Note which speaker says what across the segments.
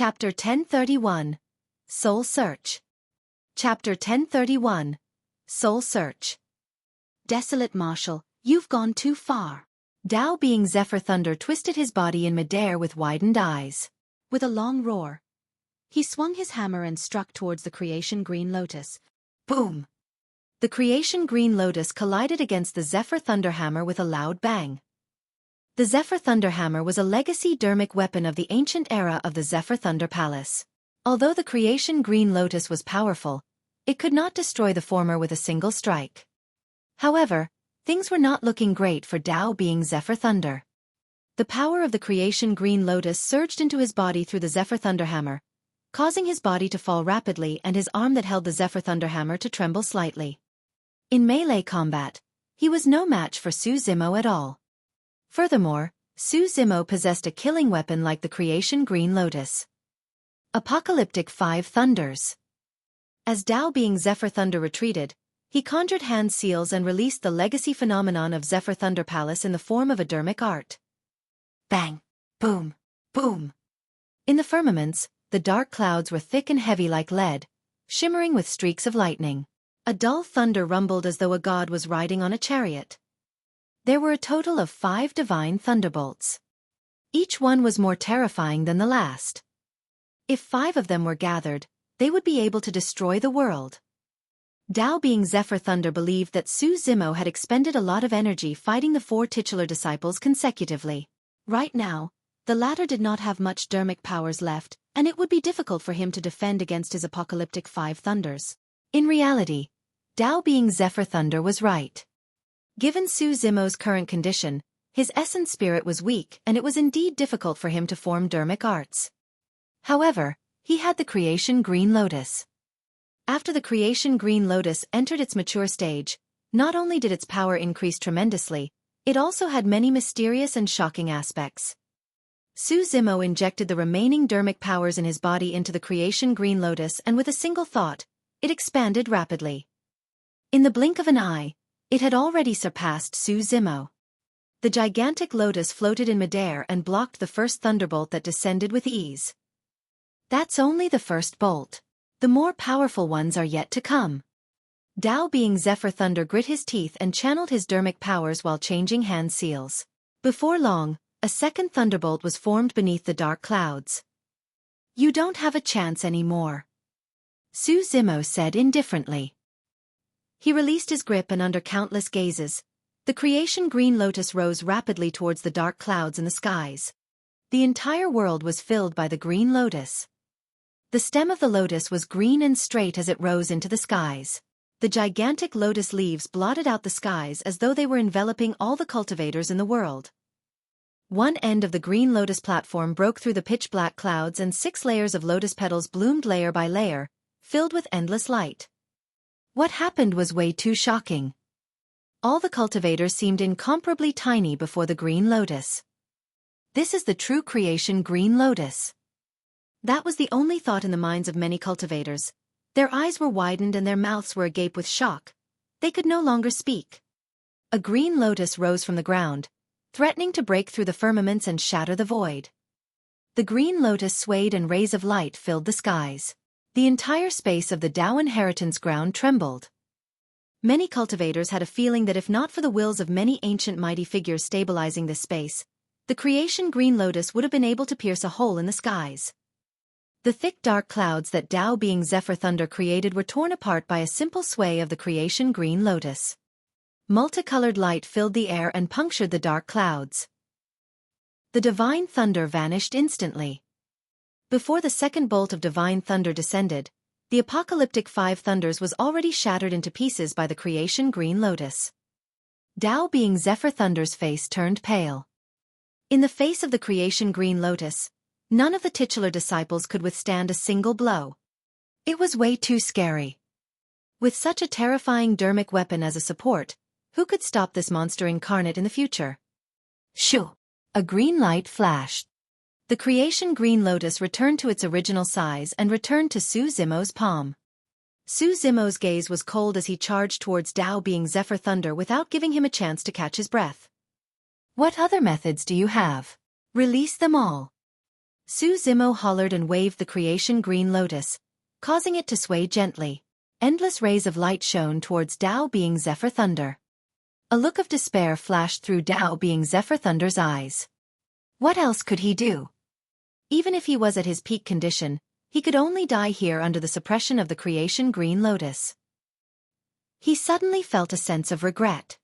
Speaker 1: Chapter 1031. Soul Search. Chapter 1031. Soul Search. Desolate Marshal, you've gone too far. Dao being Zephyr Thunder twisted his body in midair with widened eyes. With a long roar, he swung his hammer and struck towards the Creation Green Lotus. Boom! The Creation Green Lotus collided against the Zephyr Thunder hammer with a loud bang. The Zephyr Thunder hammer was a legacy Dharmic weapon of the ancient era of the Zephyr Thunder Palace. Although the Creation Green Lotus was powerful, it could not destroy the former with a single strike. However, things were not looking great for Dao being Zephyr Thunder. The power of the Creation Green Lotus surged into his body through the Zephyr Thunder hammer, causing his body to fall rapidly and his arm that held the Zephyr Thunder hammer to tremble slightly. In melee combat, he was no match for Su Zimo at all. Furthermore, Su Zimo possessed a killing weapon like the Creation Green Lotus. Apocalyptic 5 Thunders. As Dao being Zephyr Thunder retreated, he conjured hand seals and released the legacy phenomenon of Zephyr Thunder Palace in the form of a Dharmic art. Bang! Boom! Boom! In the firmaments, the dark clouds were thick and heavy like lead, shimmering with streaks of lightning. A dull thunder rumbled as though a god was riding on a chariot. There were a total of 5 divine thunderbolts. Each one was more terrifying than the last. If 5 of them were gathered, they would be able to destroy the world. Dao being Zephyr Thunder believed that Su Zimo had expended a lot of energy fighting the 4 titular disciples consecutively. Right now, the latter did not have much Dharmic powers left, and it would be difficult for him to defend against his apocalyptic 5 thunders. In reality, Dao being Zephyr Thunder was right. Given Su Zimo's current condition, his essence spirit was weak and it was indeed difficult for him to form Dharmic arts. However, he had the Creation Green Lotus. After the Creation Green Lotus entered its mature stage, not only did its power increase tremendously, it also had many mysterious and shocking aspects. Su Zimo injected the remaining Dharmic powers in his body into the Creation Green Lotus and with a single thought, it expanded rapidly. In the blink of an eye, it had already surpassed Su Zimo. The gigantic lotus floated in midair and blocked the first thunderbolt that descended with ease. That's only the first bolt. The more powerful ones are yet to come. Dao being Zephyr Thunder grit his teeth and channeled his Dharmic powers while changing hand seals. Before long, a second thunderbolt was formed beneath the dark clouds. You don't have a chance anymore, Su Zimo said indifferently. He released his grip and under countless gazes, the Creation Green Lotus rose rapidly towards the dark clouds in the skies. The entire world was filled by the Green Lotus. The stem of the lotus was green and straight as it rose into the skies. The gigantic lotus leaves blotted out the skies as though they were enveloping all the cultivators in the world. One end of the Green Lotus platform broke through the pitch-black clouds and 6 layers of lotus petals bloomed layer by layer, filled with endless light. What happened was way too shocking. All the cultivators seemed incomparably tiny before the Green Lotus. This is the true Creation Green Lotus. That was the only thought in the minds of many cultivators. Their eyes were widened and their mouths were agape with shock. They could no longer speak. A green lotus rose from the ground, threatening to break through the firmaments and shatter the void. The green lotus swayed and rays of light filled the skies. The entire space of the Dao inheritance ground trembled. Many cultivators had a feeling that if not for the wills of many ancient mighty figures stabilizing this space, the Creation Green Lotus would have been able to pierce a hole in the skies. The thick dark clouds that Dao being Zephyr Thunder created were torn apart by a simple sway of the Creation Green Lotus. Multicolored light filled the air and punctured the dark clouds. The divine thunder vanished instantly. Before the second bolt of divine thunder descended, the apocalyptic 5 thunders was already shattered into pieces by the Creation Green Lotus. Dao being Zephyr Thunder's face turned pale. In the face of the Creation Green Lotus, none of the titular disciples could withstand a single blow. It was way too scary. With such a terrifying Dharmic weapon as a support, who could stop this monster incarnate in the future? Shoo! A green light flashed. The Creation Green Lotus returned to its original size and returned to Su Zimo's palm. Su Zimo's gaze was cold as he charged towards Dao being Zephyr Thunder without giving him a chance to catch his breath. What other methods do you have? Release them all. Su Zimo hollered and waved the creation green lotus, causing it to sway gently. Endless rays of light shone towards Dao being Zephyr Thunder. A look of despair flashed through Dao being Zephyr Thunder's eyes. What else could he do? Even if he was at his peak condition, he could only die here under the suppression of the creation green lotus. He suddenly felt a sense of regret.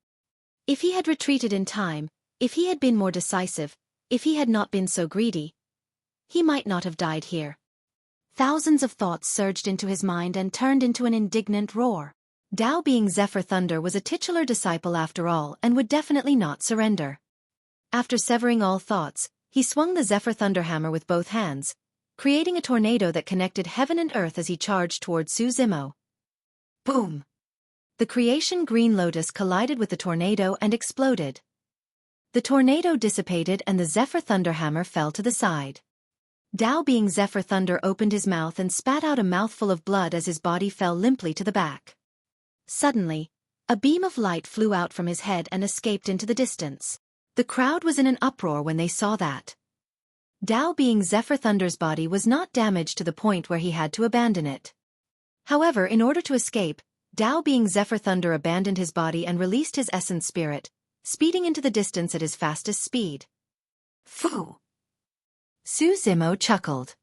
Speaker 1: If he had retreated in time, if he had been more decisive, if he had not been so greedy, he might not have died here. Thousands of thoughts surged into his mind and turned into an indignant roar. Dao being Zephyr Thunder was a titular disciple after all and would definitely not surrender. After severing all thoughts, he swung the Zephyr Thunder hammer with both hands, creating a tornado that connected heaven and earth as he charged toward Su Zimo. Boom! The creation green lotus collided with the tornado and exploded. The tornado dissipated and the Zephyr Thunder hammer fell to the side. Dao being Zephyr Thunder opened his mouth and spat out a mouthful of blood as his body fell limply to the back. Suddenly, a beam of light flew out from his head and escaped into the distance. The crowd was in an uproar when they saw that. Dao being Zephyr Thunder's body was not damaged to the point where he had to abandon it. However, in order to escape, Dao being Zephyr Thunder abandoned his body and released his essence spirit, speeding into the distance at his fastest speed. Phew! Su Zimo chuckled.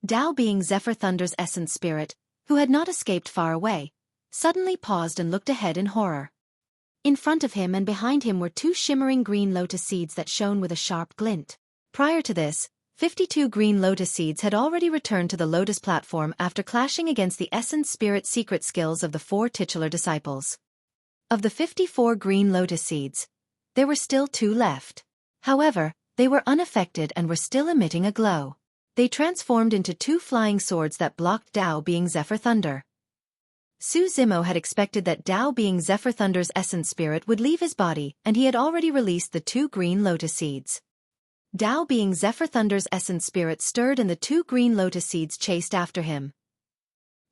Speaker 1: Dao being Zephyr Thunder's essence spirit, who had not escaped far away, suddenly paused and looked ahead in horror. In front of him and behind him were two shimmering green lotus seeds that shone with a sharp glint. Prior to this, 52 green lotus seeds had already returned to the lotus platform after clashing against the essence spirit secret skills of the 4 titular disciples. Of the 54 green lotus seeds, there were still 2 left. However, they were unaffected and were still emitting a glow. They transformed into 2 flying swords that blocked Dao being Zephyr Thunder. Su Zimo had expected that Dao being Zephyr Thunder's essence spirit would leave his body, and he had already released the 2 green lotus seeds. Dao being Zephyr Thunder's essence spirit stirred and the 2 green lotus seeds chased after him.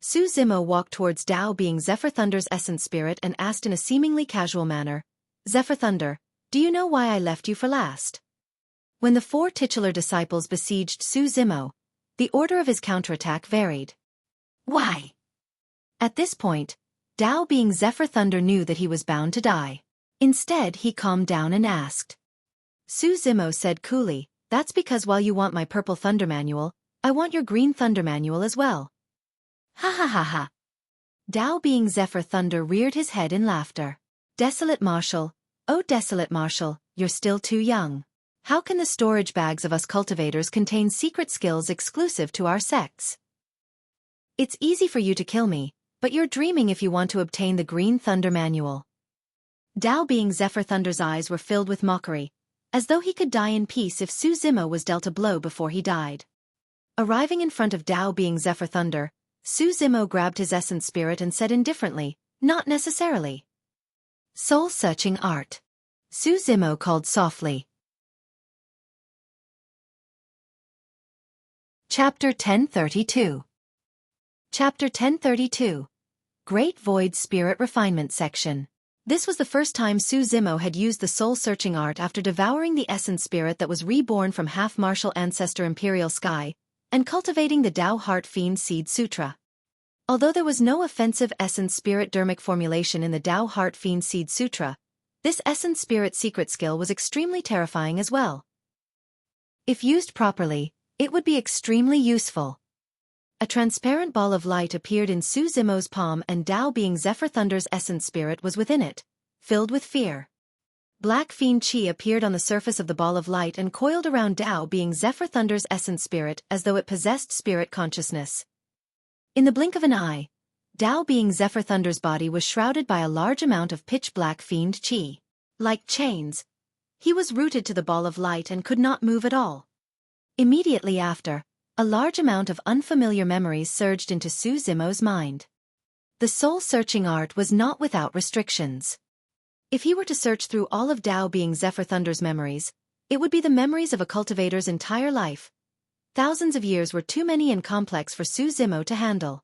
Speaker 1: Su Zimo walked towards Dao being Zephyr Thunder's essence spirit and asked in a seemingly casual manner, "Zephyr Thunder, do you know why I left you for last?" When the 4 titular disciples besieged Su Zimo, the order of his counterattack varied. Why? At this point, Dao being Zephyr Thunder knew that he was bound to die. Instead, he calmed down and asked. Su Zimo said coolly, "That's because while you want my purple thunder manual, I want your green thunder manual as well." Ha ha ha ha. Dao being Zephyr Thunder reared his head in laughter. "Desolate Marshal, oh Desolate Marshal, you're still too young. How can the storage bags of us cultivators contain secret skills exclusive to our sects? It's easy for you to kill me, but you're dreaming if you want to obtain the green thunder manual." Dao being Zephyr Thunder's eyes were filled with mockery, as though he could die in peace if Su Zimo was dealt a blow before he died. Arriving in front of Dao being Zephyr Thunder, Su Zimo grabbed his essence spirit and said indifferently, "Not necessarily." Soul-searching art. Su Zimo called softly. Chapter 1032. Chapter 1032. Great Void Spirit Refinement Section. This was the first time Su Zimo had used the soul-searching art after devouring the essence spirit that was reborn from half-martial ancestor Imperial Sky, and cultivating the Dao Heart Fiend Seed Sutra. Although there was no offensive essence spirit Dharmic formulation in the Dao Heart Fiend Seed Sutra, this essence spirit secret skill was extremely terrifying as well. If used properly, it would be extremely useful. A transparent ball of light appeared in Su Zimo's palm and Dao being Zephyr Thunder's essence spirit was within it, filled with fear. Black fiend chi appeared on the surface of the ball of light and coiled around Dao being Zephyr Thunder's essence spirit as though it possessed spirit consciousness. In the blink of an eye, Dao being Zephyr Thunder's body was shrouded by a large amount of pitch-black fiend chi. Like chains, he was rooted to the ball of light and could not move at all. Immediately after, a large amount of unfamiliar memories surged into Su Zimo's mind. The soul-searching art was not without restrictions. If he were to search through all of Dao being Zephyr Thunder's memories, it would be the memories of a cultivator's entire life. Thousands of years were too many and complex for Su Zimo to handle.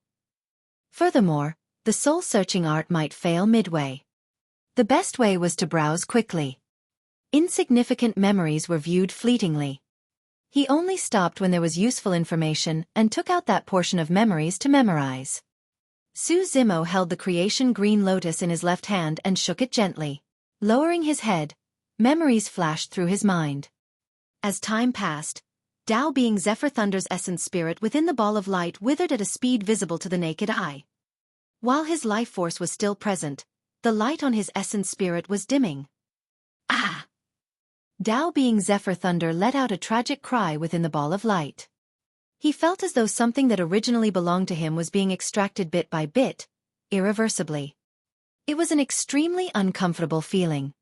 Speaker 1: Furthermore, the soul-searching art might fail midway. The best way was to browse quickly. Insignificant memories were viewed fleetingly. He only stopped when there was useful information and took out that portion of memories to memorize. Su Zimo held the creation green lotus in his left hand and shook it gently. Lowering his head, memories flashed through his mind. As time passed, Dao being Zephyr Thunder's essence spirit within the ball of light withered at a speed visible to the naked eye. While his life force was still present, the light on his essence spirit was dimming. Ah! Dao being Zephyr Thunder let out a tragic cry within the ball of light. He felt as though something that originally belonged to him was being extracted bit by bit, irreversibly. It was an extremely uncomfortable feeling.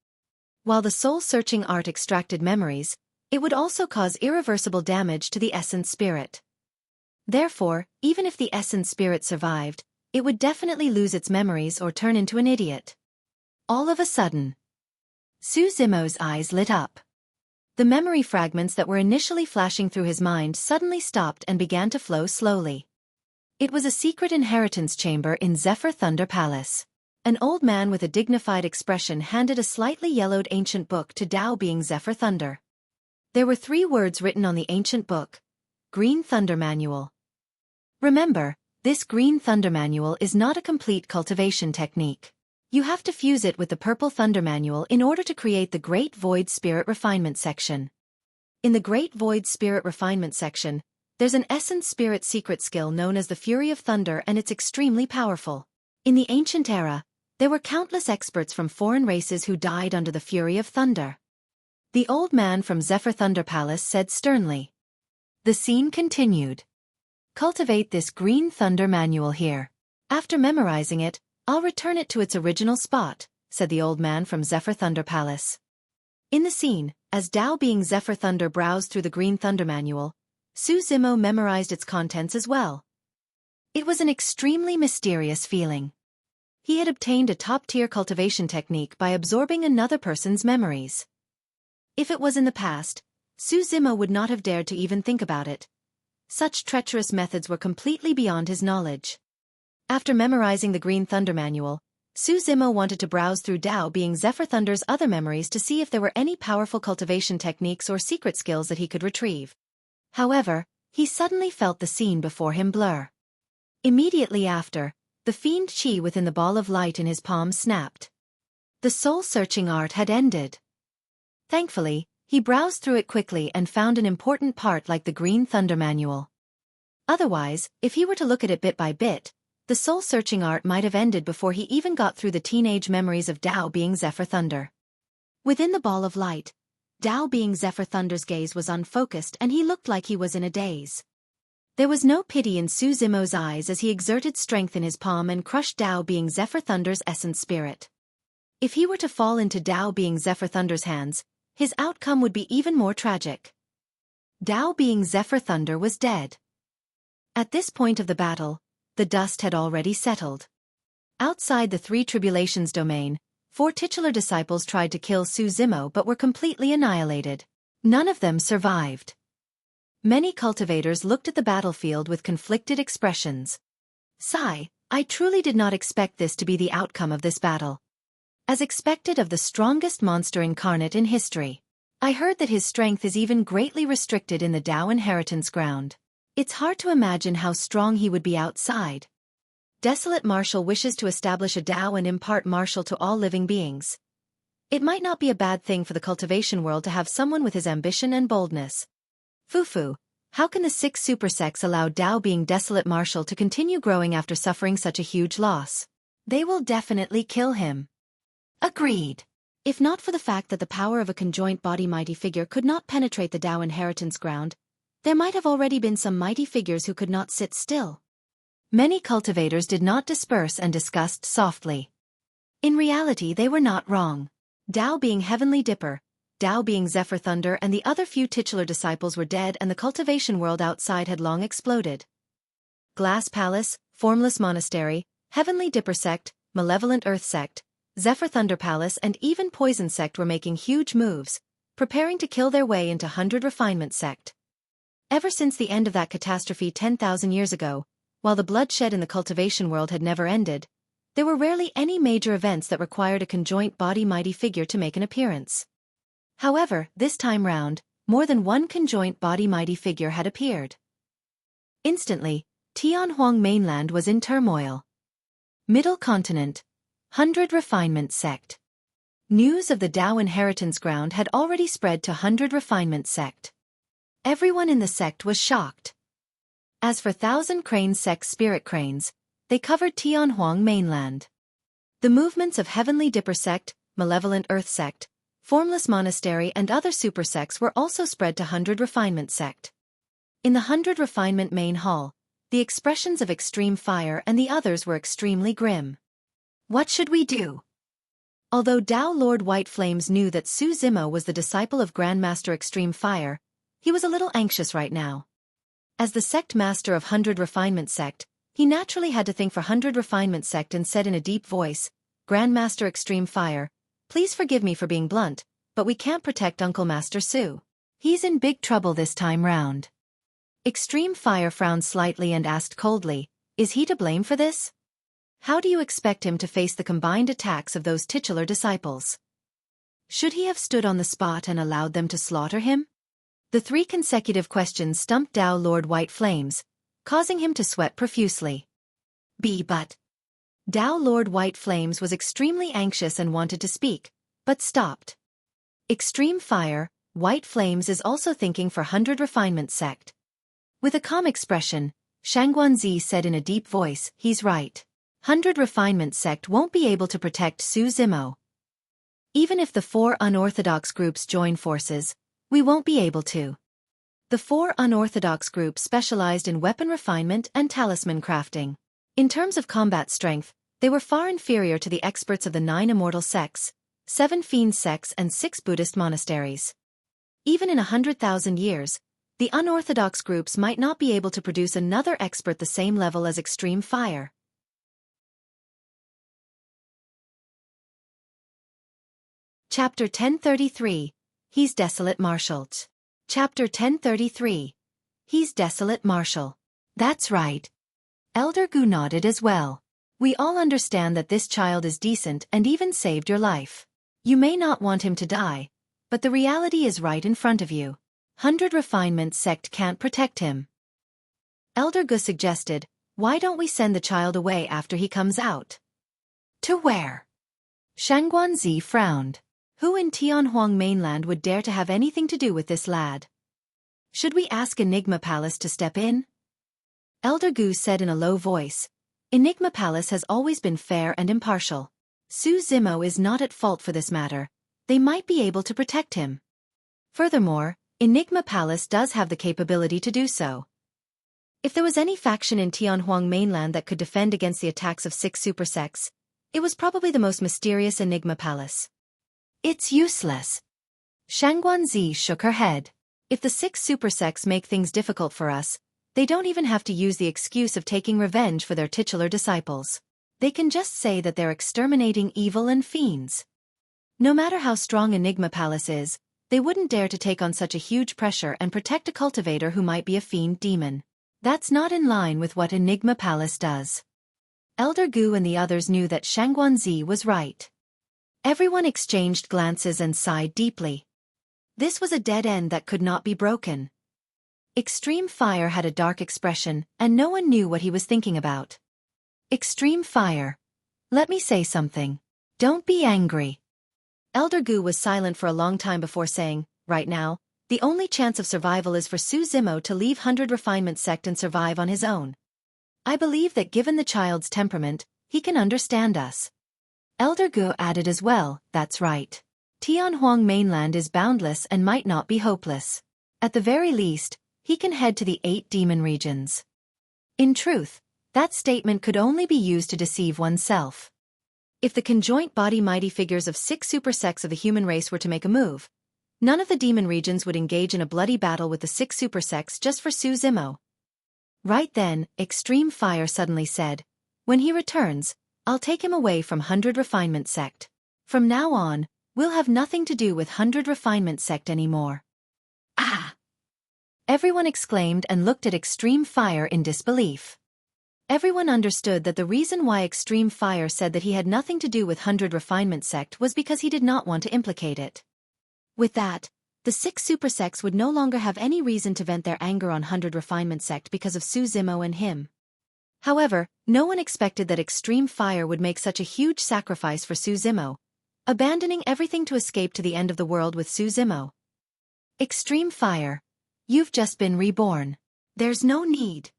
Speaker 1: While the soul-searching art extracted memories, it would also cause irreversible damage to the essence spirit. Therefore, even if the essence spirit survived, it would definitely lose its memories or turn into an idiot. All of a sudden, Su Zimo's eyes lit up. The memory fragments that were initially flashing through his mind suddenly stopped and began to flow slowly. It was a secret inheritance chamber in Zephyr Thunder Palace. An old man with a dignified expression handed a slightly yellowed ancient book to Dao being Zephyr Thunder. There were 3 words written on the ancient book: Green Thunder Manual. Remember, this Green Thunder Manual is not a complete cultivation technique. You have to fuse it with the Purple Thunder Manual in order to create the Great Void Spirit Refinement section. In the Great Void Spirit Refinement section, there's an Essence Spirit secret skill known as the Fury of Thunder, and it's extremely powerful. In the ancient era, there were countless experts from foreign races who died under the Fury of Thunder. The old man from Zephyr Thunder Palace said sternly. The scene continued. Cultivate this Green Thunder Manual here. After memorizing it, I'll return it to its original spot, said the old man from Zephyr Thunder Palace. In the scene, as Dao being Zephyr Thunder browsed through the Green Thunder Manual, Su Zimo memorized its contents as well. It was an extremely mysterious feeling. He had obtained a top-tier cultivation technique by absorbing another person's memories. If it was in the past, Su Zimo would not have dared to even think about it. Such treacherous methods were completely beyond his knowledge. After memorizing the Green Thunder Manual, Su Zimo wanted to browse through Dao being Zephyr Thunder's other memories to see if there were any powerful cultivation techniques or secret skills that he could retrieve. However, he suddenly felt the scene before him blur. Immediately after, the fiend chi within the ball of light in his palm snapped. The soul-searching art had ended. Thankfully, he browsed through it quickly and found an important part like the Green Thunder Manual. Otherwise, if he were to look at it bit by bit, the soul-searching art might have ended before he even got through the teenage memories of Dao being Zephyr Thunder. Within the ball of light, Dao being Zephyr Thunder's gaze was unfocused and he looked like he was in a daze. There was no pity in Su Zimo's eyes as he exerted strength in his palm and crushed Dao being Zephyr Thunder's essence spirit. If he were to fall into Dao being Zephyr Thunder's hands, his outcome would be even more tragic. Dao being Zephyr Thunder was dead. At this point of the battle, the dust had already settled. Outside the 3 Tribulations domain, 4 titular disciples tried to kill Su Zimo but were completely annihilated. None of them survived. Many cultivators looked at the battlefield with conflicted expressions. Sigh, I truly did not expect this to be the outcome of this battle. As expected of the strongest monster incarnate in history. I heard that his strength is even greatly restricted in the Dao inheritance ground. It's hard to imagine how strong he would be outside. Desolate Marshal wishes to establish a Dao and impart martial to all living beings. It might not be a bad thing for the cultivation world to have someone with his ambition and boldness. Fufu, how can the 6 super sects allow Dao being Desolate Marshal to continue growing after suffering such a huge loss? They will definitely kill him. Agreed. If not for the fact that the power of a conjoint body mighty figure could not penetrate the Dao inheritance ground, there might have already been some mighty figures who could not sit still. Many cultivators did not disperse and discussed softly. In reality they were not wrong. Dao being Heavenly Dipper, Dao being Zephyr Thunder and the other few titular disciples were dead and the cultivation world outside had long exploded. Glass Palace, Formless Monastery, Heavenly Dipper Sect, Malevolent Earth Sect, Zephyr Thunder Palace and even Poison Sect were making huge moves, preparing to kill their way into 100 Refinement Sect. Ever since the end of that catastrophe 10,000 years ago, while the bloodshed in the cultivation world had never ended, there were rarely any major events that required a conjoint body mighty figure to make an appearance. However, this time round, more than one conjoint body mighty figure had appeared. Instantly, Tianhuang mainland was in turmoil. Middle continent, 100 Refinement sect. News of the Dao inheritance ground had already spread to 100 Refinement sect. Everyone in the sect was shocked. As for 1,000 Crane sect spirit cranes, they covered Tianhuang mainland. The movements of Heavenly Dipper sect, Malevolent Earth sect, Formless Monastery and other super sects were also spread to 100 Refinement sect. In the 100 Refinement main hall, the expressions of Extreme Fire and the others were extremely grim. What should we do? Although Dao Lord White Flames knew that Su Zimo was the disciple of Grandmaster Extreme Fire, he was a little anxious right now. As the sect master of 100 Refinement sect, he naturally had to think for 100 Refinement sect and said in a deep voice, "Grandmaster Extreme Fire, please forgive me for being blunt, but we can't protect Uncle Master Su. He's in big trouble this time round." Extreme Fire frowned slightly and asked coldly, "Is he to blame for this? How do you expect him to face the combined attacks of those titular disciples? Should he have stood on the spot and allowed them to slaughter him?" The 3 consecutive questions stumped Dao Lord White Flames, causing him to sweat profusely. But Dao Lord White Flames was extremely anxious and wanted to speak, but stopped. Extreme Fire, White Flames is also thinking for 100 Refinement sect. With a calm expression, Shangguanzi said in a deep voice, "He's right. 100 Refinement sect won't be able to protect Su Zimo. Even if the 4 unorthodox groups join forces, we won't be able to." The 4 unorthodox groups specialized in weapon refinement and talisman crafting. In terms of combat strength, they were far inferior to the experts of the 9 immortal sects, 7 fiend sects and 6 Buddhist monasteries. Even in 100,000 years, the unorthodox groups might not be able to produce another expert the same level as Extreme Fire. Chapter 1033, He's Desolate Marshal. Chapter 1033. He's Desolate Marshal. That's right. Elder Gu nodded as well. We all understand that this child is decent and even saved your life. You may not want him to die, but the reality is right in front of you. 100 Refinement sect can't protect him. Elder Gu suggested, "Why don't we send the child away after he comes out?" "To where?" Shangguanzi frowned. Who in Tianhuang mainland would dare to have anything to do with this lad? Should we ask Enigma Palace to step in? Elder Gu said in a low voice, "Enigma Palace has always been fair and impartial. Su Zimo is not at fault for this matter. They might be able to protect him. Furthermore, Enigma Palace does have the capability to do so. If there was any faction in Tianhuang mainland that could defend against the attacks of 6 super sects, it was probably the most mysterious Enigma Palace." "It's useless." Shangguanzi shook her head. "If the 6 super sects make things difficult for us, they don't even have to use the excuse of taking revenge for their titular disciples. They can just say that they're exterminating evil and fiends. No matter how strong Enigma Palace is, they wouldn't dare to take on such a huge pressure and protect a cultivator who might be a fiend demon. That's not in line with what Enigma Palace does." Elder Gu and the others knew that Shangguanzi was right. Everyone exchanged glances and sighed deeply. This was a dead end that could not be broken. Extreme Fire had a dark expression, and no one knew what he was thinking about. "Extreme Fire. Let me say something. Don't be angry." Elder Gu was silent for a long time before saying, "Right now, the only chance of survival is for Su Zimo to leave 100 Refinement sect and survive on his own. I believe that given the child's temperament, he can understand us." Elder Gu added as well, "That's right. Tianhuang mainland is boundless and might not be hopeless. At the very least, he can head to the 8 demon regions." In truth, that statement could only be used to deceive oneself. If the conjoint body mighty figures of 6 super sects of the human race were to make a move, none of the demon regions would engage in a bloody battle with the 6 super sects just for Su Zimo. Right then, Extreme Fire suddenly said, "When he returns, I'll take him away from 100 Refinement sect. From now on, we'll have nothing to do with 100 Refinement sect anymore." "Ah!" Everyone exclaimed and looked at Extreme Fire in disbelief. Everyone understood that the reason why Extreme Fire said that he had nothing to do with 100 Refinement sect was because he did not want to implicate it. With that, The 6 super sects would no longer have any reason to vent their anger on 100 Refinement sect because of Su Zimo and him. However, no one expected that Extreme Fire would make such a huge sacrifice for Su Zimo, abandoning everything to escape to the end of the world with Su Zimo. Extreme Fire, you've just been reborn. There's no need.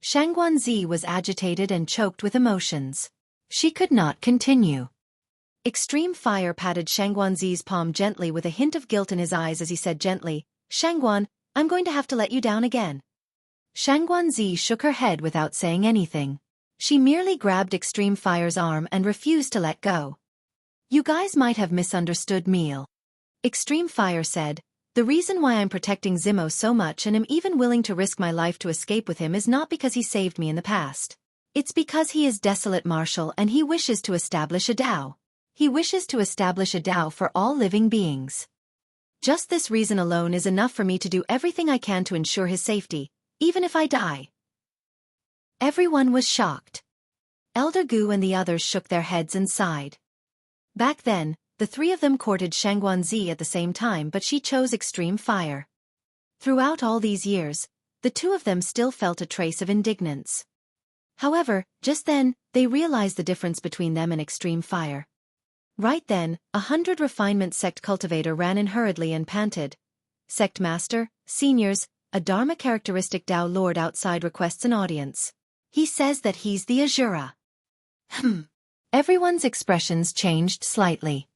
Speaker 1: Shangguanzi was agitated and choked with emotions. She could not continue. Extreme Fire patted Shangguanzi's palm gently with a hint of guilt in his eyes as he said gently, "Shangguan, I'm going to have to let you down again." Shangguanzi shook her head without saying anything. She merely grabbed Extreme Fire's arm and refused to let go. "You guys might have misunderstood me." Extreme Fire said, "The reason why I'm protecting Zimo so much and am even willing to risk my life to escape with him is not because he saved me in the past. It's because he is Desolate Marshal and he wishes to establish a Dao. He wishes to establish a Dao for all living beings. Just this reason alone is enough for me to do everything I can to ensure his safety, even if I die." Everyone was shocked. Elder Gu and the others shook their heads and sighed. Back then, the 3 of them courted Shangguanzi at the same time, but she chose Extreme Fire. Throughout all these years, the 2 of them still felt a trace of indignance. However, just then, they realized the difference between them and Extreme Fire. Right then, 100 Refinement sect cultivator ran in hurriedly and panted, "Sect Master, Seniors, a Dharma characteristic Dao Lord outside requests an audience. He says that he's the Azura." Everyone's expressions changed slightly.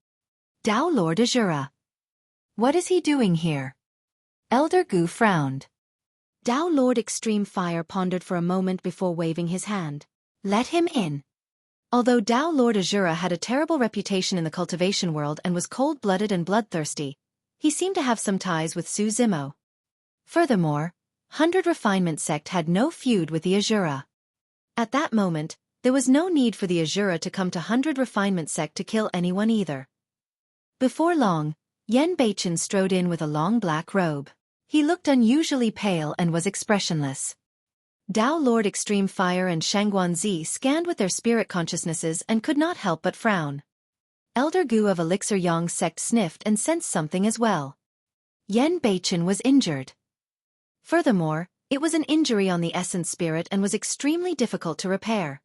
Speaker 1: Dao Lord Azura. What is he doing here? Elder Gu frowned. Dao Lord Extreme Fire pondered for a moment before waving his hand. "Let him in." Although Dao Lord Azura had a terrible reputation in the cultivation world and was cold-blooded and bloodthirsty, he seemed to have some ties with Su Zimo. Furthermore, 100 Refinement sect had no feud with the Azura. At that moment, there was no need for the Azura to come to 100 Refinement sect to kill anyone either. Before long, Yen Beichen strode in with a long black robe. He looked unusually pale and was expressionless. Dao Lord Extreme Fire and Shangguanzi scanned with their spirit consciousnesses and could not help but frown. Elder Gu of Elixir Yang sect sniffed and sensed something as well. Yen Beichen was injured. Furthermore, it was an injury on the essence spirit and was extremely difficult to repair.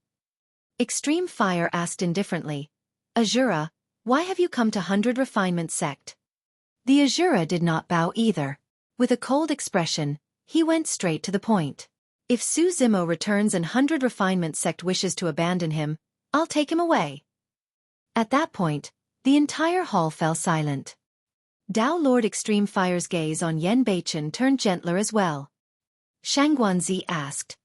Speaker 1: Extreme Fire asked indifferently, "Azura, why have you come to 100 Refinement sect?" The Azura did not bow either. With a cold expression, he went straight to the point. "If Su Zimo returns and 100 Refinement sect wishes to abandon him, I'll take him away." At that point, the entire hall fell silent. Dao Lord Extreme Fire's gaze on Yen Beichen turned gentler as well. Shangguanzi asked,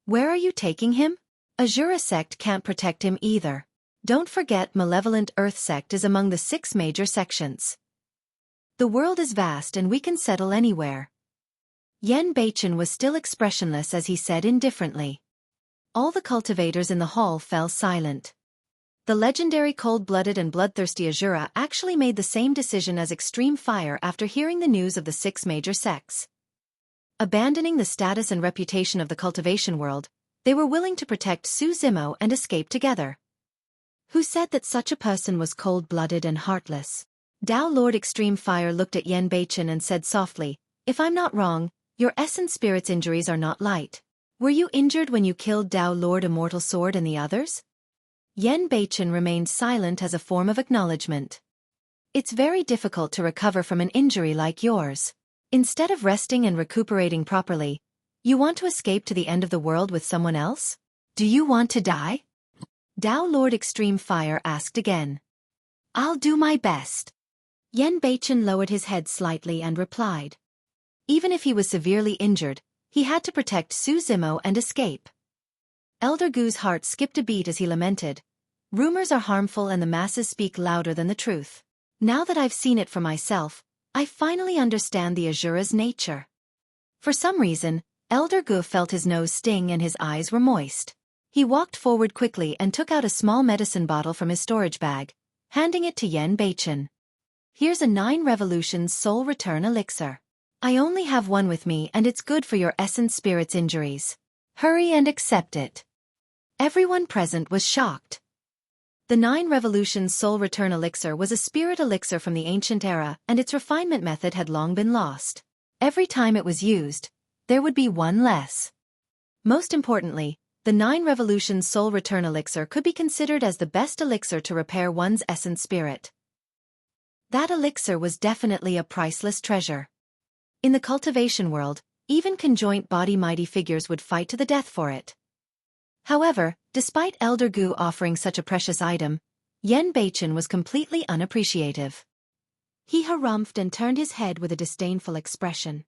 Speaker 1: "Where are you taking him?" "Azura sect can't protect him either. Don't forget Malevolent Earth sect is among the 6 major sections. The world is vast and we can settle anywhere." Yen Beichen was still expressionless as he said indifferently. All the cultivators in the hall fell silent. The legendary cold-blooded and bloodthirsty Azura actually made the same decision as Extreme Fire after hearing the news of the 6 major sects. Abandoning the status and reputation of the cultivation world, they were willing to protect Su Zimo and escape together. Who said that such a person was cold-blooded and heartless? Dao Lord Extreme Fire looked at Yen Beichen and said softly, "If I'm not wrong, your essence spirit's injuries are not light. Were you injured when you killed Dao Lord Immortal Sword and the others?" Yen Beichen remained silent as a form of acknowledgement. "It's very difficult to recover from an injury like yours. Instead of resting and recuperating properly, you want to escape to the end of the world with someone else? Do you want to die?" Dao Lord Extreme Fire asked again. "I'll do my best." Yen Beichen lowered his head slightly and replied. Even if he was severely injured, he had to protect Su Zimo and escape. Elder Gu's heart skipped a beat as he lamented, "Rumors are harmful and the masses speak louder than the truth. Now that I've seen it for myself, I finally understand the Azura's nature." For some reason, Elder Gu felt his nose sting and his eyes were moist. He walked forward quickly and took out a small medicine bottle from his storage bag, handing it to Yen Beichen. "Here's a 9 Revolutions Soul Return Elixir. I only have one with me and it's good for your essence spirit's injuries. Hurry and accept it." Everyone present was shocked. The 9 Revolutions Soul Return Elixir was a spirit elixir from the ancient era, and its refinement method had long been lost. Every time it was used, there would be one less. Most importantly, the 9 Revolutions Soul Return Elixir could be considered as the best elixir to repair one's essence spirit. That elixir was definitely a priceless treasure. In the cultivation world, even conjoint body mighty figures would fight to the death for it. However, despite Elder Gu offering such a precious item, Yen Beichen was completely unappreciative. He harumphed and turned his head with a disdainful expression.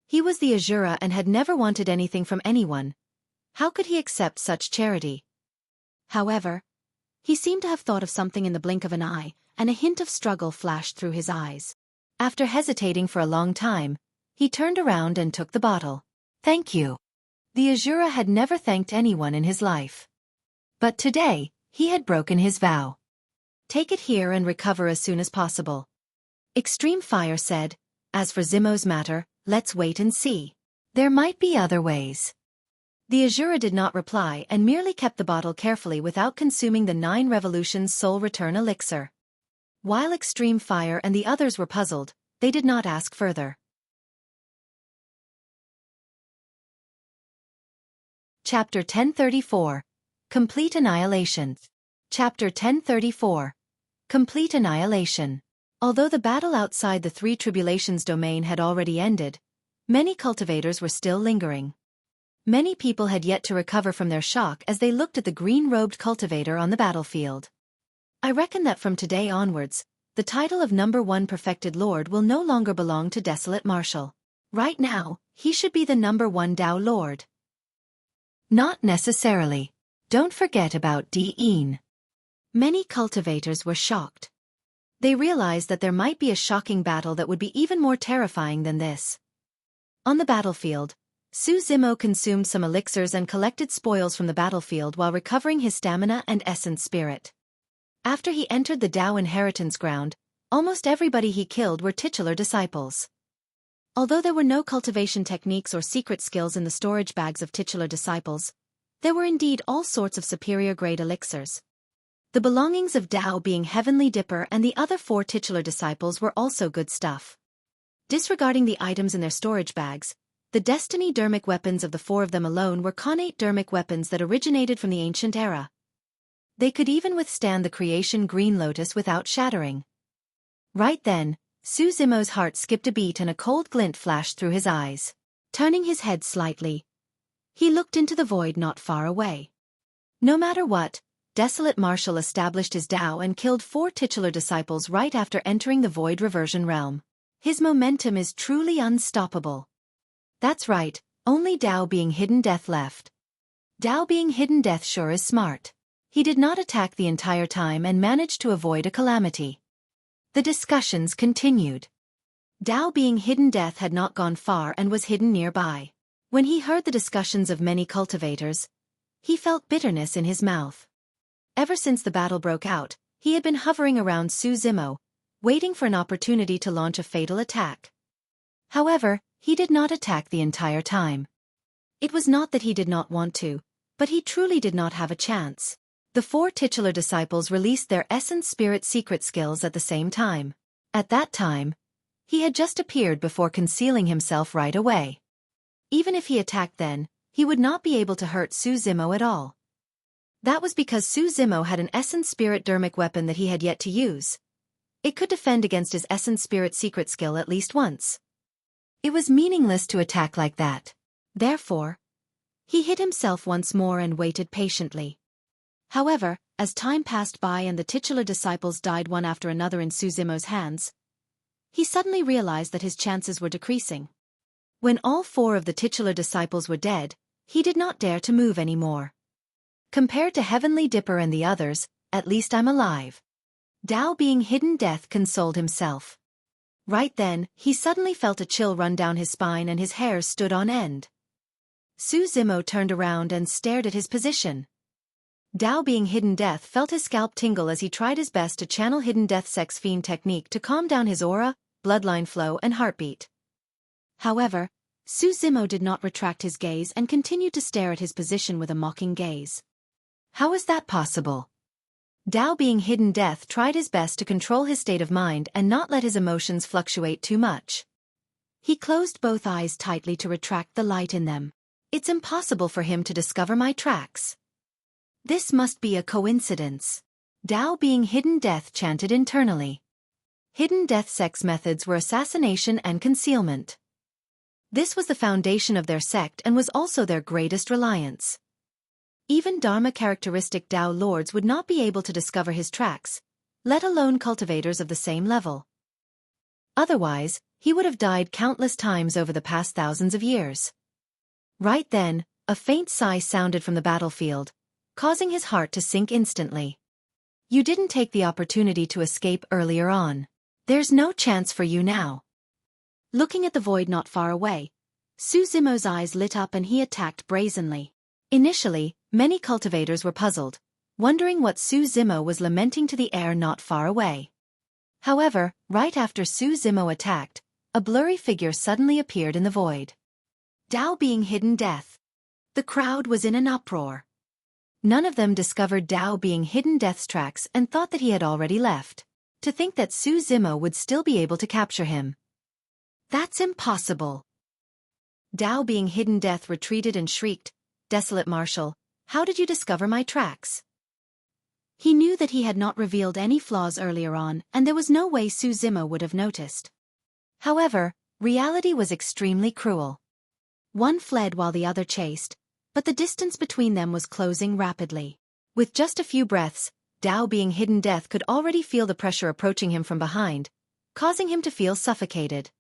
Speaker 1: He was the Azura and had never wanted anything from anyone. How could he accept such charity? However, he seemed to have thought of something in the blink of an eye, and a hint of struggle flashed through his eyes. After hesitating for a long time, he turned around and took the bottle. "Thank you." The Azura had never thanked anyone in his life. But today, he had broken his vow. "Take it here and recover as soon as possible." Extreme Fire said, "As for Zimo's matter, let's wait and see. There might be other ways." The Azura did not reply and merely kept the bottle carefully without consuming the 9 Revolutions Soul Return Elixir. While Extreme Fire and the others were puzzled, they did not ask further. Chapter 1034. Complete Annihilation. Chapter 1034. Complete Annihilation. Although the battle outside the 3 Tribulations domain had already ended, many cultivators were still lingering. Many people had yet to recover from their shock as they looked at the green-robed cultivator on the battlefield. "I reckon that from today onwards, the title of number 1 Perfected Lord will no longer belong to Desolate Marshal. Right now, he should be the number 1 Dao Lord." "Not necessarily. Don't forget about Di'in." Many cultivators were shocked. They realized that there might be a shocking battle that would be even more terrifying than this. On the battlefield, Su Zimo consumed some elixirs and collected spoils from the battlefield while recovering his stamina and essence spirit. After he entered the Dao inheritance ground, almost everybody he killed were titular disciples. Although there were no cultivation techniques or secret skills in the storage bags of titular disciples, there were indeed all sorts of superior-grade elixirs. The belongings of Dao being Heavenly Dipper and the other 4 titular disciples were also good stuff. Disregarding the items in their storage bags, the Destiny Dharmic weapons of the 4 of them alone were connate Dharmic weapons that originated from the ancient era. They could even withstand the creation Green Lotus without shattering. Right then, Su Zimo's heart skipped a beat and a cold glint flashed through his eyes. Turning his head slightly, he looked into the void not far away. No matter what, Desolate Marshal established his Dao and killed 4 titular disciples right after entering the void reversion realm. His momentum is truly unstoppable. That's right, only Dao being Hidden Death left. Dao being Hidden Death sure is smart. He did not attack the entire time and managed to avoid a calamity. The discussions continued. Dao being Hidden Death had not gone far and was hidden nearby. When he heard the discussions of many cultivators, he felt bitterness in his mouth. Ever since the battle broke out, he had been hovering around Su Zimo, waiting for an opportunity to launch a fatal attack. However, he did not attack the entire time. It was not that he did not want to, but he truly did not have a chance. The 4 titular disciples released their essence spirit secret skills at the same time. At that time, he had just appeared before concealing himself right away. Even if he attacked then, he would not be able to hurt Su Zimo at all. That was because Su Zimo had an essence spirit Dharmic weapon that he had yet to use. It could defend against his essence spirit secret skill at least once. It was meaningless to attack like that. Therefore, he hid himself once more and waited patiently. However, as time passed by and the titular disciples died one after another in Su Zimo's hands, he suddenly realized that his chances were decreasing. When all 4 of the titular disciples were dead, he did not dare to move anymore. Compared to Heavenly Dipper and the others, at least I'm alive. Dao being Hidden Death consoled himself. Right then, he suddenly felt a chill run down his spine and his hairs stood on end. Su Zimo turned around and stared at his position. Dao being Hidden Death felt his scalp tingle as he tried his best to channel Hidden Death's Sex Fiend technique to calm down his aura, bloodline flow and heartbeat. However, Su Zimo did not retract his gaze and continued to stare at his position with a mocking gaze. How is that possible? Dao being hidden death tried his best to control his state of mind and not let his emotions fluctuate too much. He closed both eyes tightly to retract the light in them. It's impossible for him to discover my tracks. This must be a coincidence. Dao being hidden death chanted internally. Hidden death sect's methods were assassination and concealment. This was the foundation of their sect and was also their greatest reliance. Even Dharma characteristic Dao lords would not be able to discover his tracks, let alone cultivators of the same level. Otherwise, he would have died countless times over the past thousands of years. Right then, a faint sigh sounded from the battlefield, causing his heart to sink instantly. You didn't take the opportunity to escape earlier on. There's no chance for you now. Looking at the void not far away, Su Zimo's eyes lit up and he attacked brazenly. Initially, many cultivators were puzzled, wondering what Su Zimo was lamenting to the air not far away. However, right after Su Zimo attacked, a blurry figure suddenly appeared in the void. Dao being hidden death. The crowd was in an uproar. None of them discovered Dao being hidden death's tracks and thought that he had already left. To think that Su Zimo would still be able to capture him. That's impossible. Dao being hidden death retreated and shrieked, "Desolate Marshal, how did you discover my tracks?" He knew that he had not revealed any flaws earlier on and there was no way Su Zimo would have noticed. However, reality was extremely cruel. One fled while the other chased, but the distance between them was closing rapidly. With just a few breaths, Dao being hidden death could already feel the pressure approaching him from behind, causing him to feel suffocated.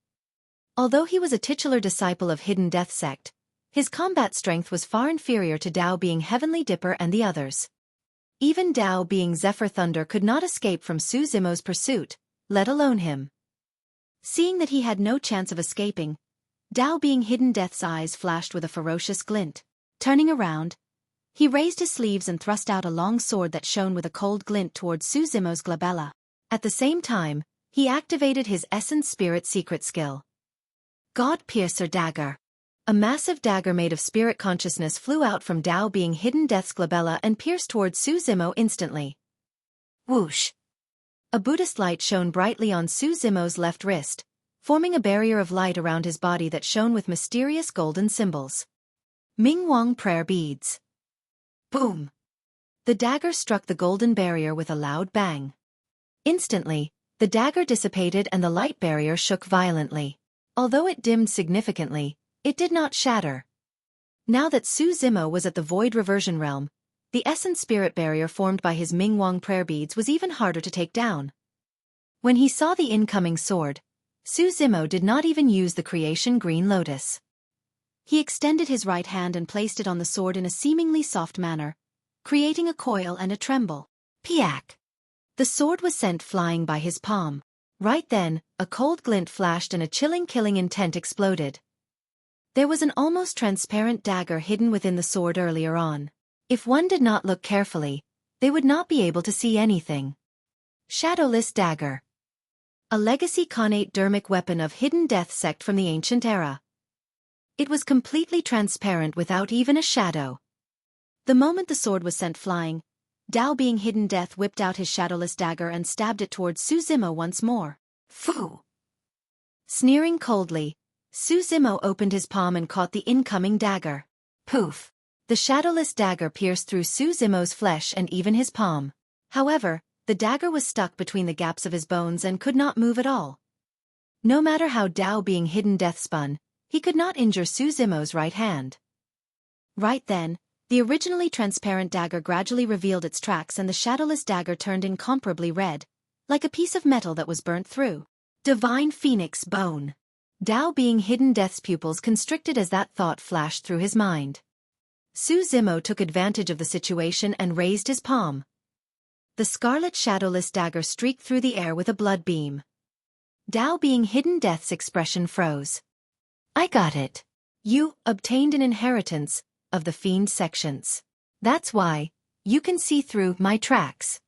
Speaker 1: Although he was a titular disciple of hidden death sect, his combat strength was far inferior to Dao being Heavenly Dipper and the others. Even Dao being Zephyr Thunder could not escape from Su Zimo's pursuit, let alone him. Seeing that he had no chance of escaping, Dao being hidden death's eyes flashed with a ferocious glint. Turning around, he raised his sleeves and thrust out a long sword that shone with a cold glint towards Su Zimo's glabella. At the same time, he activated his Essence Spirit secret skill. God Piercer Dagger. A massive dagger made of spirit consciousness flew out from Dao being hidden death's glabella and pierced towards Su Zimo instantly. Whoosh! A Buddhist light shone brightly on Su Zimo's left wrist, forming a barrier of light around his body that shone with mysterious golden symbols. Ming Wang prayer beads. Boom! The dagger struck the golden barrier with a loud bang. Instantly, the dagger dissipated and the light barrier shook violently. Although it dimmed significantly, it did not shatter. Now that Su Zimo was at the void reversion realm, the essence spirit barrier formed by his Ming Wang prayer beads was even harder to take down. When he saw the incoming sword, Su Zimo did not even use the creation green lotus. He extended his right hand and placed it on the sword in a seemingly soft manner, creating a coil and a tremble. Piak! The sword was sent flying by his palm. Right then, a cold glint flashed and a chilling killing intent exploded. There was an almost transparent dagger hidden within the sword earlier on. If one did not look carefully, they would not be able to see anything. Shadowless Dagger. A legacy Khanate Dharmic weapon of hidden death sect from the ancient era. It was completely transparent without even a shadow. The moment the sword was sent flying, Dao being hidden death whipped out his shadowless dagger and stabbed it towards Su Zimo once more. Phew! Sneering coldly, Su Zimo opened his palm and caught the incoming dagger. Poof! The shadowless dagger pierced through Su Zimo's flesh and even his palm. However, the dagger was stuck between the gaps of his bones and could not move at all. No matter how Dao being hidden death spun, he could not injure Su Zimo's right hand. Right then, the originally transparent dagger gradually revealed its tracks and the shadowless dagger turned incomparably red, like a piece of metal that was burnt through. Divine Phoenix Bone. Dao being hidden death's pupils constricted as that thought flashed through his mind. Su Zimo took advantage of the situation and raised his palm. The scarlet shadowless dagger streaked through the air with a blood beam. Dao being hidden death's expression froze. I got it. You obtained an inheritance of the fiend sections. That's why you can see through my tracks.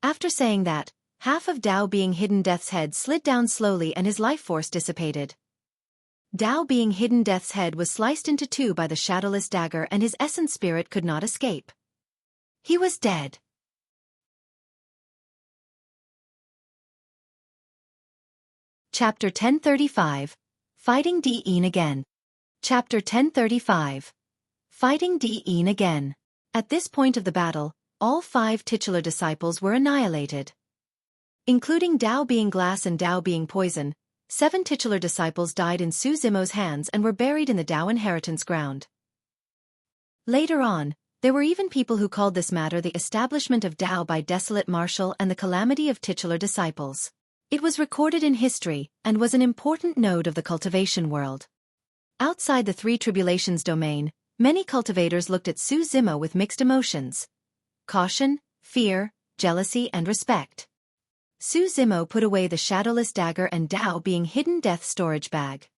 Speaker 1: After saying that, half of Dao being hidden death's head slid down slowly and his life force dissipated. Dao being hidden death's head was sliced into two by the shadowless dagger and his essence spirit could not escape. He was dead. Chapter 1035. Fighting Diin again. Chapter 1035. Fighting Diin again. At this point of the battle, all 5 titular disciples were annihilated. Including Dao being glass and Dao being poison, 7 titular disciples died in Su Zimo's hands and were buried in the Dao inheritance ground. Later on, there were even people who called this matter the establishment of Dao by Desolate Martial and the calamity of titular disciples. It was recorded in history, and was an important node of the cultivation world. Outside the 3 tribulations domain, many cultivators looked at Su Zimo with mixed emotions: caution, fear, jealousy and respect. Su Zimo put away the shadowless dagger and Dao being hidden death storage bag.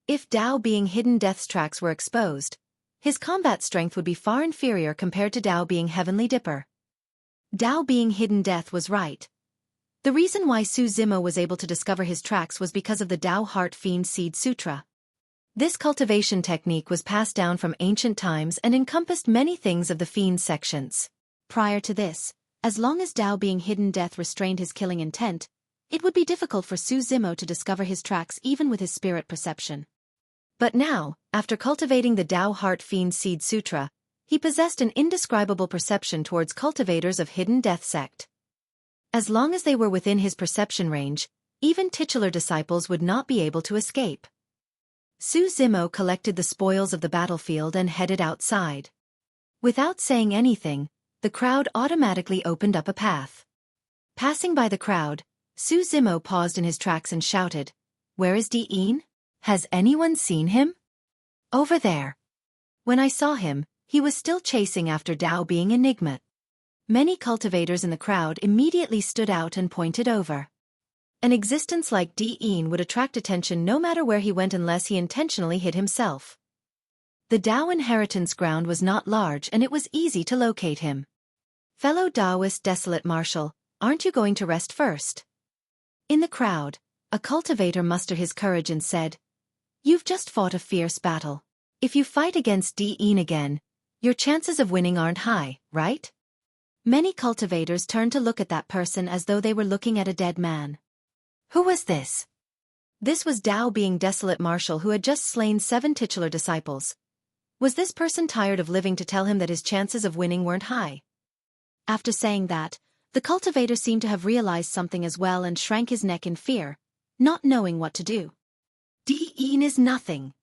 Speaker 1: If Dao being hidden death's tracks were exposed, his combat strength would be far inferior compared to Dao being heavenly dipper. Dao being hidden death was right. The reason why Su Zimo was able to discover his tracks was because of the Dao Heart Fiend Seed Sutra. This cultivation technique was passed down from ancient times and encompassed many things of the Fiend's sections. Prior to this, as long as Dao being hidden death restrained his killing intent, it would be difficult for Su Zimo to discover his tracks even with his spirit perception. But now, after cultivating the Dao Heart Fiend Seed Sutra, he possessed an indescribable perception towards cultivators of hidden death sect. As long as they were within his perception range, even titular disciples would not be able to escape. Su Zimo collected the spoils of the battlefield and headed outside. Without saying anything, the crowd automatically opened up a path. Passing by the crowd, Su Zimo paused in his tracks and shouted, "Where is Diin? Has anyone seen him?" "Over there." When I saw him, he was still chasing after Dao being enigma. Many cultivators in the crowd immediately stood out and pointed over. An existence like Diin would attract attention no matter where he went unless he intentionally hid himself. The Dao inheritance ground was not large and it was easy to locate him. "Fellow Daoist Desolate Martial, aren't you going to rest first?" In the crowd, a cultivator mustered his courage and said, "You've just fought a fierce battle. If you fight against Diin again, your chances of winning aren't high, right?" Many cultivators turned to look at that person as though they were looking at a dead man. Who was this? This was Dao being Desolate Martial who had just slain 7 titular disciples. Was this person tired of living to tell him that his chances of winning weren't high? After saying that, the cultivator seemed to have realized something as well and shrank his neck in fear, not knowing what to do. "Diin is nothing."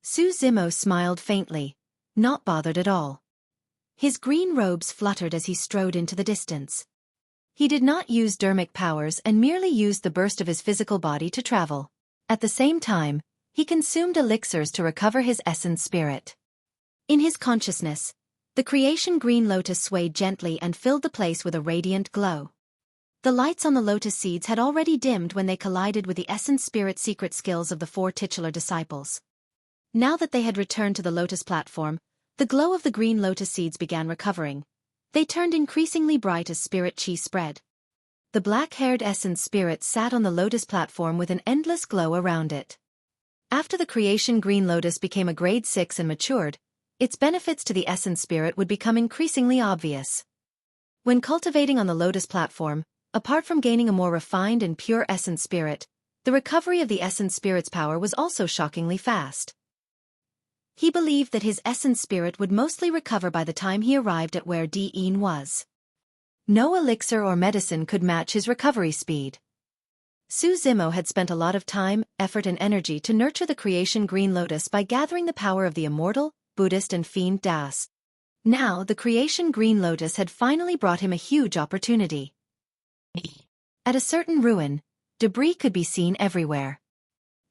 Speaker 1: Su Zimo smiled faintly, not bothered at all. His green robes fluttered as he strode into the distance. He did not use Dharmic powers and merely used the burst of his physical body to travel. At the same time, he consumed elixirs to recover his essence spirit. In his consciousness, the creation green lotus swayed gently and filled the place with a radiant glow. The lights on the lotus seeds had already dimmed when they collided with the essence spirit secret skills of the 4 titular disciples. Now that they had returned to the lotus platform, the glow of the green lotus seeds began recovering. They turned increasingly bright as spirit chi spread. The black-haired essence spirit sat on the lotus platform with an endless glow around it. After the creation green lotus became a grade 6 and matured, its benefits to the essence spirit would become increasingly obvious. When cultivating on the lotus platform, apart from gaining a more refined and pure essence spirit, the recovery of the essence spirit's power was also shockingly fast. He believed that his essence spirit would mostly recover by the time he arrived at where Diin was. No elixir or medicine could match his recovery speed. Su Zimo had spent a lot of time, effort and energy to nurture the creation green lotus by gathering the power of the immortal, Buddhist and fiend Das. Now the creation green lotus had finally brought him a huge opportunity. At a certain ruin, debris could be seen everywhere.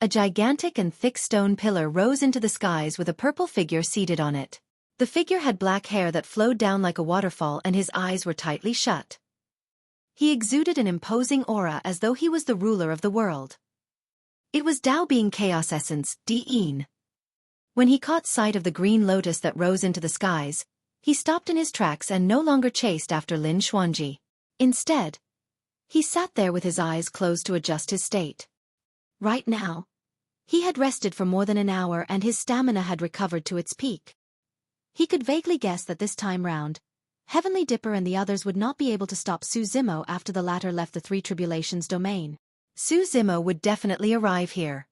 Speaker 1: A gigantic and thick stone pillar rose into the skies with a purple figure seated on it. The figure had black hair that flowed down like a waterfall and his eyes were tightly shut. He exuded an imposing aura as though he was the ruler of the world. It was Dao being chaos essence, Diin. When he caught sight of the green lotus that rose into the skies, he stopped in his tracks and no longer chased after Lin Xuanji. Instead, he sat there with his eyes closed to adjust his state. Right now, he had rested for more than an hour and his stamina had recovered to its peak. He could vaguely guess that this time round, Heavenly Dipper and the others would not be able to stop Su Zimo after the latter left the 3 tribulations domain. Su Zimo would definitely arrive here.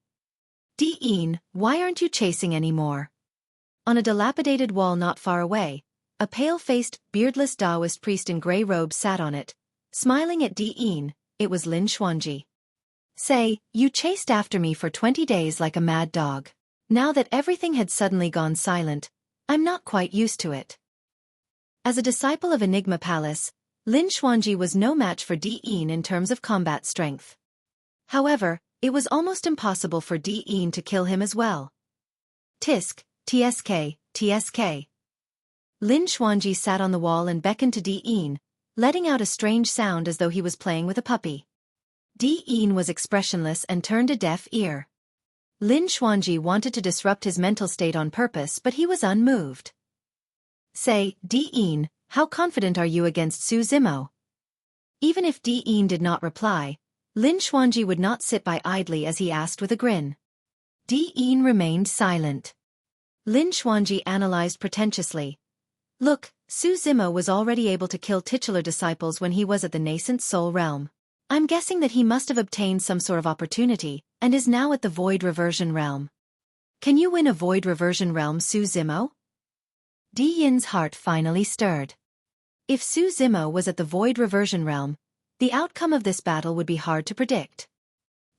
Speaker 1: Diin, why aren't you chasing anymore? On a dilapidated wall not far away, a pale-faced, beardless Taoist priest in grey robes sat on it, smiling at Diin. It was Lin Xuanji. Say, you chased after me for 20 days like a mad dog. Now that everything had suddenly gone silent, I'm not quite used to it. As a disciple of Enigma Palace, Lin Xuanji was no match for Diin in terms of combat strength. However, it was almost impossible for Diin to kill him as well. Tisk, tsk, tsk. Lin Xuanji sat on the wall and beckoned to Diin, letting out a strange sound as though he was playing with a puppy. Diin was expressionless and turned a deaf ear. Lin Xuanji wanted to disrupt his mental state on purpose, but he was unmoved. Say, Diin, how confident are you against Su Zimo? Even if Diin did not reply, Lin Xuanji would not sit by idly as he asked with a grin. Diin remained silent. Lin Xuanji analyzed pretentiously. Look, Su Zimo was already able to kill titular disciples when he was at the nascent soul realm. I'm guessing that he must have obtained some sort of opportunity, and is now at the void reversion realm. Can you win a void reversion realm, Su Zimo? Diin's heart finally stirred. If Su Zimo was at the void reversion realm, the outcome of this battle would be hard to predict.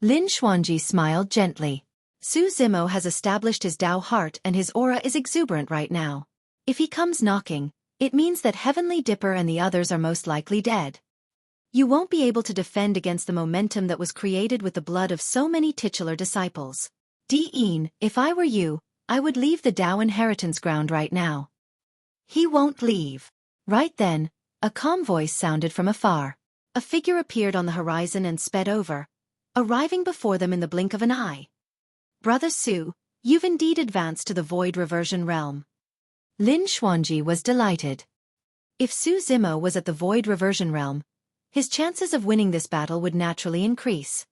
Speaker 1: Lin Xuanji smiled gently. Su Zimo has established his Dao heart and his aura is exuberant right now. If he comes knocking, it means that Heavenly Dipper and the others are most likely dead. You won't be able to defend against the momentum that was created with the blood of so many titular disciples. Diin, if I were you, I would leave the Dao inheritance ground right now. He won't leave. Right then, a calm voice sounded from afar. A figure appeared on the horizon and sped over, arriving before them in the blink of an eye. Brother Su, you've indeed advanced to the void reversion realm. Lin Xuanji was delighted. If Su Zimo was at the void reversion realm, his chances of winning this battle would naturally increase.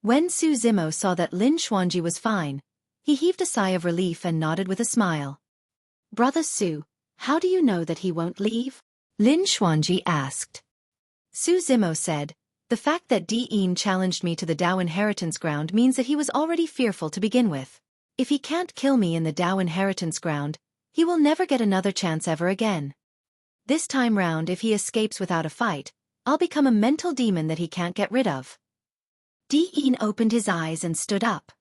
Speaker 1: When Su Zimo saw that Lin Xuanji was fine, he heaved a sigh of relief and nodded with a smile. Brother Su, how do you know that he won't leave? Lin Xuanji asked. Su Zimo said, the fact that Diin challenged me to the Dao inheritance ground means that he was already fearful to begin with. If he can't kill me in the Dao inheritance ground, he will never get another chance ever again. This time round, if he escapes without a fight, I'll become a mental demon that he can't get rid of. Diin opened his eyes and stood up.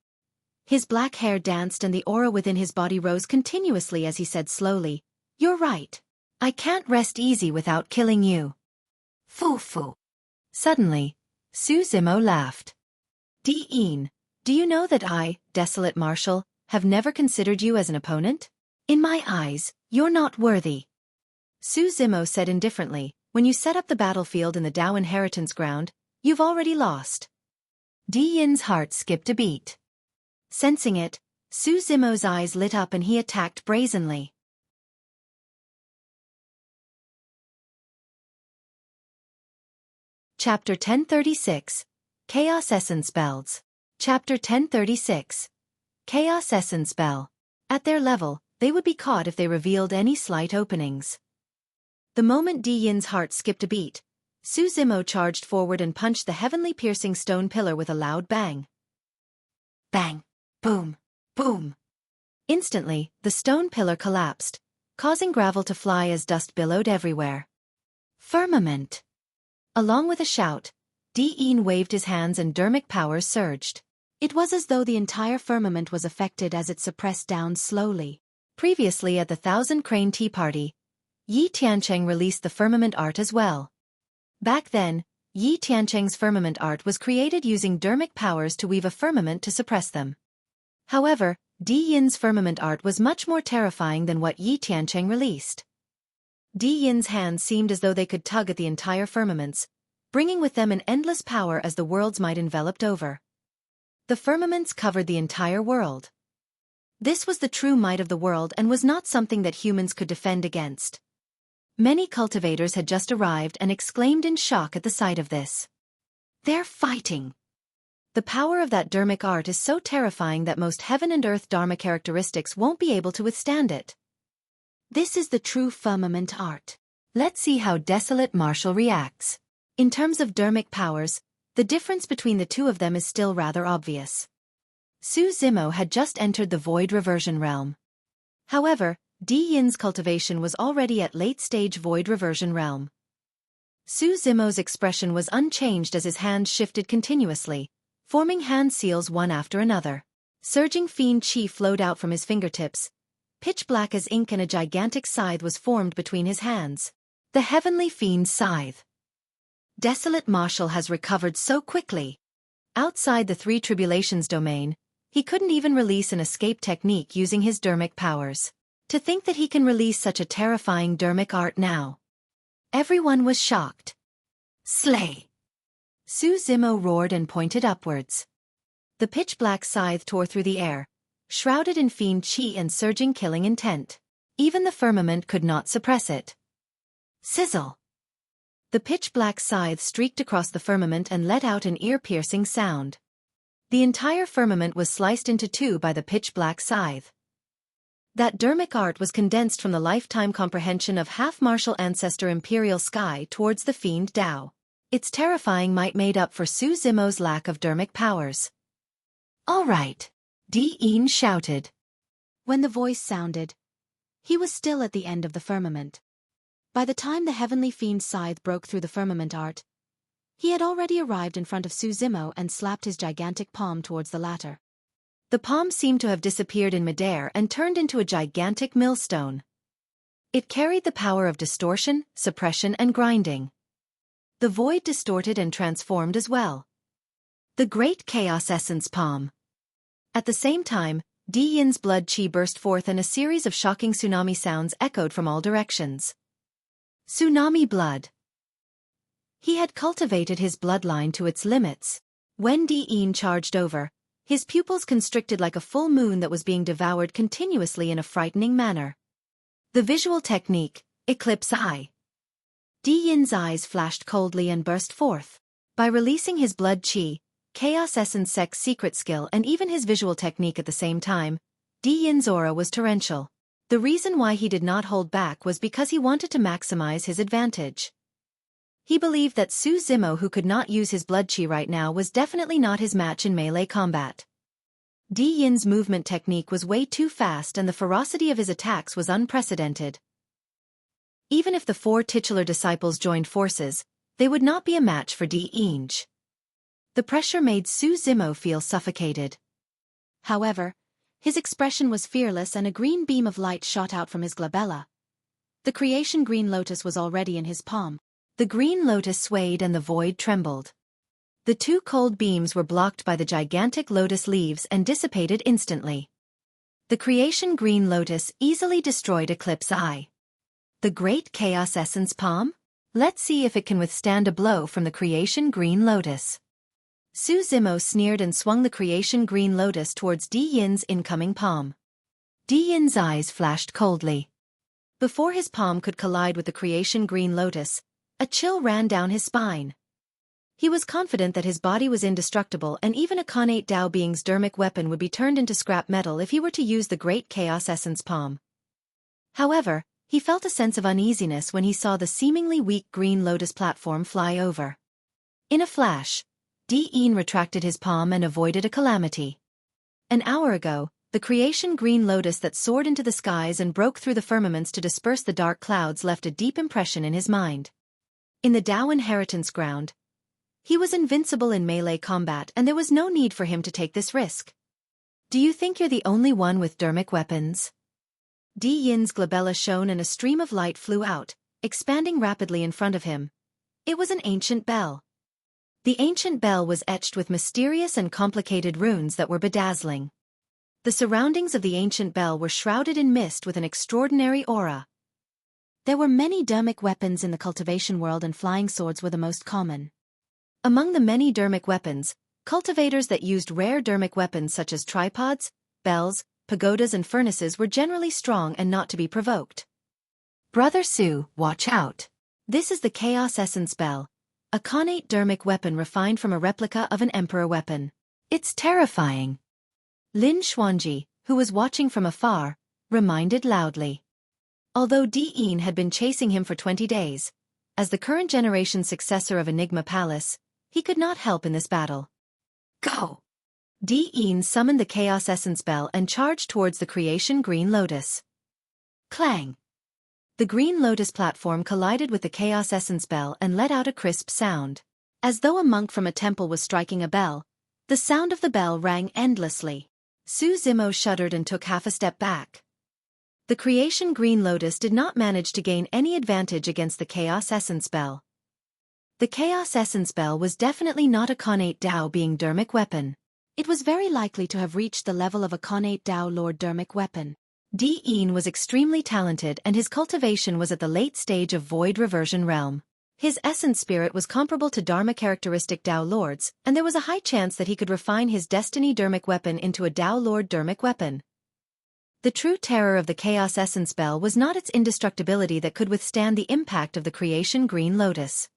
Speaker 1: His black hair danced and the aura within his body rose continuously as he said slowly, You're right. I can't rest easy without killing you. Foo. Suddenly, Su Zimo laughed. Diin, do you know that I, Desolate Marshal, have never considered you as an opponent? In my eyes, you're not worthy. Su Zimo said indifferently, when you set up the battlefield in the Dao inheritance ground, you've already lost. Diin's heart skipped a beat. Sensing it, Su Zimo's eyes lit up and he attacked brazenly. Chapter 1036, Chaos Essence Spells. Chapter 1036, Chaos Essence Spell. At their level, they would be caught if they revealed any slight openings. The moment Diin's heart skipped a beat, Su Zimo charged forward and punched the heavenly piercing stone pillar with a loud bang. Bang! Boom! Boom! Instantly, the stone pillar collapsed, causing gravel to fly as dust billowed everywhere. Firmament! Along with a shout, Diin waved his hands and Dharmic powers surged. It was as though the entire firmament was affected as it suppressed down slowly. Previously at the Thousand Crane Tea Party, Yi Tiancheng released the firmament art as well. Back then, Yi Tiancheng's firmament art was created using Dharmic powers to weave a firmament to suppress them. However, Diin's firmament art was much more terrifying than what Yi Tiancheng released. Diin's hands seemed as though they could tug at the entire firmaments, bringing with them an endless power as the worlds might enveloped over. The firmaments covered the entire world. This was the true might of the world and was not something that humans could defend against. Many cultivators had just arrived and exclaimed in shock at the sight of this. They're fighting! The power of that Dharmic art is so terrifying that most heaven and earth Dharma characteristics won't be able to withstand it. This is the true firmament art. Let's see how Desolate Marshal reacts. In terms of Dharmic powers, The difference between the two of them is still rather obvious. Su Zimo had just entered the Void Reversion realm. However, Di Yin's cultivation was already at late-stage Void Reversion realm. Su Zimo's expression was unchanged as his hands shifted continuously, forming hand seals one after another. Surging fiend chi flowed out from his fingertips, pitch black as ink, and a gigantic scythe was formed between his hands. The Heavenly Fiend's Scythe. Desolate Marshal has recovered so quickly. Outside the Three Tribulations domain, he couldn't even release an escape technique using his Dharmic powers. To think that he can release such a terrifying Dharmic art now. Everyone was shocked. Slay! Su Zimo roared and pointed upwards. The pitch-black scythe tore through the air, shrouded in fiend chi and surging killing intent. Even the firmament could not suppress it. Sizzle! The pitch-black scythe streaked across the firmament and let out an ear-piercing sound. The entire firmament was sliced into two by the pitch-black scythe. That Dharmic art was condensed from the lifetime comprehension of half-martial ancestor Imperial Sky towards the Fiend Dao. Its terrifying might made up for Su Zimo's lack of Dharmic powers. All right, Di Yin shouted. When the voice sounded, he was still at the end of the firmament. By the time the Heavenly Fiend's scythe broke through the firmament art, he had already arrived in front of Su Zimo and slapped his gigantic palm towards the latter. The palm seemed to have disappeared in midair and turned into a gigantic millstone. It carried the power of distortion, suppression, and grinding. The void distorted and transformed as well. The Great Chaos Essence Palm. At the same time, Di Yin's blood chi burst forth and a series of shocking tsunami sounds echoed from all directions. Tsunami blood. He had cultivated his bloodline to its limits. When Di Yin charged over, his pupils constricted like a full moon that was being devoured continuously in a frightening manner. The visual technique, Eclipse Eye. Di Yin's eyes flashed coldly and burst forth. By releasing his blood chi, Chaos Essence Sec's secret skill and even his visual technique at the same time, Di Yin's aura was torrential. The reason why he did not hold back was because he wanted to maximize his advantage. He believed that Su Zimo, who could not use his blood chi right now, was definitely not his match in melee combat. Di Yin's movement technique was way too fast and the ferocity of his attacks was unprecedented. Even if the four titular disciples joined forces, they would not be a match for Di Yin. The pressure made Su Zimo feel suffocated. However, his expression was fearless and a green beam of light shot out from his glabella. The creation green lotus was already in his palm. The green lotus swayed and the void trembled. The two cold beams were blocked by the gigantic lotus leaves and dissipated instantly. The creation green lotus easily destroyed Eclipse Eye. The Great Chaos Essence Palm? Let's see if it can withstand a blow from the creation green lotus. Su Zimo sneered and swung the creation green lotus towards Di Yin's incoming palm. Di Yin's eyes flashed coldly. Before his palm could collide with the creation green lotus, a chill ran down his spine. He was confident that his body was indestructible and even a Khanate Dao being's Dharmic weapon would be turned into scrap metal if he were to use the Great Chaos Essence Palm. However, he felt a sense of uneasiness when he saw the seemingly weak green lotus platform fly over. In a flash, Di Yin retracted his palm and avoided a calamity. An hour ago, the creation green lotus that soared into the skies and broke through the firmaments to disperse the dark clouds left a deep impression in his mind. In the Dao inheritance ground, he was invincible in melee combat and there was no need for him to take this risk. Do you think you're the only one with Dharmic weapons? Di Yin's glabella shone and a stream of light flew out, expanding rapidly in front of him. It was an ancient bell. The ancient bell was etched with mysterious and complicated runes that were bedazzling. The surroundings of the ancient bell were shrouded in mist with an extraordinary aura. There were many Dharmic weapons in the cultivation world and flying swords were the most common. Among the many Dharmic weapons, cultivators that used rare Dharmic weapons such as tripods, bells, pagodas and furnaces were generally strong and not to be provoked. Brother Su, watch out. This is the Chaos Essence Bell, a Khanate Dharmic weapon refined from a replica of an Emperor weapon. It's terrifying. Lin Xuanji, who was watching from afar, reminded loudly. Although Di Yin had been chasing him for 20 days, as the current generation successor of Enigma Palace, He could not help in this battle. Go! Di summoned the Chaos Essence Bell and charged towards the Creation Green Lotus. Clang! The Green Lotus platform collided with the Chaos Essence Bell and let out a crisp sound. As though a monk from a temple was striking a bell, the sound of the bell rang endlessly. Xueqi shuddered and took half a step back. The Creation Green Lotus did not manage to gain any advantage against the Chaos Essence Bell. The Chaos Essence Bell was definitely not a Connate Dao being Dharmic weapon. It was very likely to have reached the level of a Connate Dao Lord Dharmic weapon. Di was extremely talented and his cultivation was at the late stage of Void Reversion Realm. His essence spirit was comparable to Dharma characteristic Dao Lords, and there was a high chance that he could refine his Destiny Dharmic weapon into a Dao Lord Dharmic weapon. The true terror of the Chaos Essence Bell was not its indestructibility that could withstand the impact of the Creation Green Lotus.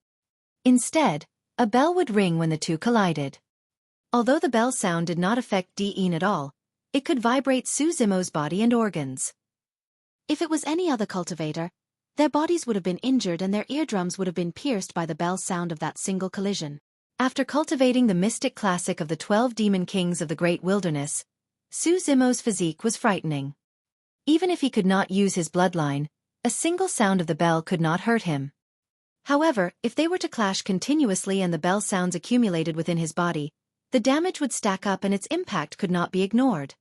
Speaker 1: Instead, a bell would ring when the two collided. Although the bell sound did not affect Di at all, it could vibrate Xueqi's body and organs. If it was any other cultivator, their bodies would have been injured and their eardrums would have been pierced by the bell sound of that single collision. After cultivating the mystic classic of the 12 demon kings of the great wilderness, Xueqi's physique was frightening. Even if he could not use his bloodline, a single sound of the bell could not hurt him. However, if they were to clash continuously and the bell sounds accumulated within his body, the damage would stack up and its impact could not be ignored.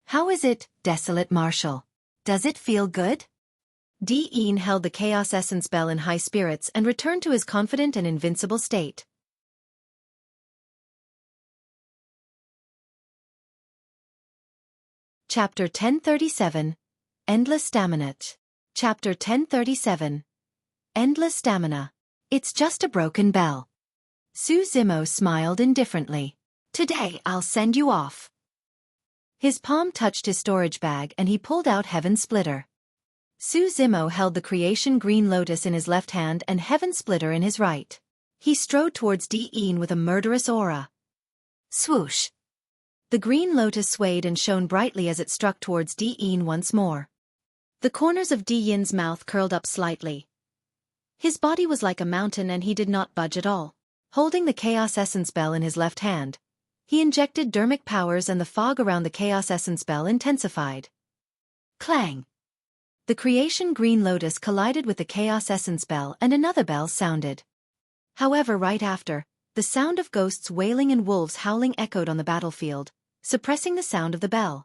Speaker 1: How is it, Desolate Marshal? Does it feel good? Di held the Chaos Essence Bell in high spirits and returned to his confident and invincible state. Chapter 1037, Endless Stamina. Chapter 1037, Endless Stamina. It's just a broken bell. Xueqi smiled indifferently. Today I'll send you off. His palm touched his storage bag and he pulled out Heaven Splitter. Xueqi held the Creation Green Lotus in his left hand and Heaven Splitter in his right. He strode towards Di with a murderous aura. Swoosh! The Green Lotus swayed and shone brightly as it struck towards Di once more. The corners of Di's mouth curled up slightly. His body was like a mountain and he did not budge at all. Holding the Chaos Essence Bell in his left hand, he injected Dharmic powers and the fog around the Chaos Essence Bell intensified. Clang! The Creation Green Lotus collided with the Chaos Essence Bell and another bell sounded. However, right after, the sound of ghosts wailing and wolves howling echoed on the battlefield, suppressing the sound of the bell.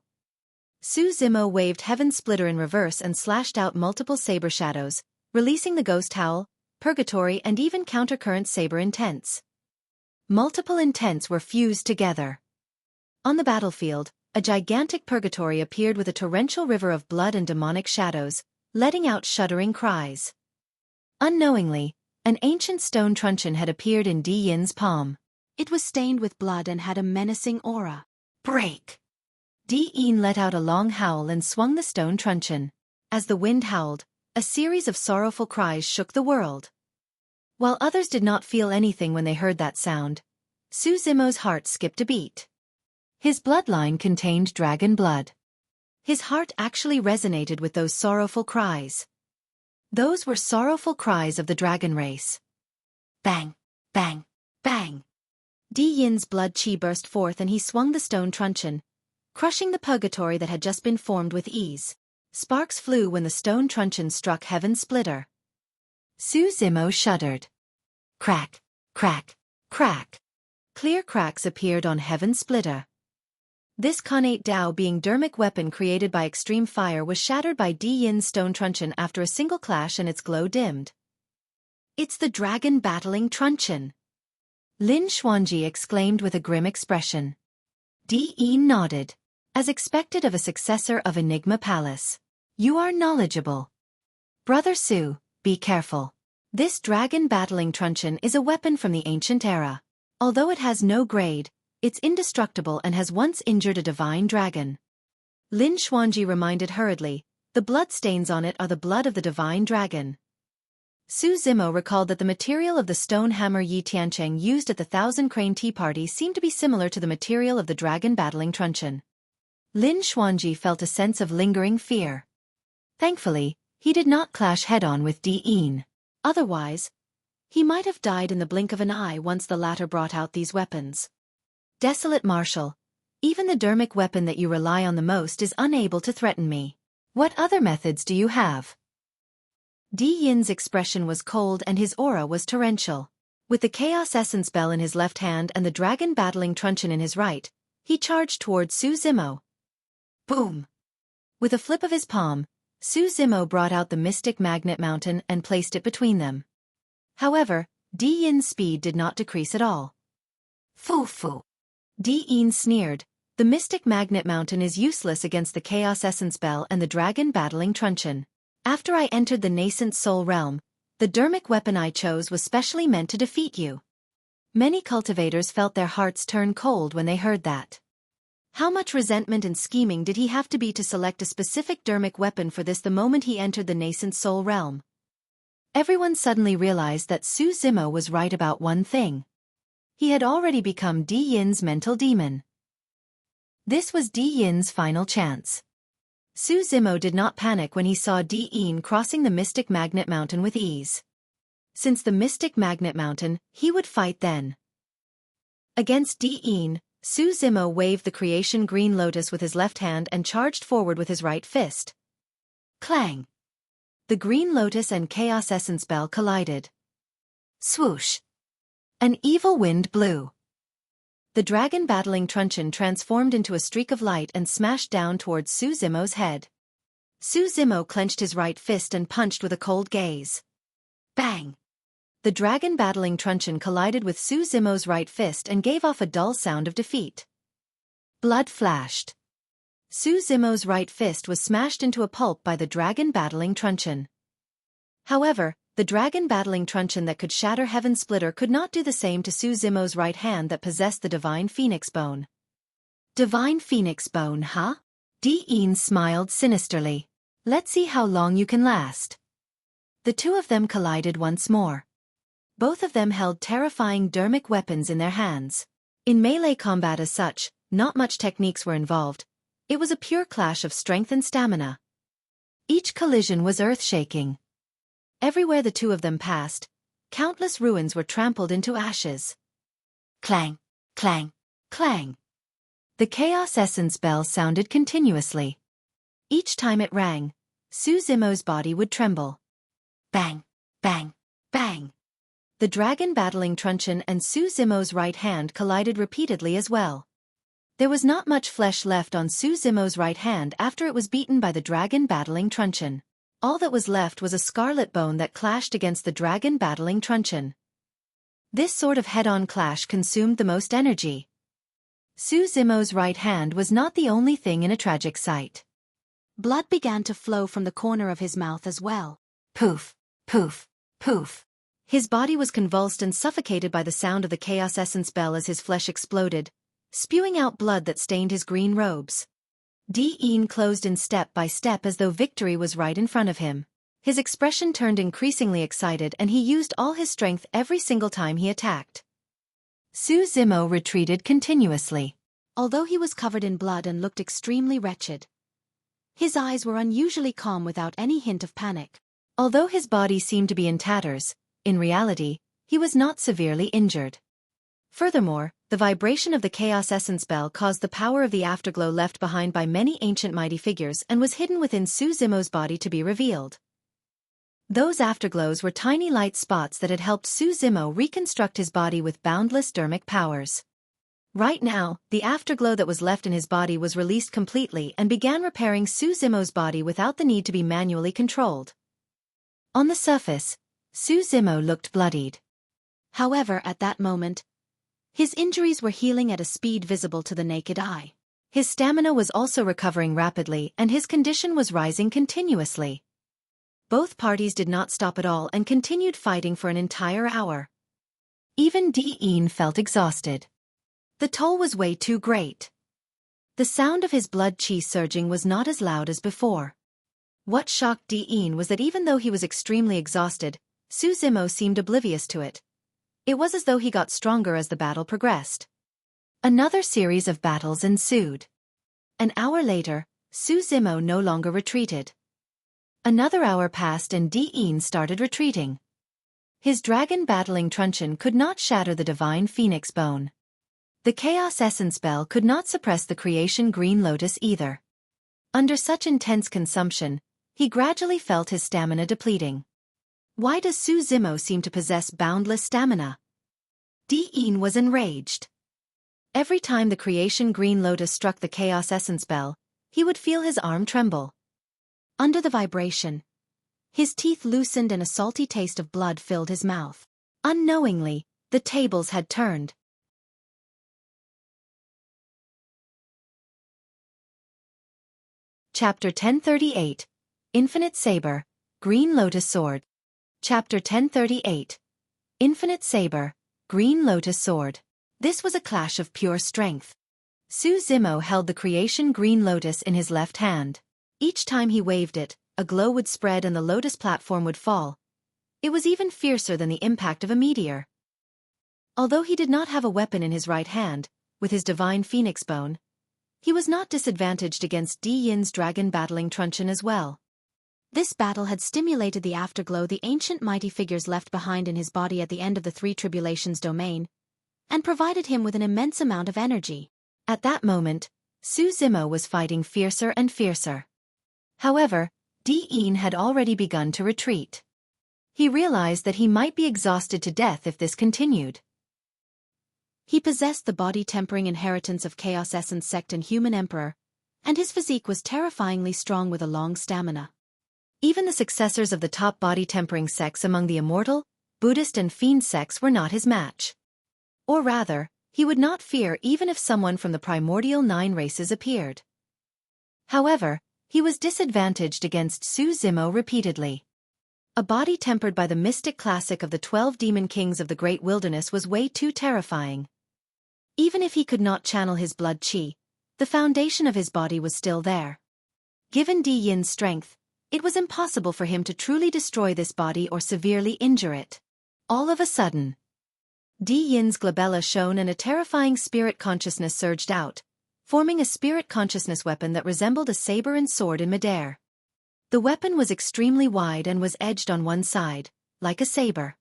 Speaker 1: Xueqi waved Heaven Splitter in reverse and slashed out multiple saber shadows, releasing the Ghost Howl, Purgatory and even Countercurrent Saber Intents. Multiple intents were fused together. On the battlefield, a gigantic purgatory appeared with a torrential river of blood and demonic shadows, letting out shuddering cries. Unknowingly, an ancient stone truncheon had appeared in Di's palm. It was stained with blood and had a menacing aura. Break! Di let out a long howl and swung the stone truncheon. As the wind howled, a series of sorrowful cries shook the world. While others did not feel anything when they heard that sound, Xueqi's heart skipped a beat. His bloodline contained dragon blood. His heart actually resonated with those sorrowful cries. Those were sorrowful cries of the dragon race. Bang! Bang! Bang! Di's blood chi burst forth and he swung the stone truncheon, crushing the purgatory that had just been formed with ease. Sparks flew when the stone truncheon struck Heaven Splitter. Xueqi shuddered. Crack! Crack! Crack! Clear cracks appeared on Heaven Splitter. This Connate Dao being Dharmic weapon created by extreme fire was shattered by Di's stone truncheon after a single clash and its glow dimmed. It's the dragon battling truncheon! Lin Xuanji exclaimed with a grim expression. Di nodded. As expected of a successor of Enigma Palace. You are knowledgeable. Brother Su, be careful. This dragon battling truncheon is a weapon from the ancient era. Although it has no grade, it's indestructible and has once injured a divine dragon. Lin Xuanji reminded hurriedly, the blood stains on it are the blood of the divine dragon. Xueqi recalled that the material of the stone hammer Yi Tiancheng used at the Thousand Crane Tea Party seemed to be similar to the material of the dragon battling truncheon. Lin Xuanji felt a sense of lingering fear. Thankfully, he did not clash head-on with Di. Otherwise, He might have died in the blink of an eye once the latter brought out these weapons. Desolate Marshal, even the Dharmic weapon that you rely on the most is unable to threaten me. What other methods do you have? Di Yin's expression was cold and his aura was torrential. With the Chaos Essence Bell in his left hand and the Dragon Battling Truncheon in his right, he charged toward Su Zimo. Boom! With a flip of his palm, Su Zimo brought out the Mystic Magnet Mountain and placed it between them. However, Di Yin's speed did not decrease at all. Foo-foo! Di Yin sneered. The Mystic Magnet Mountain is useless against the Chaos Essence Bell and the Dragon Battling Truncheon. After I entered the nascent soul realm, the Dharmic weapon I chose was specially meant to defeat you. Many cultivators felt their hearts turn cold when they heard that. How much resentment and scheming did he have to be to select a specific Dharmic weapon for this the moment he entered the nascent soul realm? Everyone suddenly realized that Su Zimo was right about one thing. He had already become Di Yin's mental demon. This was Di Yin's final chance. Su Zimo did not panic when he saw Di Yin crossing the Mystic Magnet Mountain with ease. Since the Mystic Magnet Mountain, he would fight then. Against Di Yin, Su Zimo waved the creation green lotus with his left hand and charged forward with his right fist. Clang! The green lotus and Chaos Essence Bell collided. Swoosh! An evil wind blew. The Dragon Battling Truncheon transformed into a streak of light and smashed down towards Su Zimo's head. Su Zimo clenched his right fist and punched with a cold gaze. Bang! The Dragon Battling Truncheon collided with Su Zimo's right fist and gave off a dull sound of defeat. Blood flashed. Su Zimo's right fist was smashed into a pulp by the Dragon Battling Truncheon. However, the Dragon Battling Truncheon that could shatter Heaven Splitter could not do the same to Su Zimo's right hand that possessed the Divine Phoenix Bone. Divine Phoenix Bone, huh? Di Yin smiled sinisterly. Let's see how long you can last. The two of them collided once more. Both of them held terrifying Dharmic weapons in their hands. In melee combat as such, not much techniques were involved. It was a pure clash of strength and stamina. Each collision was earth-shaking. Everywhere the two of them passed, countless ruins were trampled into ashes. Clang, clang, clang. The Chaos Essence Bell sounded continuously. Each time it rang, Su Zimo's body would tremble. Bang, bang, bang. The Dragon Battling Truncheon and Su Zimo's right hand collided repeatedly as well. There was not much flesh left on Su Zimo's right hand after it was beaten by the Dragon Battling Truncheon. All that was left was a scarlet bone that clashed against the Dragon Battling Truncheon. This sort of head-on clash consumed the most energy. Su Zimo's right hand was not the only thing in a tragic sight. Blood began to flow from the corner of his mouth as well. Poof, poof, poof. His body was convulsed and suffocated by the sound of the Chaos Essence Bell as his flesh exploded, spewing out blood that stained his green robes. Di Yin closed in step by step as though victory was right in front of him. His expression turned increasingly excited and he used all his strength every single time he attacked. Su Zimo retreated continuously. Although he was covered in blood and looked extremely wretched, his eyes were unusually calm without any hint of panic. Although his body seemed to be in tatters, in reality, he was not severely injured. Furthermore, the vibration of the Chaos Essence Bell caused the power of the afterglow left behind by many ancient mighty figures and was hidden within Su Zimo's body to be revealed. Those afterglows were tiny light spots that had helped Su Zimo reconstruct his body with boundless Dharmic powers. Right now, the afterglow that was left in his body was released completely and began repairing Su Zimo's body without the need to be manually controlled. On the surface, Su Zimo looked bloodied. However, at that moment, his injuries were healing at a speed visible to the naked eye. His stamina was also recovering rapidly and his condition was rising continuously. Both parties did not stop at all and continued fighting for an entire hour. Even Di Yin felt exhausted. The toll was way too great. The sound of his blood chi surging was not as loud as before. What shocked Di Yin was that even though he was extremely exhausted, Su Zimo seemed oblivious to it. It was as though he got stronger as the battle progressed. Another series of battles ensued. An hour later, Su Zimo no longer retreated. Another hour passed and Di Yin started retreating. His dragon-battling truncheon could not shatter the divine phoenix bone. The Chaos Essence Bell could not suppress the creation Green Lotus either. Under such intense consumption, he gradually felt his stamina depleting. Why does Su Zimo seem to possess boundless stamina? Diin was enraged. Every time the creation Green Lotus struck the Chaos Essence Bell, he would feel his arm tremble. Under the vibration, his teeth loosened and a salty taste of blood filled his mouth. Unknowingly, the tables had turned. Chapter 1038, Infinite Saber, Green Lotus Sword. Chapter 1038, Infinite Saber, Green Lotus Sword. This was a clash of pure strength. Su Zimo held the creation Green Lotus in his left hand. Each time he waved it, a glow would spread and the Lotus platform would fall. It was even fiercer than the impact of a meteor. Although he did not have a weapon in his right hand, with his divine phoenix bone, he was not disadvantaged against Di Yin's dragon-battling truncheon as well. This battle had stimulated the afterglow the ancient mighty figures left behind in his body at the end of the Three Tribulations domain, and provided him with an immense amount of energy. At that moment, Su Zimo was fighting fiercer and fiercer. However, Di Yin had already begun to retreat. He realized that he might be exhausted to death if this continued. He possessed the body-tempering inheritance of Chaos Essence Sect and Human Emperor, and his physique was terrifyingly strong with a long stamina. Even the successors of the top body-tempering sects among the Immortal, Buddhist and Fiend sects were not his match. Or rather, he would not fear even if someone from the primordial 9 races appeared. However, he was disadvantaged against Su Zimo repeatedly. A body tempered by the mystic classic of the 12 demon kings of the Great Wilderness was way too terrifying. Even if he could not channel his blood chi, the foundation of his body was still there. Given Di Yin's strength, it was impossible for him to truly destroy this body or severely injure it. All of a sudden, Di Yin's glabella shone and a terrifying spirit consciousness surged out, forming a spirit consciousness weapon that resembled a saber and sword in midair. The weapon was extremely wide and was edged on one side, like a saber.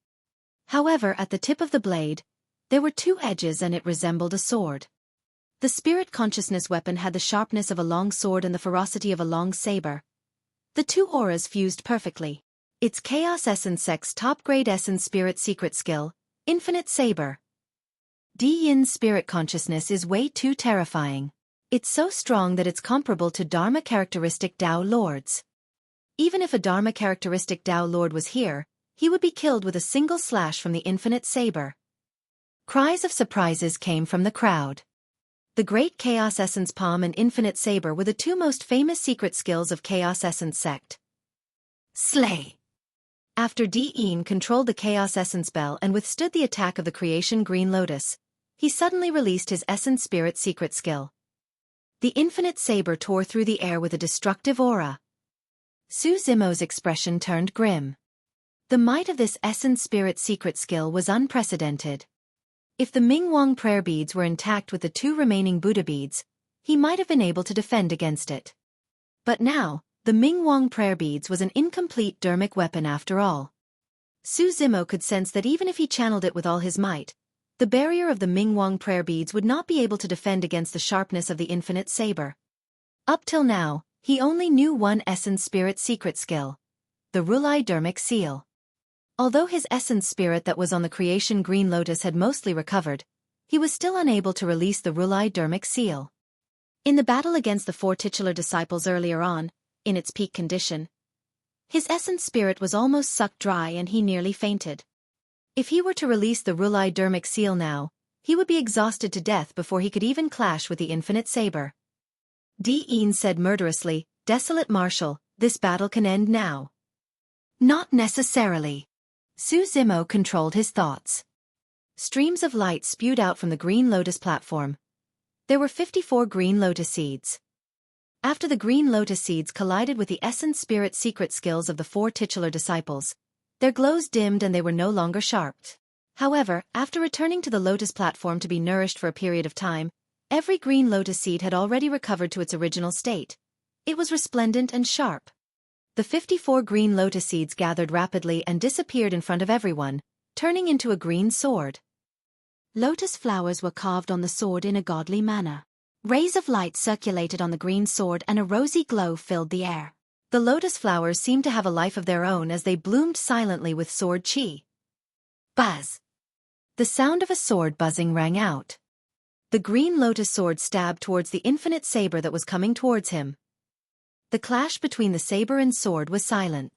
Speaker 1: However, at the tip of the blade, there were 2 edges and it resembled a sword. The spirit consciousness weapon had the sharpness of a long sword and the ferocity of a long saber. The 2 auras fused perfectly. Its Chaos Essence Sect's top-grade Essence Spirit secret skill, Infinite Saber. Di Yin's spirit consciousness is way too terrifying. It's so strong that it's comparable to Dharma characteristic Dao Lords. Even if a Dharma characteristic Dao Lord was here, he would be killed with a single slash from the Infinite Saber. Cries of surprises came from the crowd. The Great Chaos Essence Palm and Infinite Saber were the 2 most famous secret skills of Chaos Essence Sect. Slay! After Di Yin controlled the Chaos Essence Bell and withstood the attack of the creation Green Lotus, he suddenly released his Essence Spirit secret skill. The Infinite Saber tore through the air with a destructive aura. Su Zimo's expression turned grim. The might of this Essence Spirit secret skill was unprecedented. If the Mingwang prayer beads were intact with the 2 remaining Buddha beads, he might have been able to defend against it. But now, the Mingwang prayer beads was an incomplete Dharmic weapon after all. Su Zimo could sense that even if he channeled it with all his might, the barrier of the Mingwang prayer beads would not be able to defend against the sharpness of the Infinite Saber. Up till now, he only knew one Essence Spirit secret skill, the Rulai Dharmic Seal. Although his Essence Spirit that was on the creation Green Lotus had mostly recovered, he was still unable to release the Rulai Dharmic Seal. In the battle against the 4 titular disciples earlier on, in its peak condition, his Essence Spirit was almost sucked dry and he nearly fainted. If he were to release the Rulai Dharmic Seal now, he would be exhausted to death before he could even clash with the Infinite Saber. Di Yin said murderously, "Desolate Marshal, this battle can end now." Not necessarily. Su Zimo controlled his thoughts. Streams of light spewed out from the Green Lotus platform. There were 54 Green Lotus seeds. After the Green Lotus seeds collided with the Essence Spirit secret skills of the 4 titular disciples, their glows dimmed and they were no longer sharp. However, after returning to the Lotus platform to be nourished for a period of time, every Green Lotus seed had already recovered to its original state. It was resplendent and sharp. The 54 Green Lotus seeds gathered rapidly and disappeared in front of everyone, turning into a green sword. Lotus flowers were carved on the sword in a godly manner. Rays of light circulated on the green sword and a rosy glow filled the air. The lotus flowers seemed to have a life of their own as they bloomed silently with sword chi. Buzz! The sound of a sword buzzing rang out. The green lotus sword stabbed towards the infinite saber that was coming towards him. The clash between the saber and sword was silent.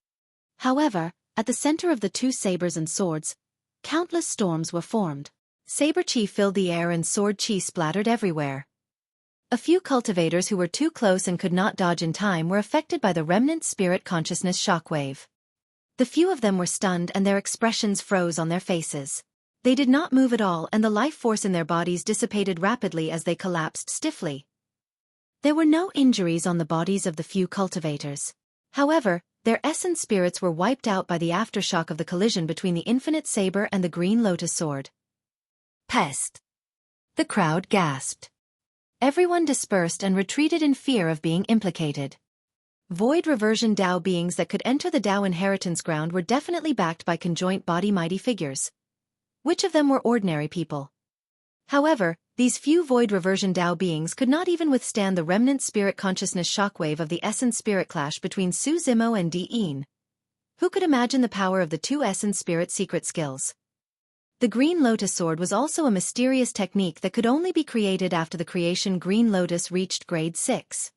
Speaker 1: However, at the center of the two sabers and swords, countless storms were formed. Saber chi filled the air and sword chi splattered everywhere. A few cultivators who were too close and could not dodge in time were affected by the remnant spirit consciousness shockwave. The few of them were stunned and their expressions froze on their faces. They did not move at all and the life force in their bodies dissipated rapidly as they collapsed stiffly. There were no injuries on the bodies of the few cultivators. However, their essence spirits were wiped out by the aftershock of the collision between the infinite saber and the green lotus sword. Pest! The crowd gasped. Everyone dispersed and retreated in fear of being implicated. Void reversion Dao beings that could enter the Dao inheritance ground were definitely backed by conjoint body mighty figures. Which of them were ordinary people? However, these few void reversion Dao beings could not even withstand the remnant spirit consciousness shockwave of the essence spirit clash between Su Zimo and Di Yin. Who could imagine the power of the two essence spirit secret skills? The green lotus sword was also a mysterious technique that could only be created after the creation green lotus reached grade 6.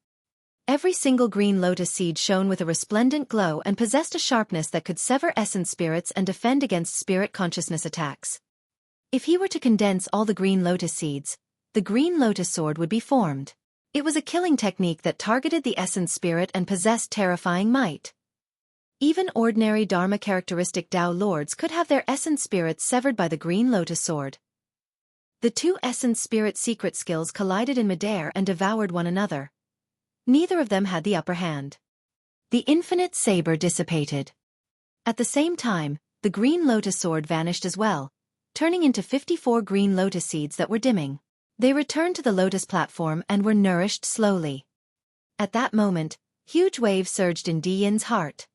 Speaker 1: Every single green lotus seed shone with a resplendent glow and possessed a sharpness that could sever essence spirits and defend against spirit consciousness attacks. If he were to condense all the green lotus seeds, the green lotus sword would be formed. It was a killing technique that targeted the essence spirit and possessed terrifying might. Even ordinary Dharma characteristic Dao lords could have their essence spirits severed by the green lotus sword. The two essence spirit secret skills collided in midair and devoured one another. Neither of them had the upper hand. The infinite saber dissipated. At the same time, the green lotus sword vanished as well, turning into 54 green lotus seeds that were dimming. They returned to the lotus platform and were nourished slowly. At that moment, huge waves surged in Di Yin's heart.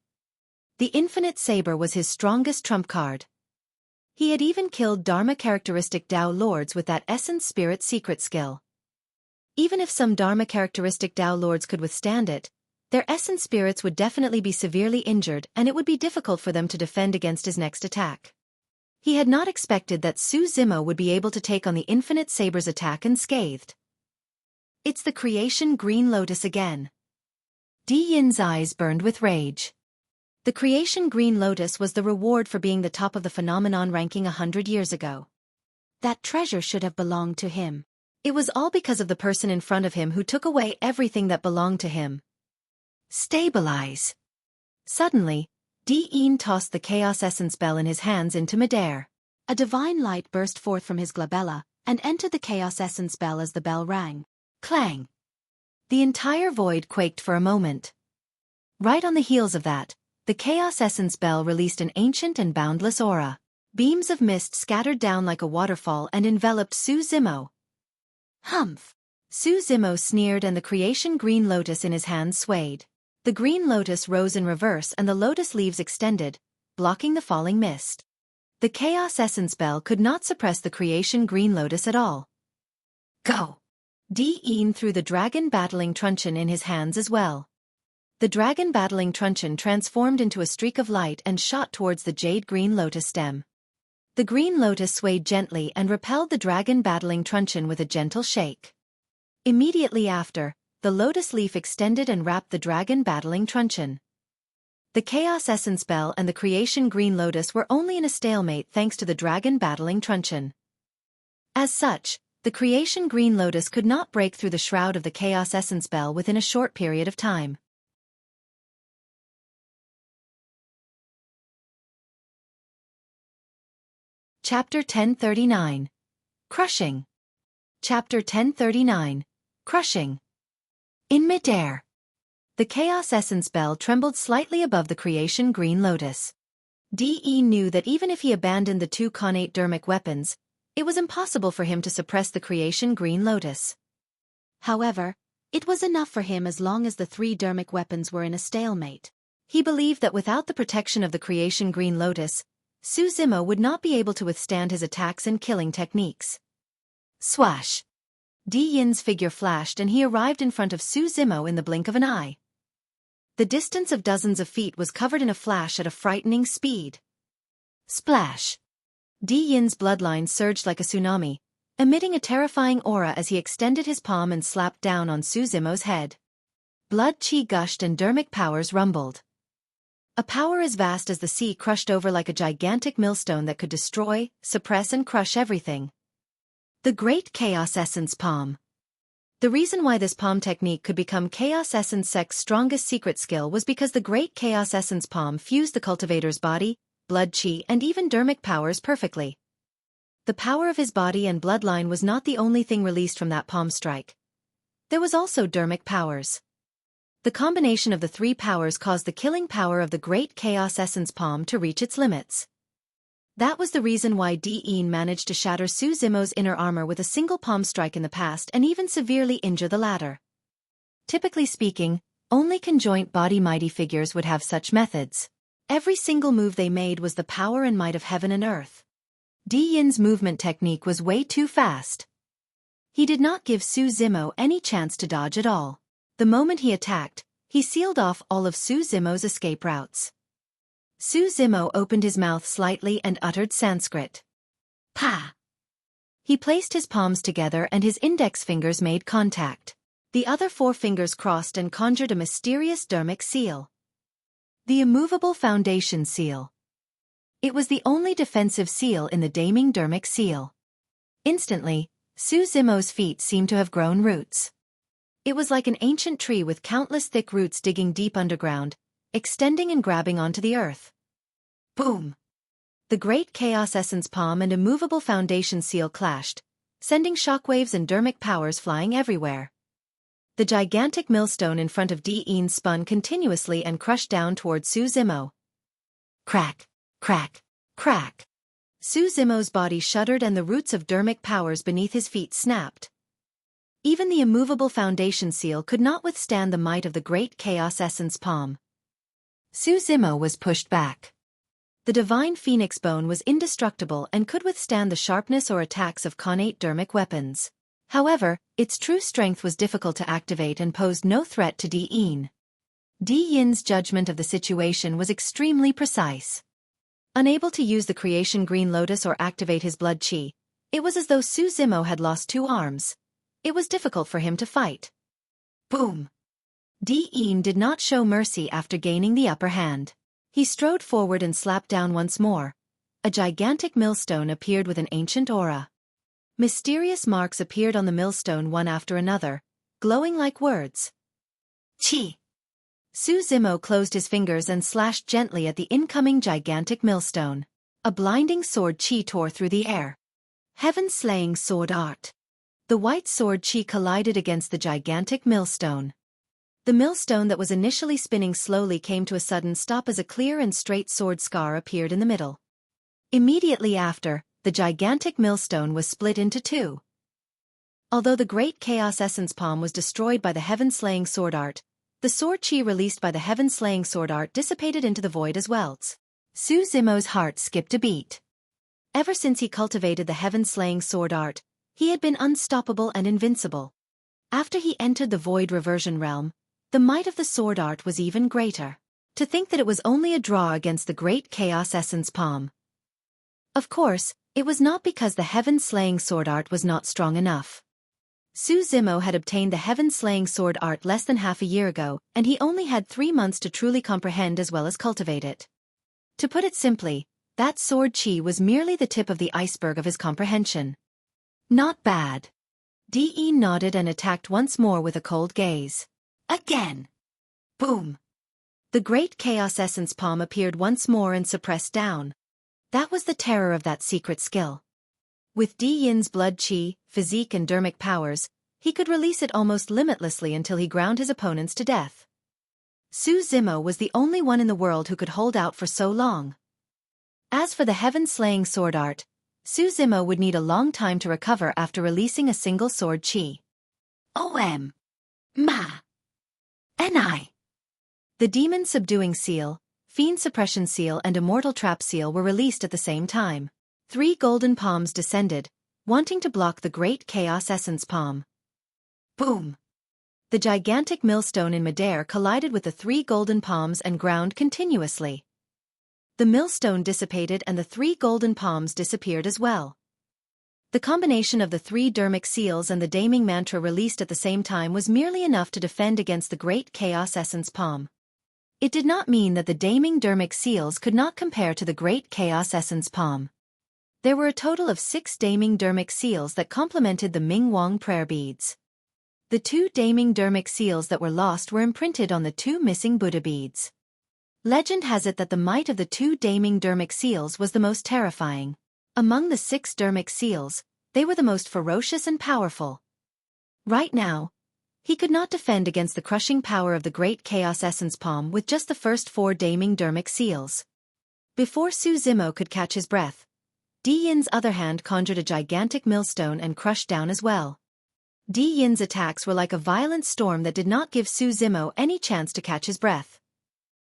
Speaker 1: The infinite saber was his strongest trump card. He had even killed Dharma characteristic Dao lords with that essence spirit secret skill. Even if some Dharma characteristic Dao lords could withstand it, their essence spirits would definitely be severely injured and it would be difficult for them to defend against his next attack. He had not expected that Su Zimo would be able to take on the infinite saber's attack unscathed. It's the creation green lotus again. Di Yin's eyes burned with rage. The creation green lotus was the reward for being the top of the phenomenon ranking 100 years ago. That treasure should have belonged to him. It was all because of the person in front of him who took away everything that belonged to him. Stabilize. Suddenly, Di Yin tossed the chaos essence bell in his hands into midair. A divine light burst forth from his glabella and entered the chaos essence bell as the bell rang. Clang. The entire void quaked for a moment. Right on the heels of that, the chaos essence bell released an ancient and boundless aura. Beams of mist scattered down like a waterfall and enveloped Su Zimo. Humph! Su Zimo sneered and the creation green lotus in his hands swayed. The green lotus rose in reverse and the lotus leaves extended, blocking the falling mist. The chaos essence bell could not suppress the creation green lotus at all. Go! Di Yin threw the dragon battling truncheon in his hands as well. The dragon battling truncheon transformed into a streak of light and shot towards the jade green lotus stem. The green lotus swayed gently and repelled the dragon battling truncheon with a gentle shake. Immediately after, the lotus leaf extended and wrapped the dragon battling truncheon. The chaos essence bell and the creation green lotus were only in a stalemate thanks to the dragon battling truncheon. As such, the creation green lotus could not break through the shroud of the chaos essence bell within a short period of time. Chapter 1039. Crushing. Chapter 1039. Crushing. In midair. The chaos essence bell trembled slightly above the creation green lotus. Di Yin knew that even if he abandoned the two connate Dharmic weapons, it was impossible for him to suppress the creation green lotus. However, it was enough for him as long as the three Dharmic weapons were in a stalemate. He believed that without the protection of the creation green lotus, Su Zimo would not be able to withstand his attacks and killing techniques. Swash! Di Yin's figure flashed and he arrived in front of Su Zimo in the blink of an eye. The distance of dozens of feet was covered in a flash at a frightening speed. Splash! Di Yin's bloodline surged like a tsunami, emitting a terrifying aura as he extended his palm and slapped down on Su Zimo's head. Blood chi gushed and Dharmic powers rumbled. A power as vast as the sea crushed over like a gigantic millstone that could destroy, suppress and crush everything. The Great Chaos Essence Palm. The reason why this palm technique could become Chaos Essence Sect's strongest secret skill was because the Great Chaos Essence Palm fused the cultivator's body, blood chi and even Dharmic powers perfectly. The power of his body and bloodline was not the only thing released from that palm strike. There was also Dharmic powers. The combination of the three powers caused the killing power of the Great Chaos Essence Palm to reach its limits. That was the reason why Di Yin managed to shatter Su Zimo's inner armor with a single palm strike in the past and even severely injure the latter. Typically speaking, only conjoint body mighty figures would have such methods. Every single move they made was the power and might of heaven and earth. Di Yin's movement technique was way too fast. He did not give Su Zimo any chance to dodge at all. The moment he attacked, he sealed off all of Su Zimo's escape routes. Su Zimo opened his mouth slightly and uttered Sanskrit. Pa! He placed his palms together and his index fingers made contact. The other four fingers crossed and conjured a mysterious Dharmic seal. The immovable foundation seal. It was the only defensive seal in the Daming Dharmic seal. Instantly, Su Zimo's feet seemed to have grown roots. It was like an ancient tree with countless thick roots digging deep underground, extending and grabbing onto the earth. Boom! The Great Chaos Essence Palm and immovable foundation seal clashed, sending shockwaves and Dharmic powers flying everywhere. The gigantic millstone in front of Di Yin spun continuously and crushed down toward Su Zimo. Crack! Crack! Crack! Su Zimo's body shuddered and the roots of Dharmic powers beneath his feet snapped. Even the immovable foundation seal could not withstand the might of the Great Chaos Essence Palm. Su Zimo was pushed back. The divine phoenix bone was indestructible and could withstand the sharpness or attacks of connate Dharmic weapons. However, its true strength was difficult to activate and posed no threat to Di Yin. Di Yin's judgment of the situation was extremely precise. Unable to use the creation green lotus or activate his blood chi, it was as though Su Zimo had lost two arms. It was difficult for him to fight. Boom! Di Yin did not show mercy after gaining the upper hand. He strode forward and slapped down once more. A gigantic millstone appeared with an ancient aura. Mysterious marks appeared on the millstone one after another, glowing like words. Chi! Su Zimo closed his fingers and slashed gently at the incoming gigantic millstone. A blinding sword chi tore through the air. Heaven-slaying sword art. The white sword chi collided against the gigantic millstone. The millstone that was initially spinning slowly came to a sudden stop as a clear and straight sword scar appeared in the middle. Immediately after, the gigantic millstone was split into two. Although the Great Chaos Essence Palm was destroyed by the heaven-slaying sword art, the sword chi released by the heaven-slaying sword art dissipated into the void as well. Su Zimo's heart skipped a beat. Ever since he cultivated the heaven-slaying sword art, he had been unstoppable and invincible. After he entered the void reversion realm, the might of the sword art was even greater. To think that it was only a draw against the Great Chaos Essence Palm. Of course, it was not because the heaven-slaying sword art was not strong enough. Su Zimo had obtained the heaven-slaying sword art less than half a year ago, and he only had 3 months to truly comprehend as well as cultivate it. To put it simply, that sword chi was merely the tip of the iceberg of his comprehension. Not bad. Di Yin nodded and attacked once more with a cold gaze. Again! Boom! The Great Chaos Essence Palm appeared once more and suppressed down. That was the terror of that secret skill. With Di Yin's blood chi, physique and Dharmic powers, he could release it almost limitlessly until he ground his opponents to death. Su Zimo was the only one in the world who could hold out for so long. As for the heaven-slaying sword art, Su Zimo would need a long time to recover after releasing a single sword chi. Ma. Ni. The demon subduing seal, Fiend Suppression Seal and Immortal Trap Seal were released at the same time. 3 golden palms descended, wanting to block the Great Chaos Essence Palm. Boom! The gigantic millstone in midair collided with the 3 golden palms and ground continuously. The millstone dissipated and the 3 golden palms disappeared as well. The combination of the 3 Dharmic seals and the Daming Mantra released at the same time was merely enough to defend against the Great Chaos Essence Palm. It did not mean that the Daming Dharmic seals could not compare to the Great Chaos Essence Palm. There were a total of 6 Daming Dharmic seals that complemented the Ming Wang prayer beads. The 2 Daming Dharmic seals that were lost were imprinted on the 2 missing Buddha beads. Legend has it that the might of the 2 Daming Dharmic seals was the most terrifying. Among the 6 Dharmic seals, they were the most ferocious and powerful. Right now, he could not defend against the crushing power of the Great Chaos Essence Palm with just the first 4 Daming Dharmic seals. Before Su Zimo could catch his breath, Di Yin's other hand conjured a gigantic millstone and crushed down as well. Di Yin's attacks were like a violent storm that did not give Su Zimo any chance to catch his breath.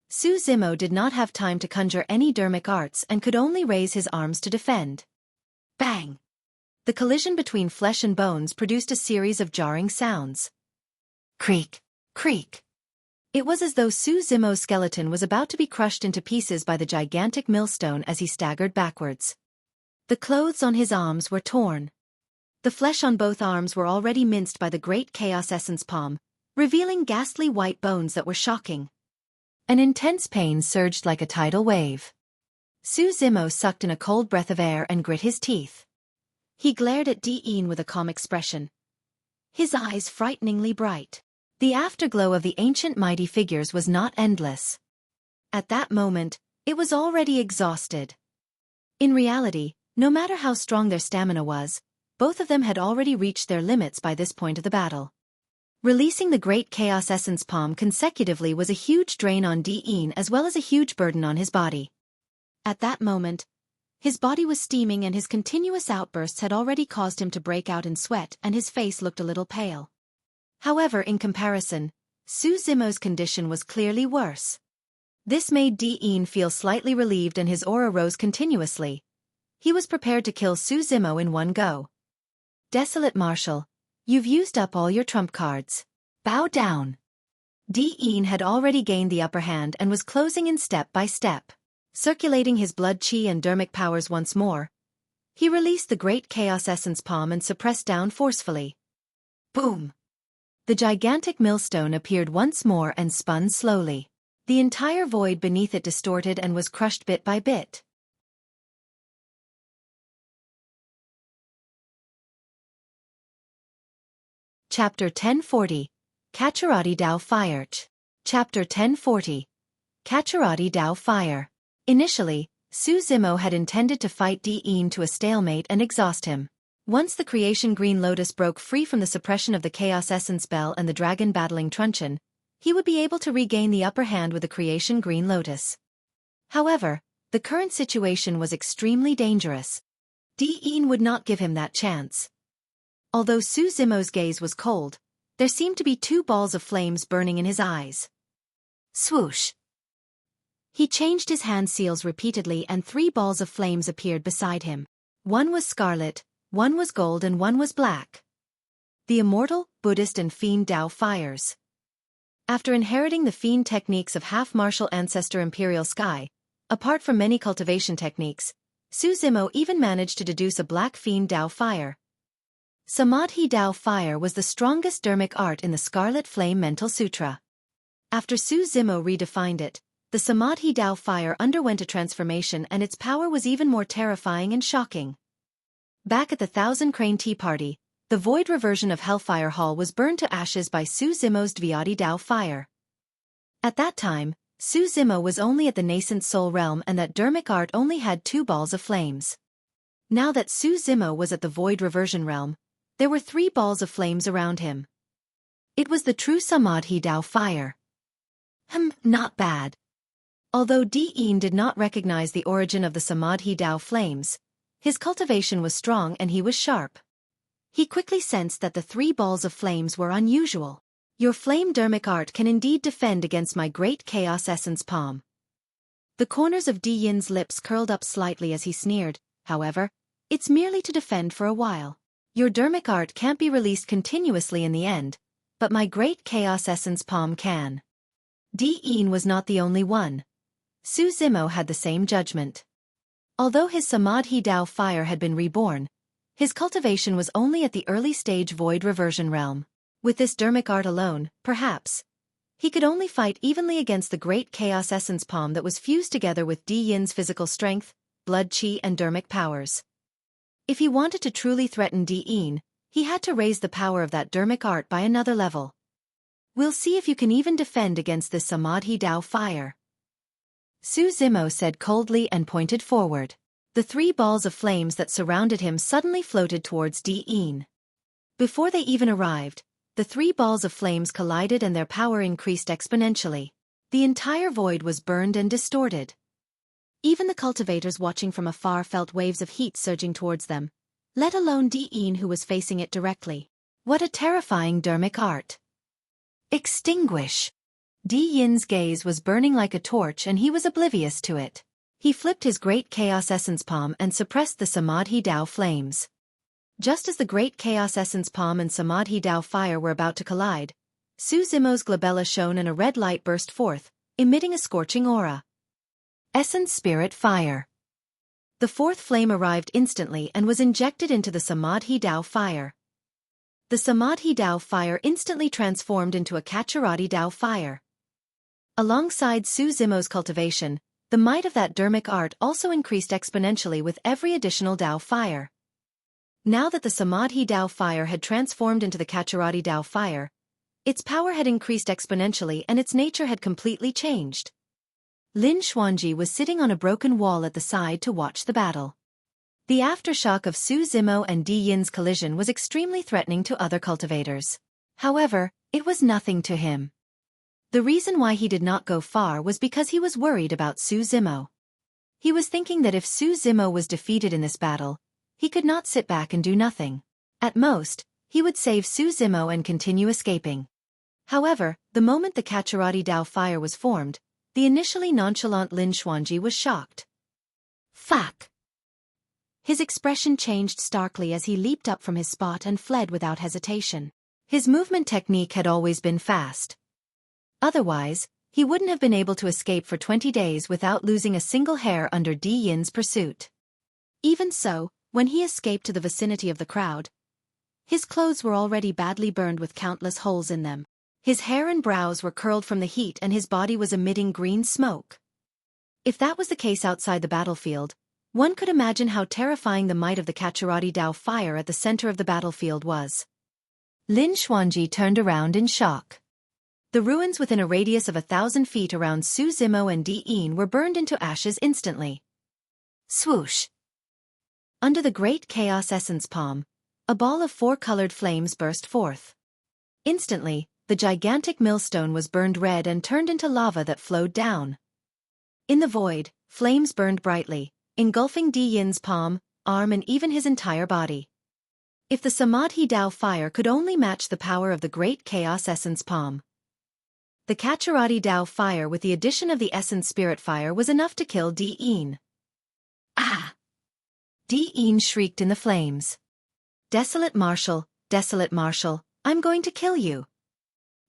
Speaker 1: Su Zimo did not have time to conjure any Dharmic arts and could only raise his arms to defend. Bang! The collision between flesh and bones produced a series of jarring sounds. Creak! Creak! It was as though Su Zimo's skeleton was about to be crushed into pieces by the gigantic millstone as he staggered backwards. The clothes on his arms were torn. The flesh on both arms were already minced by the Great Chaos Essence Palm, revealing ghastly white bones that were shocking. An intense pain surged like a tidal wave. Su Zimo sucked in a cold breath of air and grit his teeth. He glared at Di Yin with a calm expression, his eyes frighteningly bright. The afterglow of the ancient mighty figures was not endless. At that moment, it was already exhausted. In reality, no matter how strong their stamina was, both of them had already reached their limits by this point of the battle. Releasing the Great Chaos Essence Palm consecutively was a huge drain on Di Yin as well as a huge burden on his body. At that moment, his body was steaming and his continuous outbursts had already caused him to break out in sweat and his face looked a little pale. However, in comparison, Su Zimo's condition was clearly worse. This made Di Yin feel slightly relieved and his aura rose continuously. He was prepared to kill Su Zimo in one go. Desolate Marshal, you've used up all your trump cards. Bow down. Di Yin had already gained the upper hand and was closing in step by step. Circulating his blood chi and Dharmic powers once more, he released the Great Chaos Essence Palm and suppressed down forcefully. Boom! The gigantic millstone appeared once more and spun slowly. The entire void beneath it distorted and was crushed bit by bit. Chapter 1040, Caturadhi Dao Fire. Chapter 1040, Caturadhi Dao Fire. Initially, Su Zimo had intended to fight Di Yin to a stalemate and exhaust him. Once the creation Green Lotus broke free from the suppression of the Chaos Essence Bell and the dragon battling truncheon, he would be able to regain the upper hand with the creation Green Lotus. However, the current situation was extremely dangerous. Di Yin would not give him that chance. Although Su Zimo's gaze was cold, there seemed to be 2 balls of flames burning in his eyes. Swoosh! He changed his hand seals repeatedly and 3 balls of flames appeared beside him. One was scarlet, one was gold and one was black. The Immortal, Buddhist and Fiend Dao Fires. After inheriting the fiend techniques of half-martial ancestor Imperial Sky, apart from many cultivation techniques, Su Zimo even managed to deduce a black fiend Dao Fire. Samadhi Dao Fire was the strongest Dharmic art in the Scarlet Flame Mental Sutra. After Su Zimo redefined it, the Samadhi Dao Fire underwent a transformation and its power was even more terrifying and shocking. Back at the Thousand Crane Tea Party, the void reversion of Hellfire Hall was burned to ashes by Su Zimo's Dvyadi Dao Fire. At that time, Su Zimo was only at the nascent soul realm and that Dharmic art only had 2 balls of flames. Now that Su Zimo was at the void reversion realm, there were 3 balls of flames around him. It was the true Samadhi Dao Fire. Not bad. Although Di Yin did not recognize the origin of the Samadhi Dao flames, his cultivation was strong and he was sharp. He quickly sensed that the 3 balls of flames were unusual. Your flame Dharmic art can indeed defend against my Great Chaos Essence Palm. The corners of Di Yin's lips curled up slightly as he sneered, however, it's merely to defend for a while. Your Dharmic art can't be released continuously in the end, but my great Chaos Essence palm can. Di Yin was not the only one. Su Zimo had the same judgment. Although his Samadhi Dao fire had been reborn, his cultivation was only at the early stage void reversion realm. With this Dharmic art alone, perhaps, he could only fight evenly against the great Chaos Essence palm that was fused together with Di Yin's physical strength, blood chi and Dharmic powers. If he wanted to truly threaten Di Yin, he had to raise the power of that Dharmic art by another level. We'll see if you can even defend against this Samadhi Dao fire. Su Zimo said coldly and pointed forward. The 3 balls of flames that surrounded him suddenly floated towards Di Yin. Before they even arrived, the 3 balls of flames collided and their power increased exponentially. The entire void was burned and distorted. Even the cultivators watching from afar felt waves of heat surging towards them, let alone Di Yin who was facing it directly. What a terrifying Dharmic art! Extinguish! Di Yin's gaze was burning like a torch and he was oblivious to it. He flipped his great Chaos Essence palm and suppressed the Samadhi Dao flames. Just as the great Chaos Essence palm and Samadhi Dao fire were about to collide, Su Zimo's glabella shone and a red light burst forth, emitting a scorching aura. Essence Spirit Fire. The 4th flame arrived instantly and was injected into the Samadhi Dao fire. The Samadhi Dao fire instantly transformed into a Caturadhi Dao fire. Alongside Su Zimo's cultivation, the might of that Dharmic art also increased exponentially with every additional Dao fire. Now that the Samadhi Dao fire had transformed into the Caturadhi Dao fire, its power had increased exponentially and its nature had completely changed. Lin Xuanji was sitting on a broken wall at the side to watch the battle. The aftershock of Su Zimo and Di Yin's collision was extremely threatening to other cultivators. However, it was nothing to him. The reason why he did not go far was because he was worried about Su Zimo. He was thinking that if Su Zimo was defeated in this battle, he could not sit back and do nothing. At most, he would save Su Zimo and continue escaping. However, the moment the Caturadhi Dao fire was formed, the initially nonchalant Lin Xuanji was shocked. Fuck! His expression changed starkly as he leaped up from his spot and fled without hesitation. His movement technique had always been fast. Otherwise, he wouldn't have been able to escape for 20 days without losing a single hair under Di Yin's pursuit. Even so, when he escaped to the vicinity of the crowd, his clothes were already badly burned with countless holes in them. His hair and brows were curled from the heat and his body was emitting green smoke. If that was the case outside the battlefield, one could imagine how terrifying the might of the Caturadhi Dao fire at the center of the battlefield was. Lin Xuanji turned around in shock. The ruins within a radius of 1,000 feet around Su Zimo and Di Yin were burned into ashes instantly. Swoosh! Under the great Chaos Essence palm, a ball of 4-colored flames burst forth. Instantly, the gigantic millstone was burned red and turned into lava that flowed down. In the void, flames burned brightly, engulfing Di Yin's palm, arm and even his entire body. If the Samadhi Dao fire could only match the power of the great Chaos Essence palm. The Caturadhi Dao fire with the addition of the Essence Spirit fire was enough to kill Di Yin. Ah! Di Yin shrieked in the flames. Desolate Marshal, I'm going to kill you.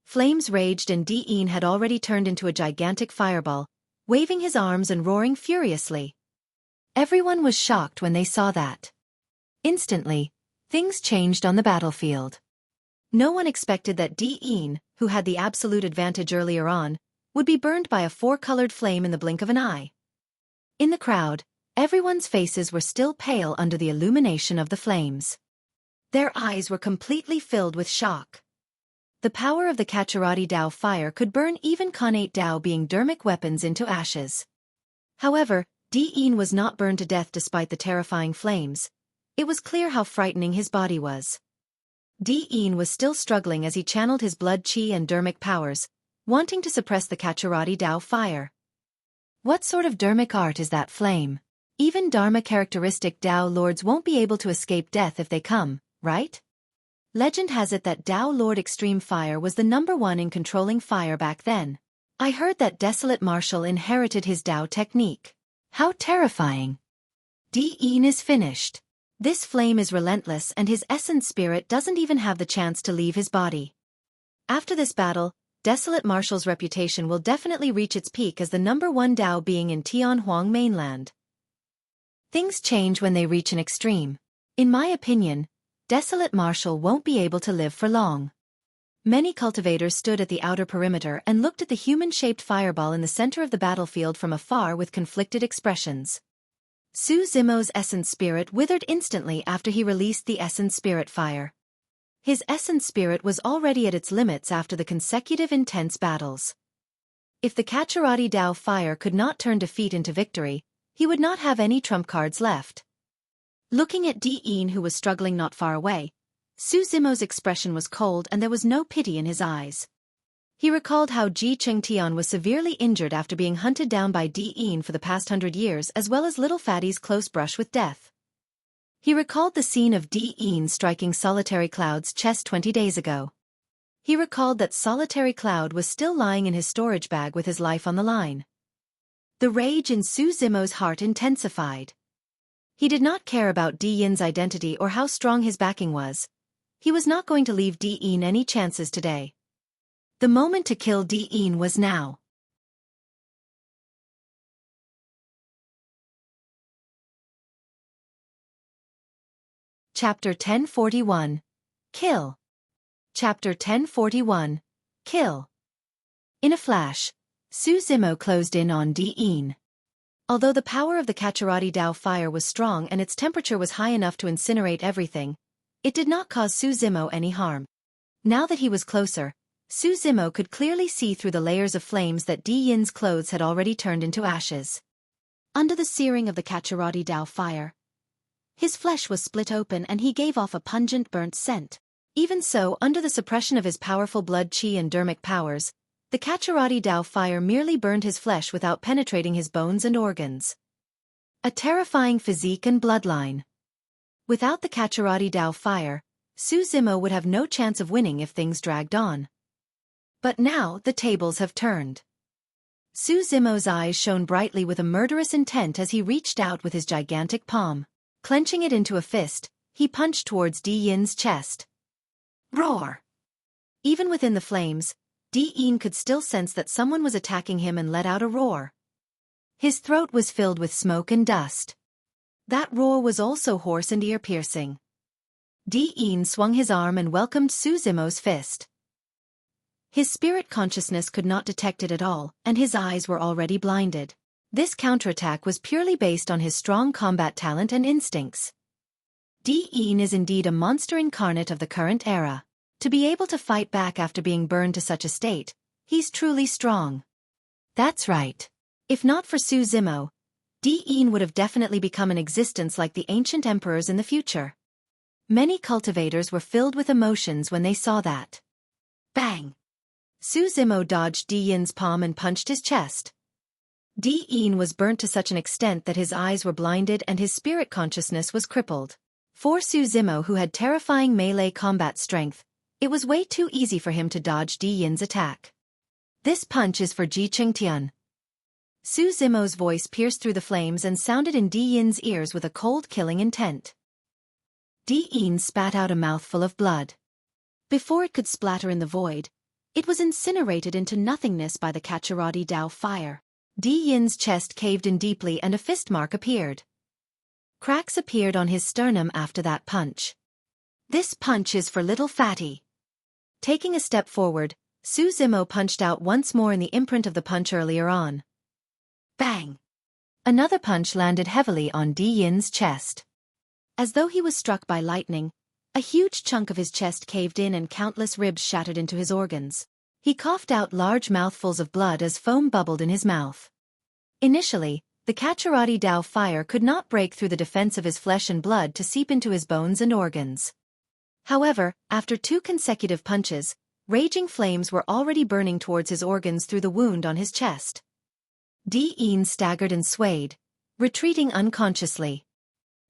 Speaker 1: Flames raged and Di Yin had already turned into a gigantic fireball, waving his arms and roaring furiously. Everyone was shocked when they saw that. Instantly, things changed on the battlefield. No one expected that Di Yin, who had the absolute advantage earlier on, would be burned by a 4-colored flame in the blink of an eye. In the crowd, everyone's faces were still pale under the illumination of the flames. Their eyes were completely filled with shock. The power of the Caturadhi Dao fire could burn even Khanate Dao being Dharmic weapons into ashes. However, Di Yin was not burned to death despite the terrifying flames. It was clear how frightening his body was. Di Yin was still struggling as he channeled his blood chi and Dharmic powers, wanting to suppress the Caturadhi Dao fire. What sort of Dharmic art is that flame? Even Dharma characteristic Dao lords won't be able to escape death if they come, right? Legend has it that Dao Lord Extreme Fire was the #1 in controlling fire back then. I heard that Desolate Marshal inherited his Dao technique. How terrifying. Diin is finished. This flame is relentless and his essence spirit doesn't even have the chance to leave his body. After this battle, Desolate Marshal's reputation will definitely reach its peak as the #1 Dao being in Tianhuang mainland. Things change when they reach an extreme. In my opinion, Desolate Marshal won't be able to live for long. Many cultivators stood at the outer perimeter and looked at the human-shaped fireball in the center of the battlefield from afar with conflicted expressions. Su Zimo's essence spirit withered instantly after he released the essence spirit fire. His essence spirit was already at its limits after the consecutive intense battles. If the Caturadhi Dao fire could not turn defeat into victory, he would not have any trump cards left. Looking at Diin who was struggling not far away, Su Zimo's expression was cold and there was no pity in his eyes. He recalled how Ji Chengtian was severely injured after being hunted down by Diin for the past 100 years as well as Little Fatty's close brush with death. He recalled the scene of Diin striking Solitary Cloud's chest 20 days ago. He recalled that Solitary Cloud was still lying in his storage bag with his life on the line. The rage in Su Zimo's heart intensified. He did not care about Diin's identity or how strong his backing was. He was not going to leave Diin any chances today. The moment to kill Diin was now. Chapter 1041. Kill. Chapter 1041. Kill. In a flash, Su Zimo closed in on Diin. Although the power of the Caturadhi Dao fire was strong and its temperature was high enough to incinerate everything, it did not cause Su Zimo any harm. Now that he was closer, Su Zimo could clearly see through the layers of flames that Diin's clothes had already turned into ashes. Under the searing of the Caturadhi Dao fire, his flesh was split open and he gave off a pungent burnt scent. Even so, under the suppression of his powerful blood chi and Dharmic powers, the Caturadhi Dao fire merely burned his flesh without penetrating his bones and organs. A terrifying physique and bloodline. Without the Caturadhi Dao fire, Su Zimo would have no chance of winning if things dragged on. But now the tables have turned. Su Zimo's eyes shone brightly with a murderous intent as he reached out with his gigantic palm. Clenching it into a fist, he punched towards Diin's chest. Roar! Even within the flames, Diin could still sense that someone was attacking him and let out a roar. His throat was filled with smoke and dust. That roar was also hoarse and ear-piercing. Diin swung his arm and welcomed Su Zimo's fist. His spirit consciousness could not detect it at all, and his eyes were already blinded. This counterattack was purely based on his strong combat talent and instincts. Diin is indeed a monster incarnate of the current era. To be able to fight back after being burned to such a state, he's truly strong. That's right. If not for Su Zimo, Diin would have definitely become an existence like the ancient emperors in the future. Many cultivators were filled with emotions when they saw that. Bang! Su Zimo dodged Diin's palm and punched his chest. Diin was burnt to such an extent that his eyes were blinded and his spirit consciousness was crippled. For Su Zimo, who had terrifying melee combat strength, it was way too easy for him to dodge Diin's attack. This punch is for Ji Chengtian. Su Zimo's voice pierced through the flames and sounded in Diin's ears with a cold killing intent. Diin spat out a mouthful of blood. Before it could splatter in the void, it was incinerated into nothingness by the Caturadhi Dao fire. Diin's chest caved in deeply and a fist mark appeared. Cracks appeared on his sternum after that punch. This punch is for Little Fatty. Taking a step forward, Su Zimo punched out once more in the imprint of the punch earlier on. Bang! Another punch landed heavily on Diin's chest. As though he was struck by lightning, a huge chunk of his chest caved in and countless ribs shattered into his organs. He coughed out large mouthfuls of blood as foam bubbled in his mouth. Initially, the Caturadhi Dao fire could not break through the defense of his flesh and blood to seep into his bones and organs. However, after 2 consecutive punches, raging flames were already burning towards his organs through the wound on his chest. Diin staggered and swayed, retreating unconsciously.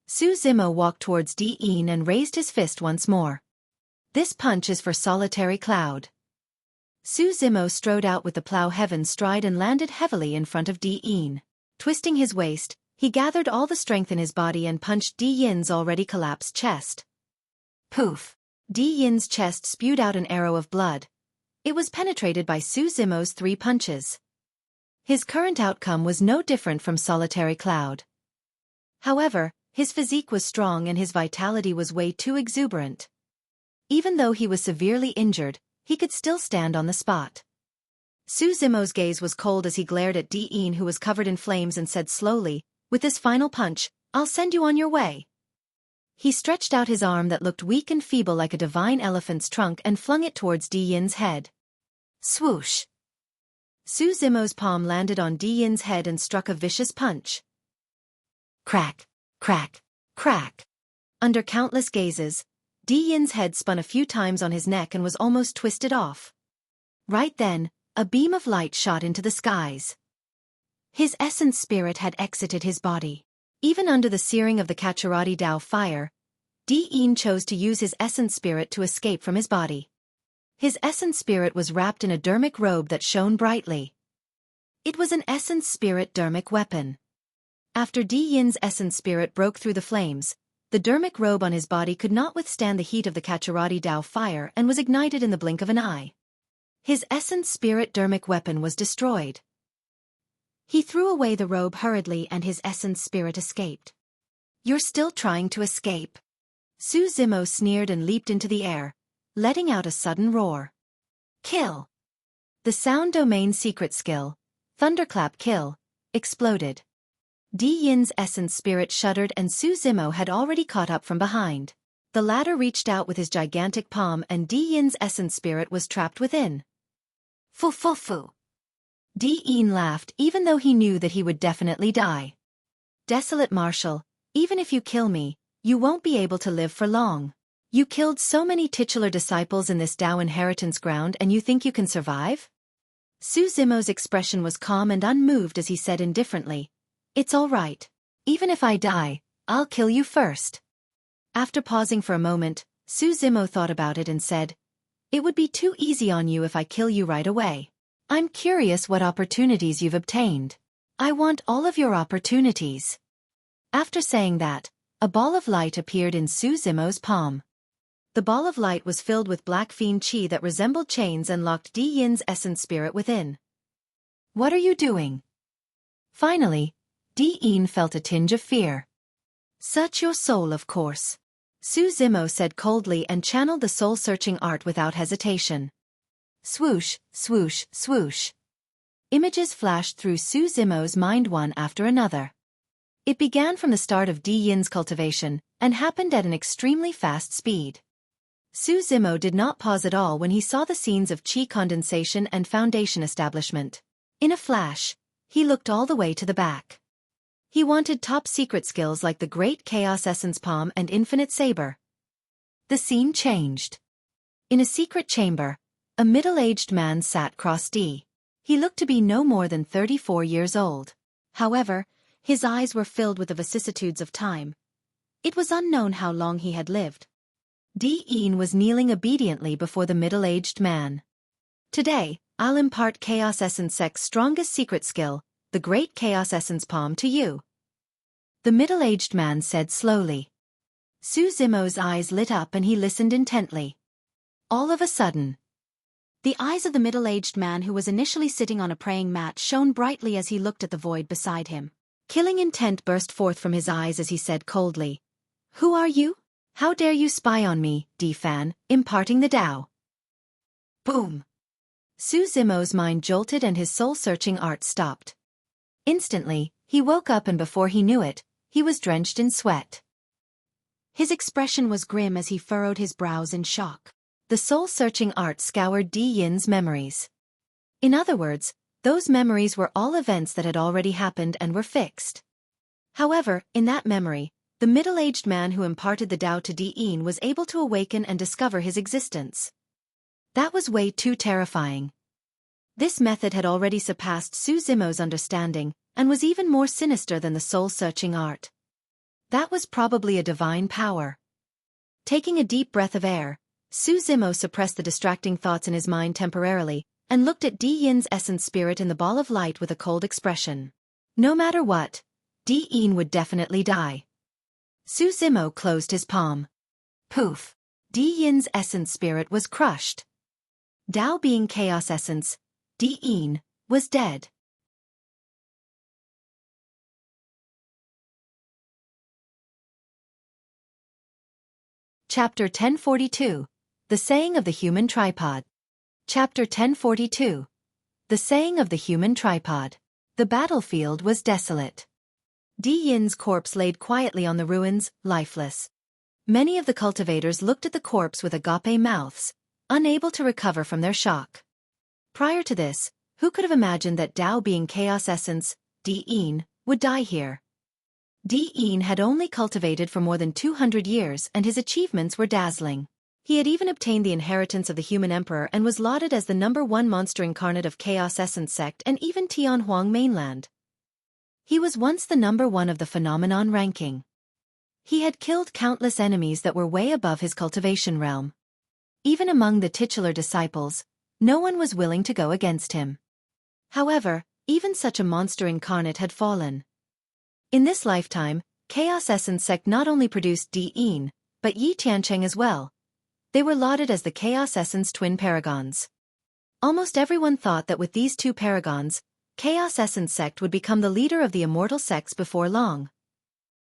Speaker 1: Su Zimo walked towards Diin and raised his fist once more. This punch is for Solitary Cloud. Su Zimo strode out with the plow heaven stride and landed heavily in front of Di Yin. Twisting his waist, he gathered all the strength in his body and punched Di Yin's already collapsed chest. Poof! Di Yin's chest spewed out an arrow of blood. It was penetrated by Su Zimo's 3 punches. His current outcome was no different from Solitary Cloud. However, his physique was strong and his vitality was way too exuberant. Even though he was severely injured, he could still stand on the spot. Su Zimo's gaze was cold as he glared at Di Yin, who was covered in flames, and said slowly, "With this final punch, I'll send you on your way." He stretched out his arm that looked weak and feeble like a divine elephant's trunk and flung it towards Di Yin's head. Swoosh! Su Zimo's palm landed on Di Yin's head and struck a vicious punch. Crack, crack, crack. Under countless gazes, Di Yin's head spun a few times on his neck and was almost twisted off. Right then, a beam of light shot into the skies. His essence spirit had exited his body. Even under the searing of the Caturadhi Dao fire, Di Yin chose to use his essence spirit to escape from his body. His essence spirit was wrapped in a Dharmic robe that shone brightly. It was an essence spirit Dharmic weapon. After Di Yin's essence spirit broke through the flames, the Dharmic robe on his body could not withstand the heat of the Caturadhi Dao fire and was ignited in the blink of an eye. His essence spirit Dharmic weapon was destroyed. He threw away the robe hurriedly and his essence spirit escaped. "You're still trying to escape." Su Zimo sneered and leaped into the air, letting out a sudden roar. Kill! The sound domain secret skill, Thunderclap Kill, exploded. Di Yin's essence spirit shuddered and Su Zimo had already caught up from behind. The latter reached out with his gigantic palm and Di Yin's essence spirit was trapped within. Fu fu fu. Di Yin laughed even though he knew that he would definitely die. "Desolate Marshal, even if you kill me, you won't be able to live for long. You killed so many titular disciples in this Dao inheritance ground and you think you can survive?" Su Zimo's expression was calm and unmoved as he said indifferently, "It's all right. Even if I die, I'll kill you first." After pausing for a moment, Su Zimo thought about it and said, "It would be too easy on you if I kill you right away. I'm curious what opportunities you've obtained. I want all of your opportunities." After saying that, a ball of light appeared in Su Zimo's palm. The ball of light was filled with black fiend chi that resembled chains and locked Di Yin's essence spirit within. "What are you doing?" Finally, Di Yin felt a tinge of fear. "Search your soul, of course," Su Zimo said coldly and channeled the soul-searching art without hesitation. Swoosh, swoosh, swoosh. Images flashed through Su Zimo's mind one after another. It began from the start of Di Yin's cultivation, and happened at an extremely fast speed. Su Zimo did not pause at all when he saw the scenes of chi condensation and foundation establishment. In a flash, he looked all the way to the back. He wanted top-secret skills like the Great Chaos Essence Palm and Infinite Saber. The scene changed. In a secret chamber, a middle-aged man sat cross-D. He looked to be no more than 34 years old. However, his eyes were filled with the vicissitudes of time. It was unknown how long he had lived. Di Yin was kneeling obediently before the middle-aged man. "Today, I'll impart Chaos Essence Sec's strongest secret skill, the Great Chaos Essence Palm, to you," the middle-aged man said slowly. Su Zimo's eyes lit up and he listened intently. All of a sudden, the eyes of the middle-aged man who was initially sitting on a praying mat shone brightly as he looked at the void beside him. Killing intent burst forth from his eyes as he said coldly, "Who are you? How dare you spy on me, Di-Fan, imparting the Dao?" Boom! Su Zimo's mind jolted and his soul-searching art stopped. Instantly, he woke up and before he knew it, he was drenched in sweat. His expression was grim as he furrowed his brows in shock. The soul-searching art scoured Di Yin's memories. In other words, those memories were all events that had already happened and were fixed. However, in that memory, the middle-aged man who imparted the Dao to Di Yin was able to awaken and discover his existence. That was way too terrifying. This method had already surpassed Su Zimo's understanding, and was even more sinister than the soul-searching art. That was probably a divine power. Taking a deep breath of air, Su Zimo suppressed the distracting thoughts in his mind temporarily, and looked at Di Yin's essence spirit in the ball of light with a cold expression. No matter what, Di Yin would definitely die. Su Zimo closed his palm. Poof! Di Yin's essence spirit was crushed. Dao being chaos essence, Di Yin was dead. Chapter 1042. The Saying of the Human Tripod. Chapter 1042. The Saying of the Human Tripod. The battlefield was desolate. Di Yin's corpse laid quietly on the ruins, lifeless. Many of the cultivators looked at the corpse with agape mouths, unable to recover from their shock. Prior to this, who could have imagined that Dao being chaos essence, Di Yin, would die here? Di Yin had only cultivated for more than 200 years and his achievements were dazzling. He had even obtained the inheritance of the human emperor and was lauded as the #1 monster incarnate of Chaos Essence sect and even Tianhuang mainland. He was once the #1 of the phenomenon ranking. He had killed countless enemies that were way above his cultivation realm. Even among the titular disciples, no one was willing to go against him. However, even such a monster incarnate had fallen. In this lifetime, Chaos Essence sect not only produced Di Yin, but Yi Tiancheng as well. They were lauded as the Chaos Essence twin paragons. Almost everyone thought that with these two paragons, Chaos Essence sect would become the leader of the immortal sects before long.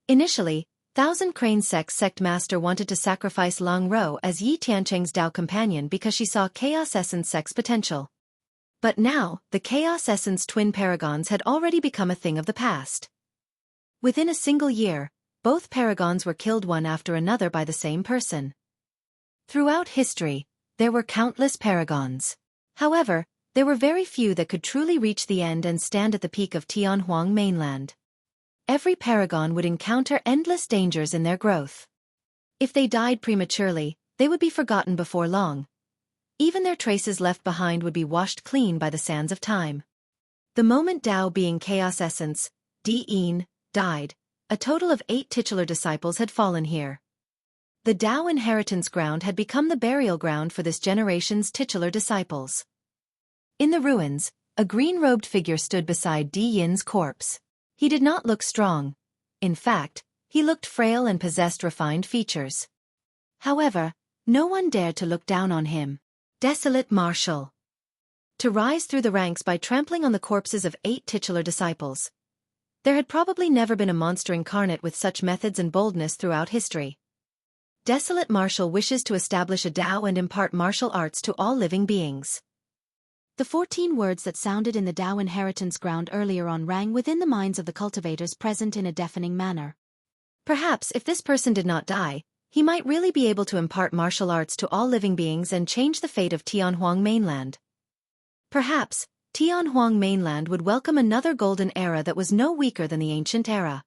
Speaker 1: Initially, Thousand Crane sect's sect master wanted to sacrifice Long Ro as Yi Tiancheng's Dao companion because she saw Chaos Essence sect's potential. But now, the Chaos Essence twin paragons had already become a thing of the past. Within a single year, both paragons were killed one after another by the same person. Throughout history, there were countless paragons. However, there were very few that could truly reach the end and stand at the peak of Tianhuang mainland. Every paragon would encounter endless dangers in their growth. If they died prematurely, they would be forgotten before long. Even their traces left behind would be washed clean by the sands of time. The moment Dao being Chaos Essence, Di Yin, died, a total of 8 titular disciples had fallen here. The Dao inheritance ground had become the burial ground for this generation's titular disciples. In the ruins, a green-robed figure stood beside Di Yin's corpse. He did not look strong. In fact, he looked frail and possessed refined features. However, no one dared to look down on him. Desolate martial. To rise through the ranks by trampling on the corpses of 8 titular disciples. There had probably never been a monster incarnate with such methods and boldness throughout history. Desolate Martial wishes to establish a Dao and impart martial arts to all living beings. The 14 words that sounded in the Dao inheritance ground earlier on rang within the minds of the cultivators present in a deafening manner. Perhaps if this person did not die, he might really be able to impart martial arts to all living beings and change the fate of Tianhuang mainland. Perhaps, Tianhuang mainland would welcome another golden era that was no weaker than the ancient era.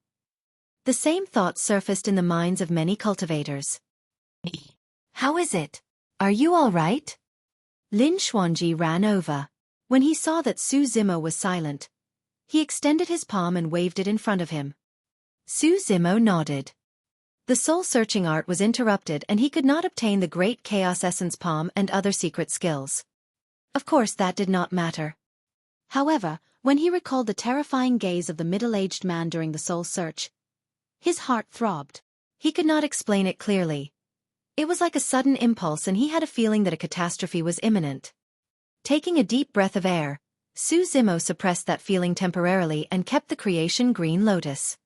Speaker 1: The same thought surfaced in the minds of many cultivators. How is it? Are you all right? Lin Xuanji ran over. When he saw that Su Zimo was silent, he extended his palm and waved it in front of him. Su Zimo nodded. The soul-searching art was interrupted and he could not obtain the great Chaos Essence palm and other secret skills. Of course that did not matter. However, when he recalled the terrifying gaze of the middle-aged man during the soul search, his heart throbbed. He could not explain it clearly. It was like a sudden impulse and he had a feeling that a catastrophe was imminent. Taking a deep breath of air, Su Zimo suppressed that feeling temporarily and kept the creation green lotus.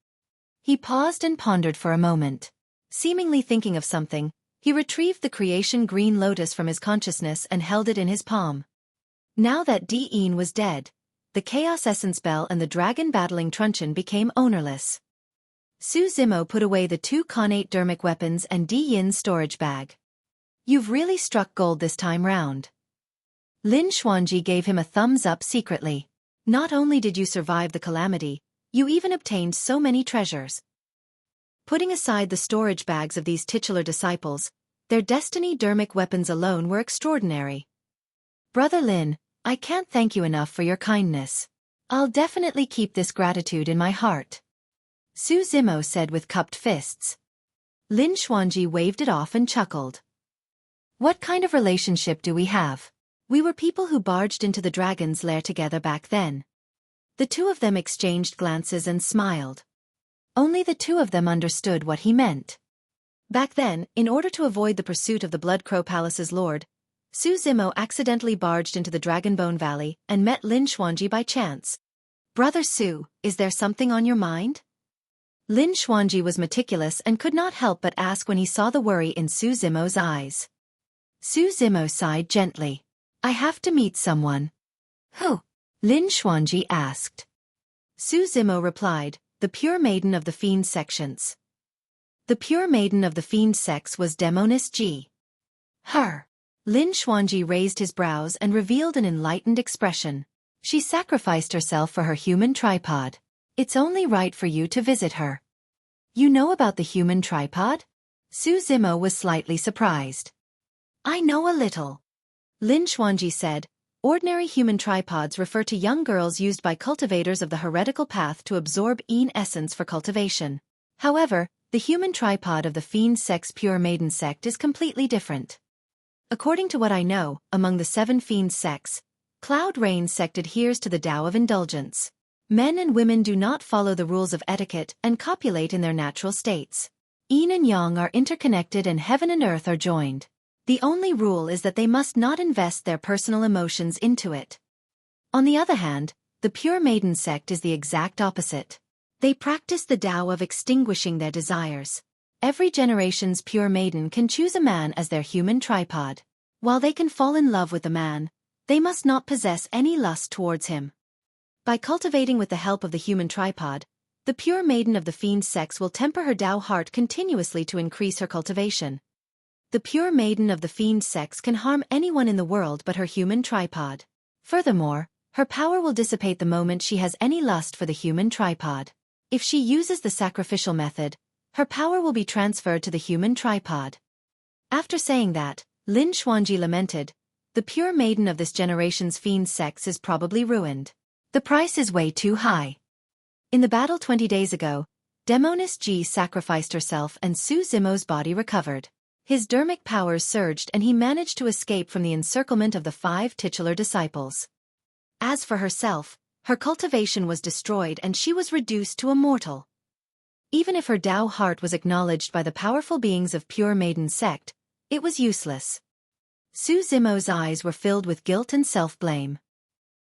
Speaker 1: He paused and pondered for a moment. Seemingly thinking of something, he retrieved the creation green lotus from his consciousness and held it in his palm. Now that Di Yin was dead, the Chaos Essence Bell and the Dragon Battling Truncheon became ownerless. Su Zimo put away the 2 connate Dharmic weapons and Di Yin's storage bag. You've really struck gold this time round. Lin Xuanji gave him a thumbs up secretly. Not only did you survive the calamity, you even obtained so many treasures. Putting aside the storage bags of these titular disciples, their destiny Dharmic weapons alone were extraordinary. Brother Lin, I can't thank you enough for your kindness. I'll definitely keep this gratitude in my heart. Su Zimo said with cupped fists. Lin Xuanji waved it off and chuckled. What kind of relationship do we have? We were people who barged into the dragon's lair together back then. The two of them exchanged glances and smiled. Only the two of them understood what he meant. Back then, in order to avoid the pursuit of the Blood Crow Palace's lord, Su Zimo accidentally barged into the Dragonbone Valley and met Lin Xuanji by chance. "Brother Su, is there something on your mind?" Lin Xuanji was meticulous and could not help but ask when he saw the worry in Su Zimo's eyes. Su Zimo sighed gently. "I have to meet someone." "Who?" Lin Xuanji asked. Su Zimo replied, "The pure maiden of the fiend sections." The pure maiden of the fiend sex was Demonis Ji. Her. Lin Xuanji raised his brows and revealed an enlightened expression. "She sacrificed herself for her human tripod. It's only right for you to visit her." "You know about the human tripod?" Su Zimo was slightly surprised. "I know a little." Lin Xuanji said, "Ordinary human tripods refer to young girls used by cultivators of the heretical path to absorb Yin essence for cultivation. However, the human tripod of the fiend sex pure maiden sect is completely different. According to what I know, among the 7 fiend sects, Cloud Rain sect adheres to the Tao of indulgence. Men and women do not follow the rules of etiquette and copulate in their natural states. Yin and Yang are interconnected and heaven and earth are joined. The only rule is that they must not invest their personal emotions into it. On the other hand, the pure maiden sect is the exact opposite. They practice the Tao of extinguishing their desires. Every generation's pure maiden can choose a man as their human tripod. While they can fall in love with the man, they must not possess any lust towards him. By cultivating with the help of the human tripod, the pure maiden of the fiend sex will temper her Tao heart continuously to increase her cultivation. The pure maiden of the fiend sex can harm anyone in the world but her human tripod. Furthermore, her power will dissipate the moment she has any lust for the human tripod. If she uses the sacrificial method, her power will be transferred to the human tripod." After saying that, Lin Xuanji lamented, "The pure maiden of this generation's fiend sex is probably ruined. The price is way too high." In the battle 20 days ago, Demonis Ji sacrificed herself and Su Zimo's body recovered. His Dharmic powers surged and he managed to escape from the encirclement of the 5 titular disciples. As for herself, her cultivation was destroyed and she was reduced to a mortal. Even if her Tao heart was acknowledged by the powerful beings of pure maiden sect, it was useless. Su Zimo's eyes were filled with guilt and self-blame.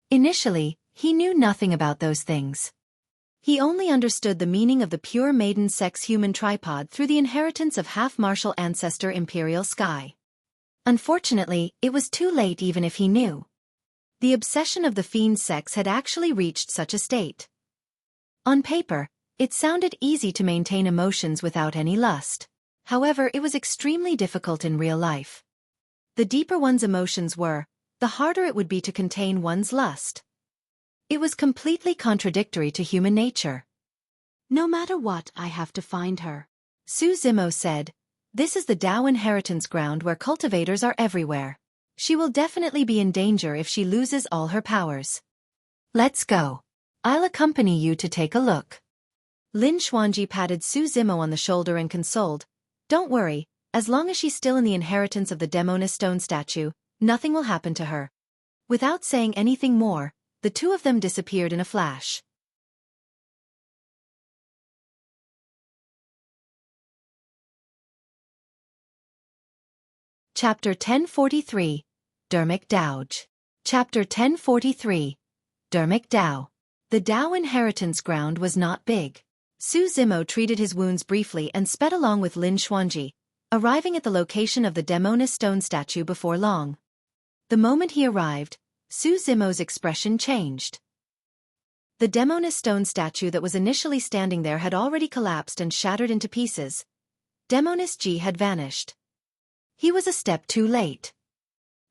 Speaker 1: Initially, he knew nothing about those things. He only understood the meaning of the pure maiden sex human tripod through the inheritance of half-martial ancestor Imperial Sky. Unfortunately, it was too late even if he knew. The obsession of the fiend sex had actually reached such a state. On paper, it sounded easy to maintain emotions without any lust. However, it was extremely difficult in real life. The deeper one's emotions were, the harder it would be to contain one's lust. It was completely contradictory to human nature. "No matter what, I have to find her," Su Zimo said. "This is the Tao inheritance ground where cultivators are everywhere. She will definitely be in danger if she loses all her powers. Let's go. I'll accompany you to take a look." Lin Xuanji patted Su Zimo on the shoulder and consoled, "Don't worry, as long as she's still in the inheritance of the Demonis stone statue, nothing will happen to her." Without saying anything more, the two of them disappeared in a flash. Chapter 1043, Dharmic Dao. Chapter 1043, Dharmic Dao. The Dao inheritance ground was not big. Su Zimo treated his wounds briefly and sped along with Lin Xuanji, arriving at the location of the Demonis stone statue before long. The moment he arrived, Su Zimo's expression changed. The Demonis stone statue that was initially standing there had already collapsed and shattered into pieces. Demonis Ji had vanished. He was a step too late.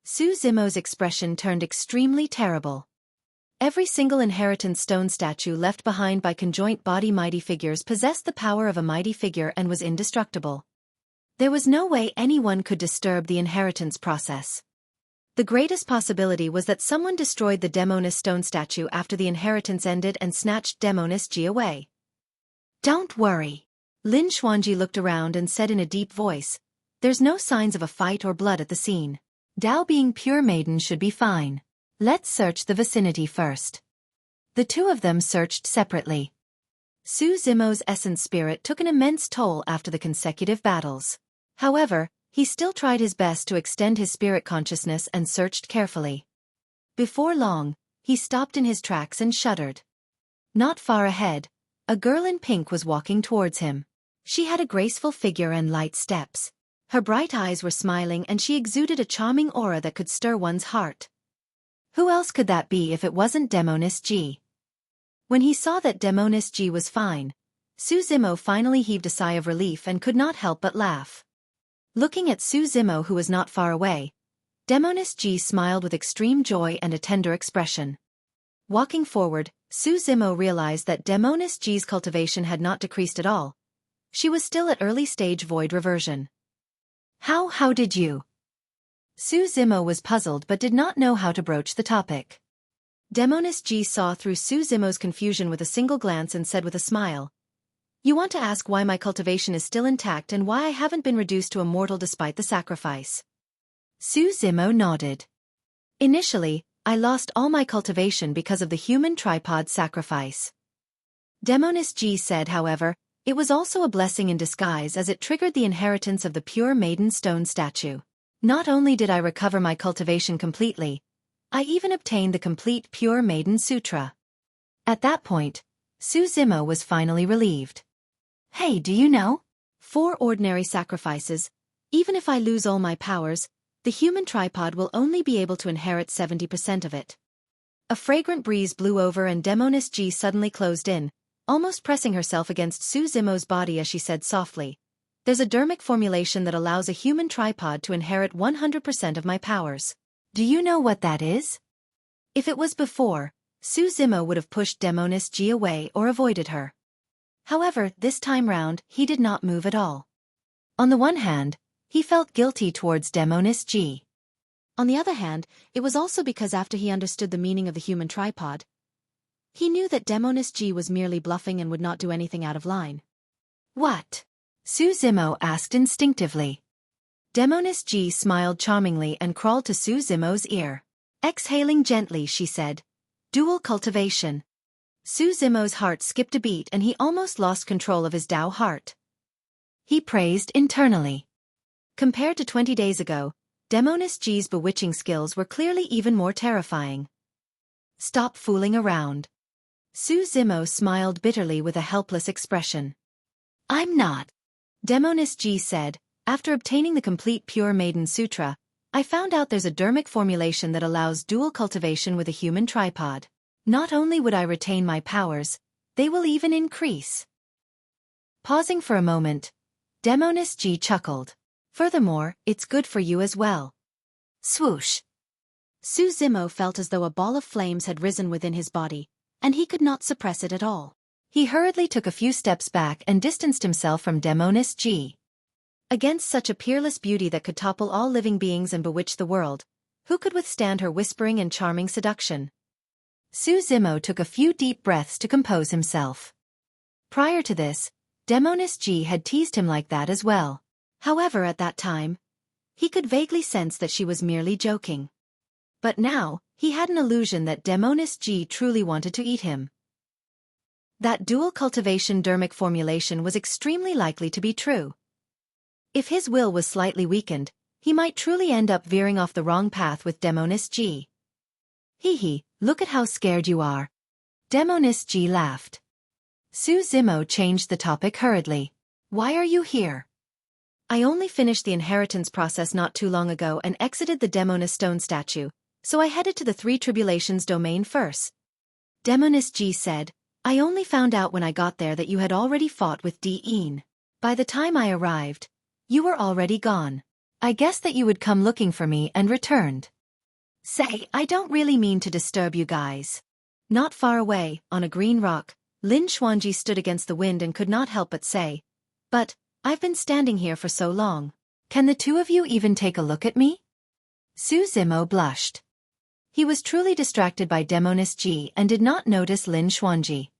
Speaker 1: Su Zimo's expression turned extremely terrible. Every single inheritance stone statue left behind by conjoint body mighty figures possessed the power of a mighty figure and was indestructible. There was no way anyone could disturb the inheritance process. The greatest possibility was that someone destroyed the Demonis stone statue after the inheritance ended and snatched Demonis Ji away. "Don't worry." Lin Xuanji looked around and said in a deep voice, "There's no signs of a fight or blood at the scene. Dao being pure maiden should be fine. Let's search the vicinity first. The two of them searched separately. Su Zimo's essence spirit took an immense toll after the consecutive battles. However, he still tried his best to extend his spirit consciousness and searched carefully. Before long, he stopped in his tracks and shuddered. Not far ahead, a girl in pink was walking towards him. She had a graceful figure and light steps. Her bright eyes were smiling and she exuded a charming aura that could stir one's heart. Who else could that be if it wasn't Demoness G? When he saw that Demoness G was fine, Su Zimo finally heaved a sigh of relief and could not help but laugh. Looking at Su Zimo, who was not far away, Demoness G smiled with extreme joy and a tender expression. Walking forward, Su Zimo realized that Demoness G's cultivation had not decreased at all. She was still at early stage void reversion. How did you? Su Zimo was puzzled but did not know how to broach the topic. Demoness G saw through Su Zimo's confusion with a single glance and said with a smile, "You want to ask why my cultivation is still intact and why I haven't been reduced to a mortal despite the sacrifice?" Su Zimo nodded. "Initially, I lost all my cultivation because of the human tripod sacrifice." Demoness G said, however, it was also a blessing in disguise as it triggered the inheritance of the pure maiden stone statue. Not only did I recover my cultivation completely, I even obtained the complete Pure Maiden Sutra. At that point, Su Zimo was finally relieved. "Hey, do you know? 4 ordinary sacrifices. Even if I lose all my powers, the human tripod will only be able to inherit 70% of it." A fragrant breeze blew over and Demoness G suddenly closed in, almost pressing herself against Su Zimo's body as she said softly, "There's a Dharmic formulation that allows a human tripod to inherit 100% of my powers. Do you know what that is?" If it was before, Su Zimo would have pushed Demoness G away or avoided her. However, this time round, he did not move at all. On the one hand, he felt guilty towards Demoness G. On the other hand, it was also because after he understood the meaning of the human tripod, he knew that Demoness G was merely bluffing and would not do anything out of line. "What?" Su Zimo asked instinctively. Demoness G smiled charmingly and crawled to Su Zimo's ear. Exhaling gently, she said, "Dual cultivation." Su Zimo's heart skipped a beat and he almost lost control of his Dao heart. He praised internally. Compared to 20 days ago, Demoness G's bewitching skills were clearly even more terrifying. "Stop fooling around." Su Zimo smiled bitterly with a helpless expression. "I'm not," Demoness G said, "after obtaining the complete Pure Maiden Sutra, I found out there's a Dharmic formulation that allows dual cultivation with a human tripod. Not only would I retain my powers, they will even increase." Pausing for a moment, Demoness G chuckled. "Furthermore, it's good for you as well." Swoosh! Su Zimo felt as though a ball of flames had risen within his body, and he could not suppress it at all. He hurriedly took a few steps back and distanced himself from Demoness G. Against such a peerless beauty that could topple all living beings and bewitch the world, who could withstand her whispering and charming seduction? Su Zimo took a few deep breaths to compose himself. Prior to this, Demoness G had teased him like that as well. However, at that time, he could vaguely sense that she was merely joking. But now, he had an illusion that Demoness G truly wanted to eat him. That dual cultivation Dharmic formulation was extremely likely to be true. If his will was slightly weakened, he might truly end up veering off the wrong path with Demoness G. "Hee, look at how scared you are." Demoness G laughed. Su Zimo changed the topic hurriedly. "Why are you here?" "I only finished the inheritance process not too long ago and exited the Demoness stone statue, so I headed to the Three Tribulations domain first." Demoness G said, "I only found out when I got there that you had already fought with Dean. By the time I arrived, you were already gone. I guessed that you would come looking for me and returned." "Say, I don't really mean to disturb you guys." Not far away, on a green rock, Lin Xuanji stood against the wind and could not help but say, "But, I've been standing here for so long. Can the two of you even take a look at me?" Su Zimo blushed. He was truly distracted by Demoness G and did not notice Lin Xuanji.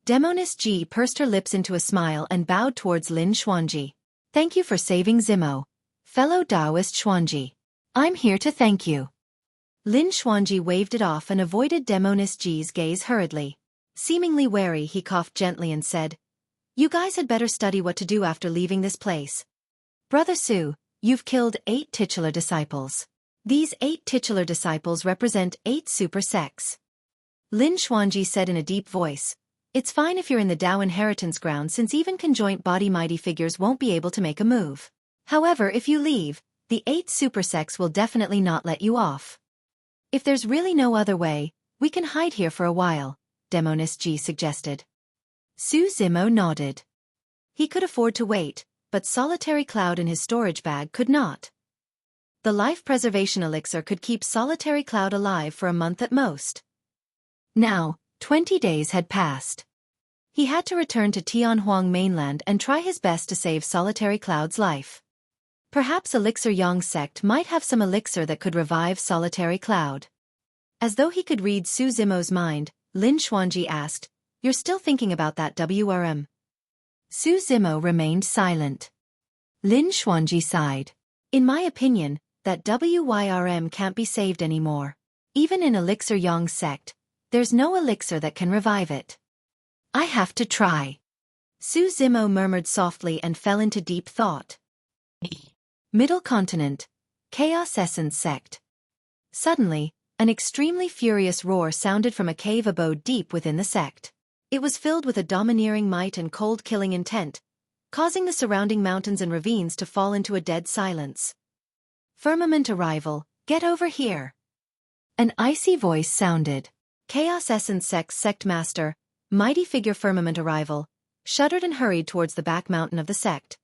Speaker 1: Demoness G pursed her lips into a smile and bowed towards Lin Xuanji. "Thank you for saving Zimo, fellow Taoist Xuanji." I'm here to thank you. Lin Xuanji waved it off and avoided Demonis Ji's gaze hurriedly. Seemingly wary, he coughed gently and said, "You guys had better study what to do after leaving this place. Brother Su, you've killed 8 titular disciples. These 8 titular disciples represent 8 super sects." Lin Xuanji said in a deep voice, "It's fine if you're in the Dao inheritance ground since even conjoint body mighty figures won't be able to make a move. However, if you leave, the 8 super sects will definitely not let you off. If there's really no other way, we can hide here for a while," Demonis Ji suggested. Su Zimo nodded. He could afford to wait, but Solitary Cloud in his storage bag could not. The life preservation elixir could keep Solitary Cloud alive for a month at most. Now, 20 days had passed. He had to return to Tianhuang mainland and try his best to save Solitary Cloud's life. Perhaps Elixir Yang sect might have some elixir that could revive Solitary Cloud. As though he could read Su Zimo's mind, Lin Xuanji asked, "You're still thinking about that WRM?" Su Zimo remained silent. Lin Xuanji sighed. "In my opinion, that WYRM can't be saved anymore. Even in Elixir Yang sect, there's no elixir that can revive it. I have to try." Su Zimo murmured softly and fell into deep thought. Middle Continent, Chaos Essence Sect. Suddenly, an extremely furious roar sounded from a cave abode deep within the sect. It was filled with a domineering might and cold-killing intent, causing the surrounding mountains and ravines to fall into a dead silence. "Firmament arrival, get over here." An icy voice sounded. Chaos Essence Sect's sect master, mighty figure Firmament Arrival, shuddered and hurried towards the back mountain of the sect.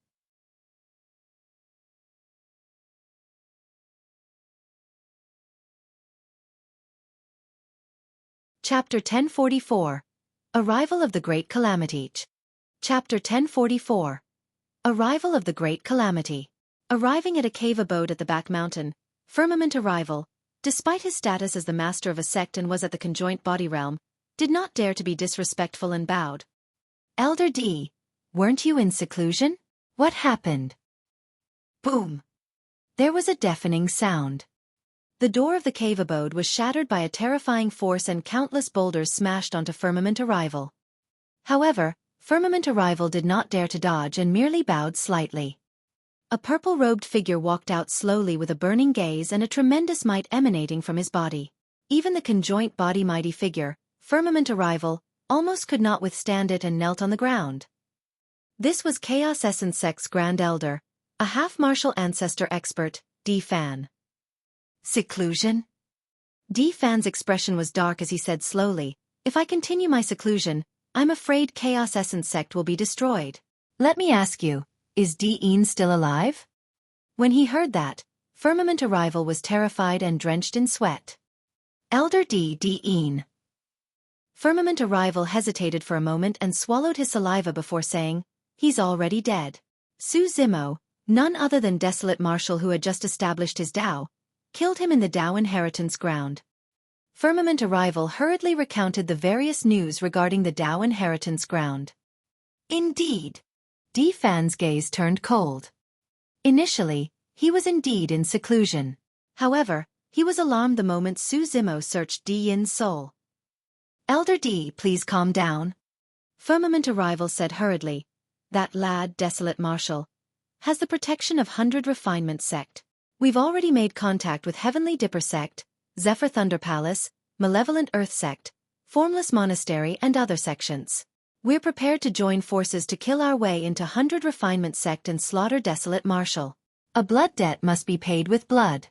Speaker 1: Chapter 1044. Arrival of the Great Calamity. Chapter 1044. Arrival of the Great Calamity. Arriving at a cave abode at the back mountain, Firmament Arrival, despite his status as the master of a sect and was at the conjoint body realm, did not dare to be disrespectful and bowed. "Elder D, weren't you in seclusion? What happened?" Boom! There was a deafening sound. The door of the cave abode was shattered by a terrifying force and countless boulders smashed onto Firmament Arrival. However, Firmament Arrival did not dare to dodge and merely bowed slightly. A purple-robed figure walked out slowly with a burning gaze and a tremendous might emanating from his body. Even the conjoint body mighty figure, Firmament Arrival, almost could not withstand it and knelt on the ground. This was Chaos Essence Sect's Grand Elder, a half-martial ancestor expert, D. Fan. "Seclusion?" D. Fan's expression was dark as he said slowly, "If I continue my seclusion, I'm afraid Chaos Essence Sect will be destroyed. Let me ask you, is Dean still alive?" When he heard that, Firmament Arrival was terrified and drenched in sweat. "Elder Dean." Firmament Arrival hesitated for a moment and swallowed his saliva before saying, "He's already dead." Su Zimo, none other than Desolate Marshal who had just established his Dao, killed him in the Dao inheritance ground. Firmament Arrival hurriedly recounted the various news regarding the Dao inheritance ground. "Indeed." D. Fan's gaze turned cold. Initially, he was indeed in seclusion. However, he was alarmed the moment Su Zimo searched D. Yin's soul. "Elder D, please calm down." Firmament Arrival said hurriedly, "That lad, Desolate Marshal, has the protection of 100 Refinement Sect. We've already made contact with Heavenly Dipper Sect, Zephyr Thunder Palace, Malevolent Earth Sect, Formless Monastery and other sections. We're prepared to join forces to kill our way into 100 Refinement Sect and slaughter Desolate Marshal. A blood debt must be paid with blood.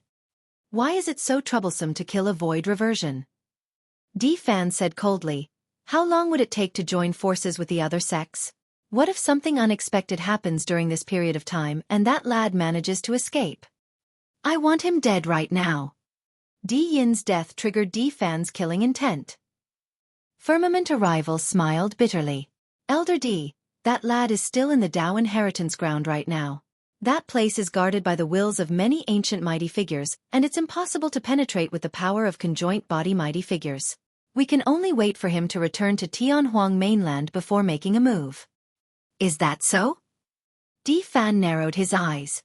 Speaker 1: Why is it so troublesome to kill a void reversion?" D. Fan said coldly, "How long would it take to join forces with the other sects? What if something unexpected happens during this period of time and that lad manages to escape? I want him dead right now." D. Yin's death triggered D. Fan's killing intent. Firmament Arrival smiled bitterly. "Elder D, that lad is still in the Dao inheritance ground right now. That place is guarded by the wills of many ancient mighty figures, and it's impossible to penetrate with the power of conjoint body mighty figures. We can only wait for him to return to Tianhuang mainland before making a move." "Is that so?" D. Fan narrowed his eyes.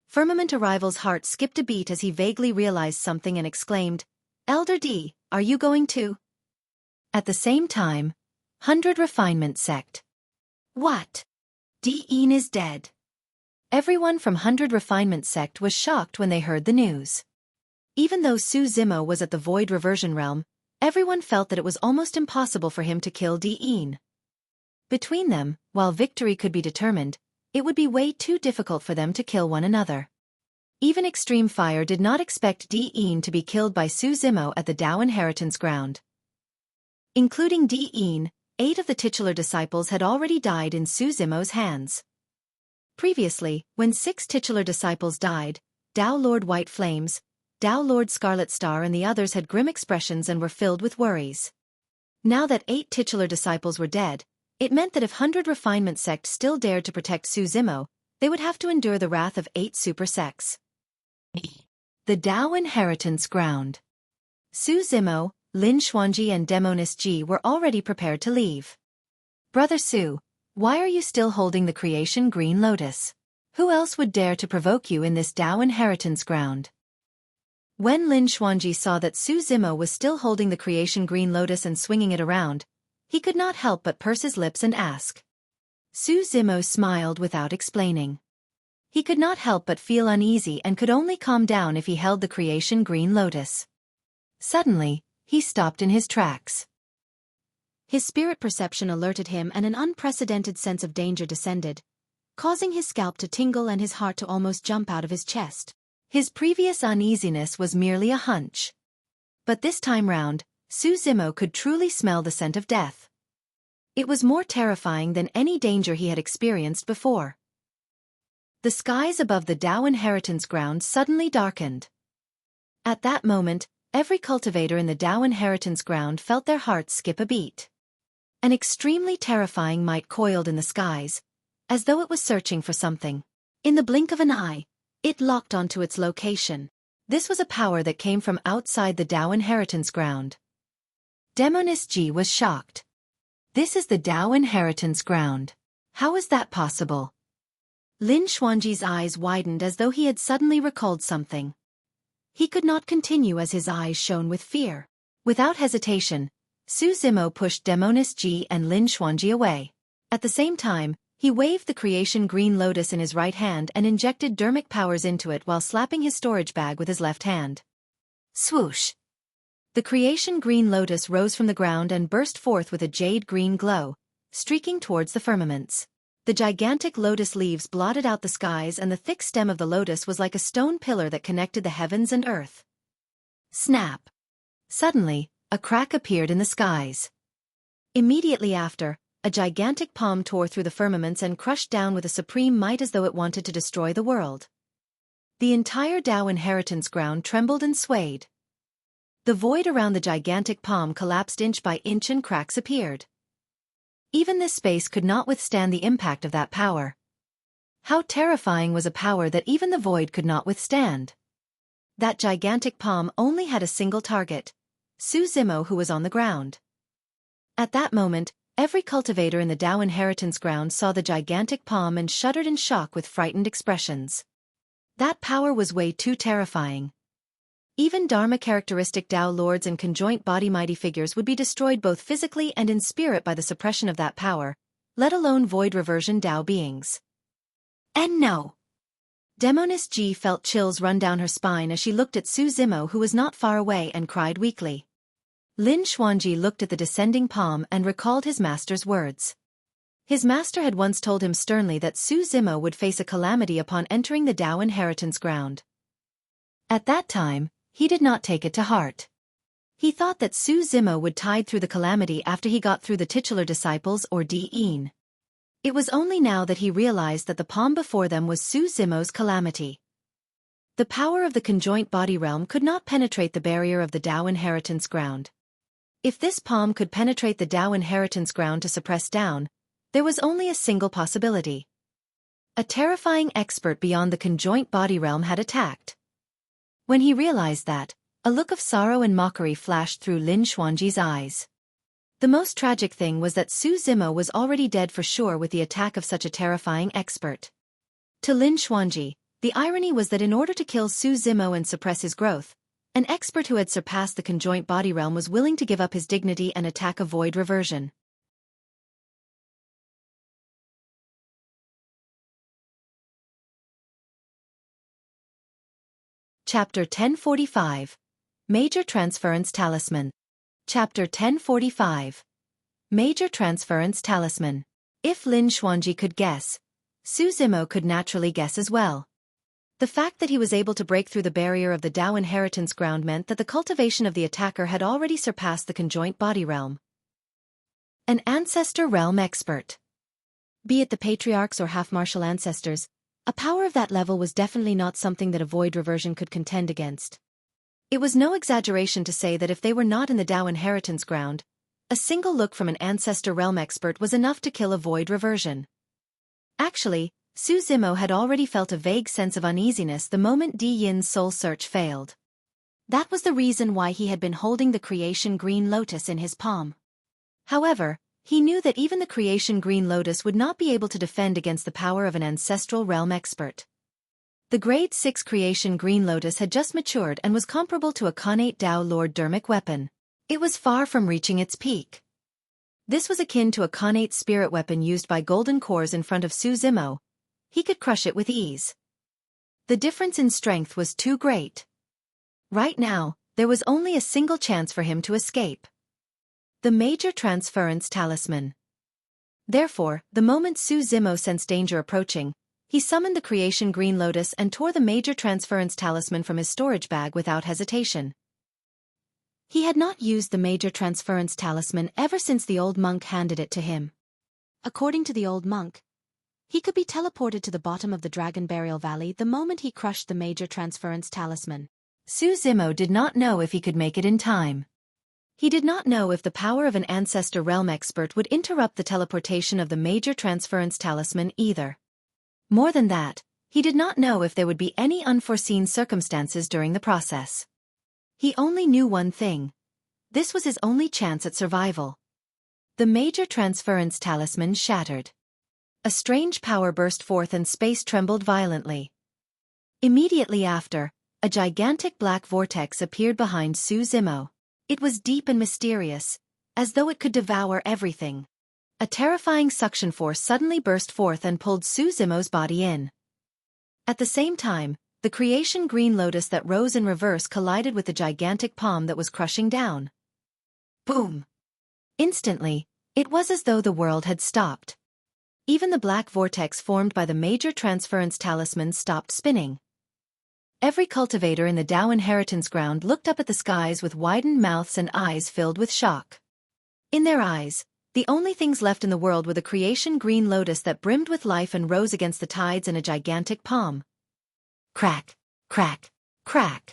Speaker 1: Firmament Arrival's heart skipped a beat as he vaguely realized something and exclaimed, "Elder D, are you going too?" At the same time, 100 Refinement Sect. What? Dean is dead. Everyone from 100 Refinement Sect was shocked when they heard the news. Even though Su Zimo was at the Void Reversion Realm, everyone felt that it was almost impossible for him to kill Dean. Between them, while victory could be determined, it would be way too difficult for them to kill one another. Even Extreme Fire did not expect Dean to be killed by Su Zimo at the Dao Inheritance Ground. Including Dean, 8 of the titular disciples had already died in Su Zimo's hands. Previously, when 6 titular disciples died, Dao Lord White Flames, Dao Lord Scarlet Star and the others had grim expressions and were filled with worries. Now that 8 titular disciples were dead, it meant that if 100 Refinement Sect still dared to protect Su Zimo, they would have to endure the wrath of 8 super sects. The Dao Inheritance Ground. Su Zimo, Lin Xuanji and Demonis Ji were already prepared to leave. "Brother Su, why are you still holding the Creation Green Lotus? Who else would dare to provoke you in this Dao Inheritance Ground?" When Lin Xuanji saw that Su Zimo was still holding the Creation Green Lotus and swinging it around, he could not help but purse his lips and ask. Su Zimo smiled without explaining. He could not help but feel uneasy and could only calm down if he held the Creation Green Lotus. Suddenly, he stopped in his tracks. His spirit perception alerted him and an unprecedented sense of danger descended, causing his scalp to tingle and his heart to almost jump out of his chest. His previous uneasiness was merely a hunch. But this time round, Su Zimo could truly smell the scent of death. It was more terrifying than any danger he had experienced before. The skies above the Dao Inheritance Ground suddenly darkened. At that moment, every cultivator in the Dao Inheritance Ground felt their hearts skip a beat. An extremely terrifying might coiled in the skies, as though it was searching for something. In the blink of an eye, it locked onto its location. This was a power that came from outside the Dao Inheritance Ground. Demonis Ji was shocked. "This is the Dao Inheritance Ground. How is that possible?" Lin Xuanji's eyes widened as though he had suddenly recalled something. He could not continue as his eyes shone with fear. Without hesitation, Su Zimo pushed Demonis Ji and Lin Xuanji away. At the same time, he waved the Creation Green Lotus in his right hand and injected Dharmic powers into it while slapping his storage bag with his left hand. Swoosh! The Creation Green Lotus rose from the ground and burst forth with a jade-green glow, streaking towards the firmaments. The gigantic lotus leaves blotted out the skies and the thick stem of the lotus was like a stone pillar that connected the heavens and earth. Snap! Suddenly, a crack appeared in the skies. Immediately after, a gigantic palm tore through the firmaments and crushed down with a supreme might as though it wanted to destroy the world. The entire Dao Inheritance Ground trembled and swayed. The void around the gigantic palm collapsed inch by inch and cracks appeared. Even this space could not withstand the impact of that power. How terrifying was a power that even the void could not withstand? That gigantic palm only had a single target, Su Zimo, who was on the ground. At that moment, every cultivator in the Dao Inheritance Ground saw the gigantic palm and shuddered in shock with frightened expressions. That power was way too terrifying. Even Dharma characteristic Dao lords and conjoint body mighty figures would be destroyed both physically and in spirit by the suppression of that power, let alone void reversion Dao beings. And no! Demonis Ji felt chills run down her spine as she looked at Su Zimo, who was not far away, and cried weakly. Lin Xuanji looked at the descending palm and recalled his master's words. His master had once told him sternly that Su Zimo would face a calamity upon entering the Dao Inheritance Ground. At that time, he did not take it to heart. He thought that Su Zimo would tide through the calamity after he got through the titular disciples or Dean. It was only now that he realized that the palm before them was Su Zimo's calamity. The power of the conjoint body realm could not penetrate the barrier of the Dao Inheritance Ground. If this palm could penetrate the Dao Inheritance Ground to suppress down, there was only a single possibility. A terrifying expert beyond the conjoint body realm had attacked. When he realized that, a look of sorrow and mockery flashed through Lin Xuanji's eyes. The most tragic thing was that Su Zimo was already dead for sure with the attack of such a terrifying expert. To Lin Xuanji, The irony was that in order to kill Su Zimo and suppress his growth, an expert who had surpassed the conjoint body realm was willing to give up his dignity and attack a void reversion. Chapter 1045. Major Transference Talisman. Chapter 1045. Major Transference Talisman. If Lin Xuanji could guess, Su Zimo could naturally guess as well. The fact that he was able to break through the barrier of the Dao inheritance ground meant that the cultivation of the attacker had already surpassed the conjoint body realm. An ancestor realm expert. Be it the patriarchs or half-martial ancestors, a power of that level was definitely not something that a void reversion could contend against. It was no exaggeration to say that if they were not in the Dao inheritance ground, a single look from an ancestor realm expert was enough to kill a void reversion. Actually, Su Zimo had already felt a vague sense of uneasiness the moment Di Yin's soul search failed. That was the reason why he had been holding the creation green lotus in his palm. However, he knew that even the creation green lotus would not be able to defend against the power of an ancestral realm expert. The grade 6 creation green lotus had just matured and was comparable to a connate Dao Lord Dharmic weapon. It was far from reaching its peak. This was akin to a connate spirit weapon used by golden cores in front of Su Zimo. He could crush it with ease. The difference in strength was too great. Right now, there was only a single chance for him to escape. The Major Transference Talisman. Therefore, the moment Su Zimo sensed danger approaching, he summoned the creation green lotus and tore the Major Transference Talisman from his storage bag without hesitation. He had not used the Major Transference Talisman ever since the old monk handed it to him. According to the old monk, he could be teleported to the bottom of the Dragon Burial Valley the moment he crushed the Major Transference Talisman. Su Zimo did not know if he could make it in time. He did not know if the power of an ancestor realm expert would interrupt the teleportation of the Major Transference Talisman either. More than that, he did not know if there would be any unforeseen circumstances during the process. He only knew one thing. This was his only chance at survival. The Major Transference Talisman shattered. A strange power burst forth and space trembled violently. Immediately after, a gigantic black vortex appeared behind Su Zimo. It was deep and mysterious, as though it could devour everything. A terrifying suction force suddenly burst forth and pulled Su Zimo's body in. At the same time, the creation green lotus that rose in reverse collided with the gigantic palm that was crushing down. Boom! Instantly, it was as though the world had stopped. Even the black vortex formed by the Major Transference Talisman stopped spinning. Every cultivator in the Dao inheritance ground looked up at the skies with widened mouths and eyes filled with shock. In their eyes, the only things left in the world were the creation green lotus that brimmed with life and rose against the tides in a gigantic palm. Crack, crack, crack.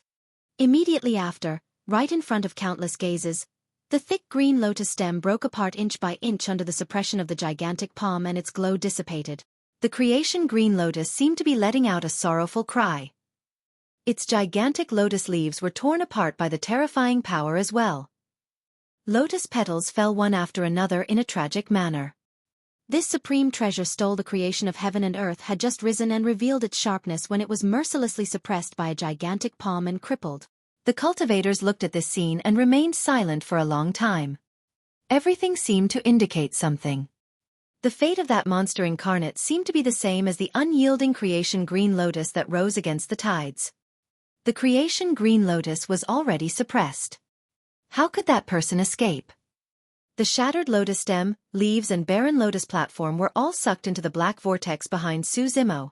Speaker 1: Immediately after, right in front of countless gazes, the thick green lotus stem broke apart inch by inch under the suppression of the gigantic palm and its glow dissipated. The creation green lotus seemed to be letting out a sorrowful cry. Its gigantic lotus leaves were torn apart by the terrifying power as well. Lotus petals fell one after another in a tragic manner. This supreme treasure stole the creation of heaven and earth had just risen and revealed its sharpness when it was mercilessly suppressed by a gigantic palm and crippled. The cultivators looked at this scene and remained silent for a long time. Everything seemed to indicate something. The fate of that monster incarnate seemed to be the same as the unyielding creation green lotus that rose against the tides. The creation green lotus was already suppressed. How could that person escape? The shattered lotus stem, leaves and barren lotus platform were all sucked into the black vortex behind Su Zimo.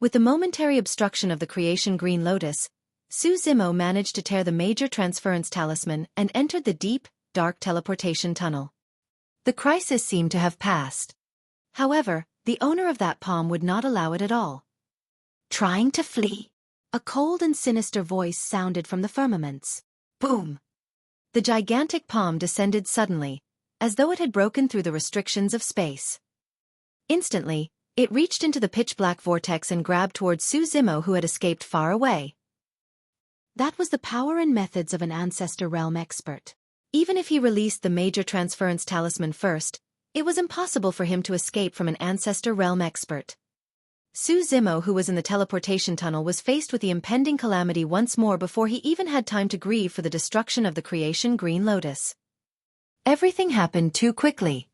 Speaker 1: With the momentary obstruction of the creation green lotus, Su Zimo managed to tear the Major Transference Talisman and entered the deep, dark teleportation tunnel. The crisis seemed to have passed. However, the owner of that palm would not allow it at all. Trying to flee. A cold and sinister voice sounded from the firmaments. Boom! The gigantic palm descended suddenly, as though it had broken through the restrictions of space. Instantly, it reached into the pitch-black vortex and grabbed towards Su Zimo, who had escaped far away. That was the power and methods of an ancestor realm expert. Even if he released the Major Transference Talisman first, it was impossible for him to escape from an ancestor realm expert. Su Zimo, who was in the teleportation tunnel, was faced with the impending calamity once more before he even had time to grieve for the destruction of the creation Green Lotus. Everything happened too quickly.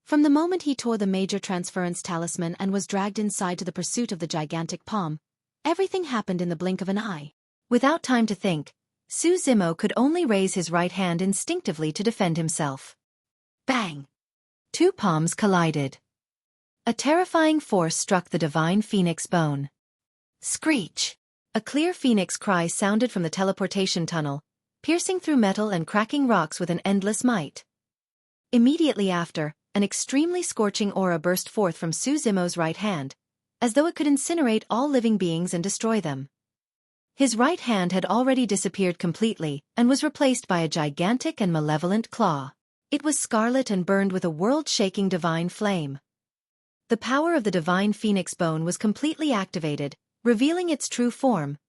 Speaker 1: From the moment he tore the major transference talisman and was dragged inside to the pursuit of the gigantic palm, everything happened in the blink of an eye. Without time to think, Su Zimo could only raise his right hand instinctively to defend himself. Bang! Two palms collided. A terrifying force struck the divine phoenix bone. Screech! A clear phoenix cry sounded from the teleportation tunnel, piercing through metal and cracking rocks with an endless might. Immediately after, an extremely scorching aura burst forth from Su Zimo's right hand, as though it could incinerate all living beings and destroy them. His right hand had already disappeared completely and was replaced by a gigantic and malevolent claw. It was scarlet and burned with a world-shaking divine flame. The power of the divine phoenix bone was completely activated, revealing its true form,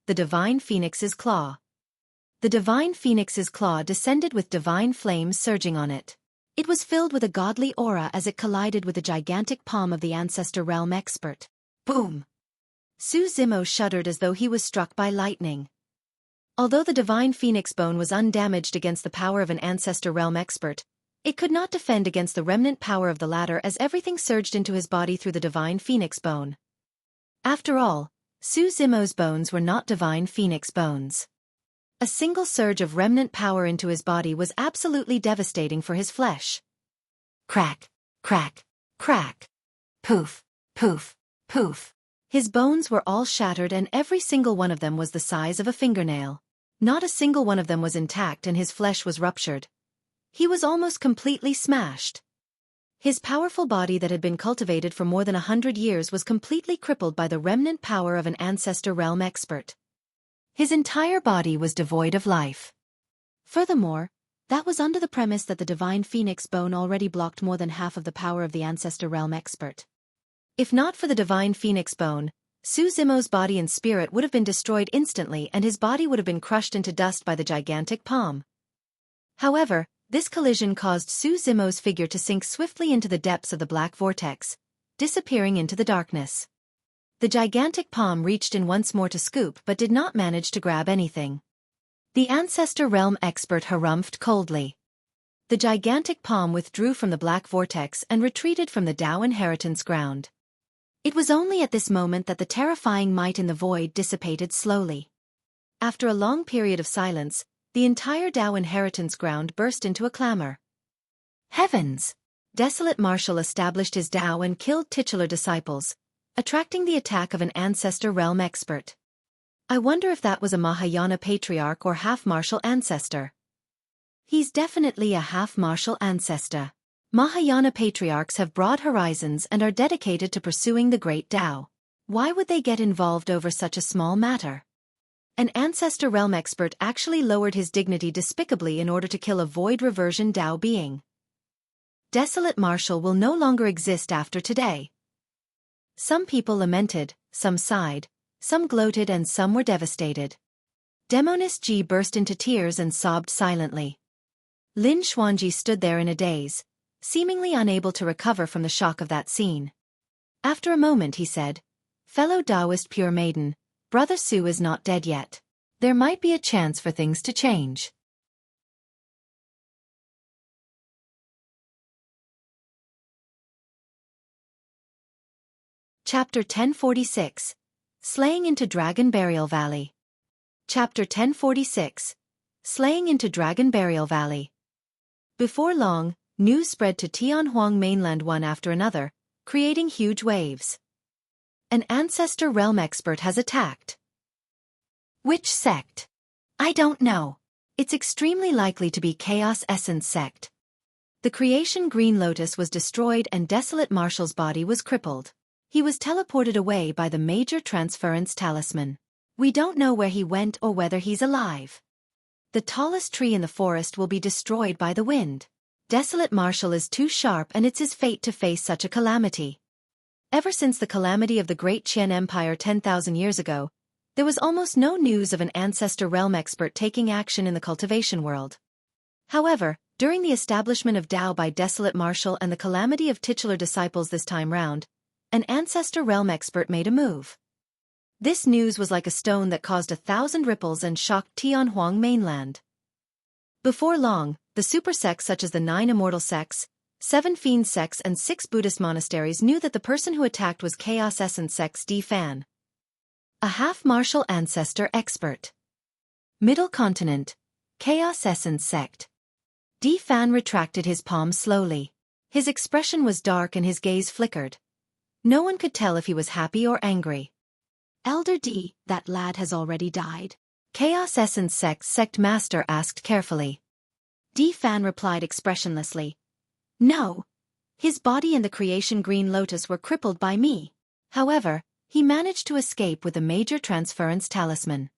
Speaker 1: the divine phoenix's claw. The divine phoenix's claw descended with divine flames surging on it. It was filled with a godly aura as it collided with the gigantic palm of the ancestor realm expert. Boom! Su Zimo shuddered as though he was struck by lightning. Although the divine phoenix bone was undamaged against the power of an ancestor realm expert, it could not defend against the remnant power of the latter as everything surged into his body through the divine phoenix bone. After all, Su Zimo's bones were not divine phoenix bones. A single surge of remnant power into his body was absolutely devastating for his flesh. Crack, crack, crack. Poof, poof, poof. His bones were all shattered and every single one of them was the size of a fingernail. Not a single one of them was intact and his flesh was ruptured. He was almost completely smashed. His powerful body that had been cultivated for more than 100 years was completely crippled by the remnant power of an ancestor realm expert. His entire body was devoid of life. Furthermore, that was under the premise that the divine phoenix bone already blocked more than half of the power of the ancestor realm expert. If not for the divine phoenix bone, Su Zimo's body and spirit would have been destroyed instantly and his body would have been crushed into dust by the gigantic palm. However, this collision caused Su Zimo's figure to sink swiftly into the depths of the black vortex, disappearing into the darkness. The gigantic palm reached in once more to scoop but did not manage to grab anything. The ancestor realm expert harumphed coldly. The gigantic palm withdrew from the black vortex and retreated from the Dao inheritance ground. It was only at this moment that the terrifying might in the void dissipated slowly. After a long period of silence, the entire Dao inheritance ground burst into a clamor. Heavens! Desolate Marshal established his Dao and killed titular disciples, attracting the attack of an ancestor realm expert. I wonder if that was a Mahayana patriarch or half-martial ancestor. He's definitely a half-martial ancestor. Mahayana patriarchs have broad horizons and are dedicated to pursuing the great Dao. Why would they get involved over such a small matter? An ancestor realm expert actually lowered his dignity despicably in order to kill a void reversion Dao being. Desolate Marshal will no longer exist after today. Some people lamented, some sighed, some gloated and some were devastated. Demoness Ji burst into tears and sobbed silently. Lin Xuanji stood there in a daze, seemingly unable to recover from the shock of that scene. After a moment he said, "Fellow Taoist pure maiden, Brother Su is not dead yet. There might be a chance for things to change." Chapter 1046. Slaying into Dragon Burial Valley. Chapter 1046. Slaying into Dragon Burial Valley. Before long, news spread to Tianhuang mainland one after another, creating huge waves. An ancestor realm expert has attacked. Which sect? I don't know. It's extremely likely to be Chaos Essence sect. The creation Green Lotus was destroyed and Desolate Marshal's body was crippled. He was teleported away by the major Transference Talisman. We don't know where he went or whether he's alive. The tallest tree in the forest will be destroyed by the wind. Desolate Marshal is too sharp and it's his fate to face such a calamity. Ever since the calamity of the Great Qian Empire 10,000 years ago, there was almost no news of an ancestor realm expert taking action in the cultivation world. However, during the establishment of Dao by Desolate Marshal and the calamity of titular disciples this time round, an Ancestor Realm expert made a move. This news was like a stone that caused 1,000 ripples and shocked Tianhuang mainland. Before long, the super sects such as the 9 immortal sects, 7 fiend sects and 6 Buddhist monasteries knew that the person who attacked was Chaos Essence Sect's Di Fan, a half-martial ancestor expert. Middle Continent, Chaos Essence Sect. Di Fan retracted his palm slowly. His expression was dark and his gaze flickered. No one could tell if he was happy or angry.
Speaker 2: Elder D, that lad has already died.
Speaker 1: Chaos Essence Sect Master asked carefully.
Speaker 2: Di Fan replied expressionlessly. No. His body and the creation green lotus were crippled by me.
Speaker 1: However, he managed to escape with a major transference talisman.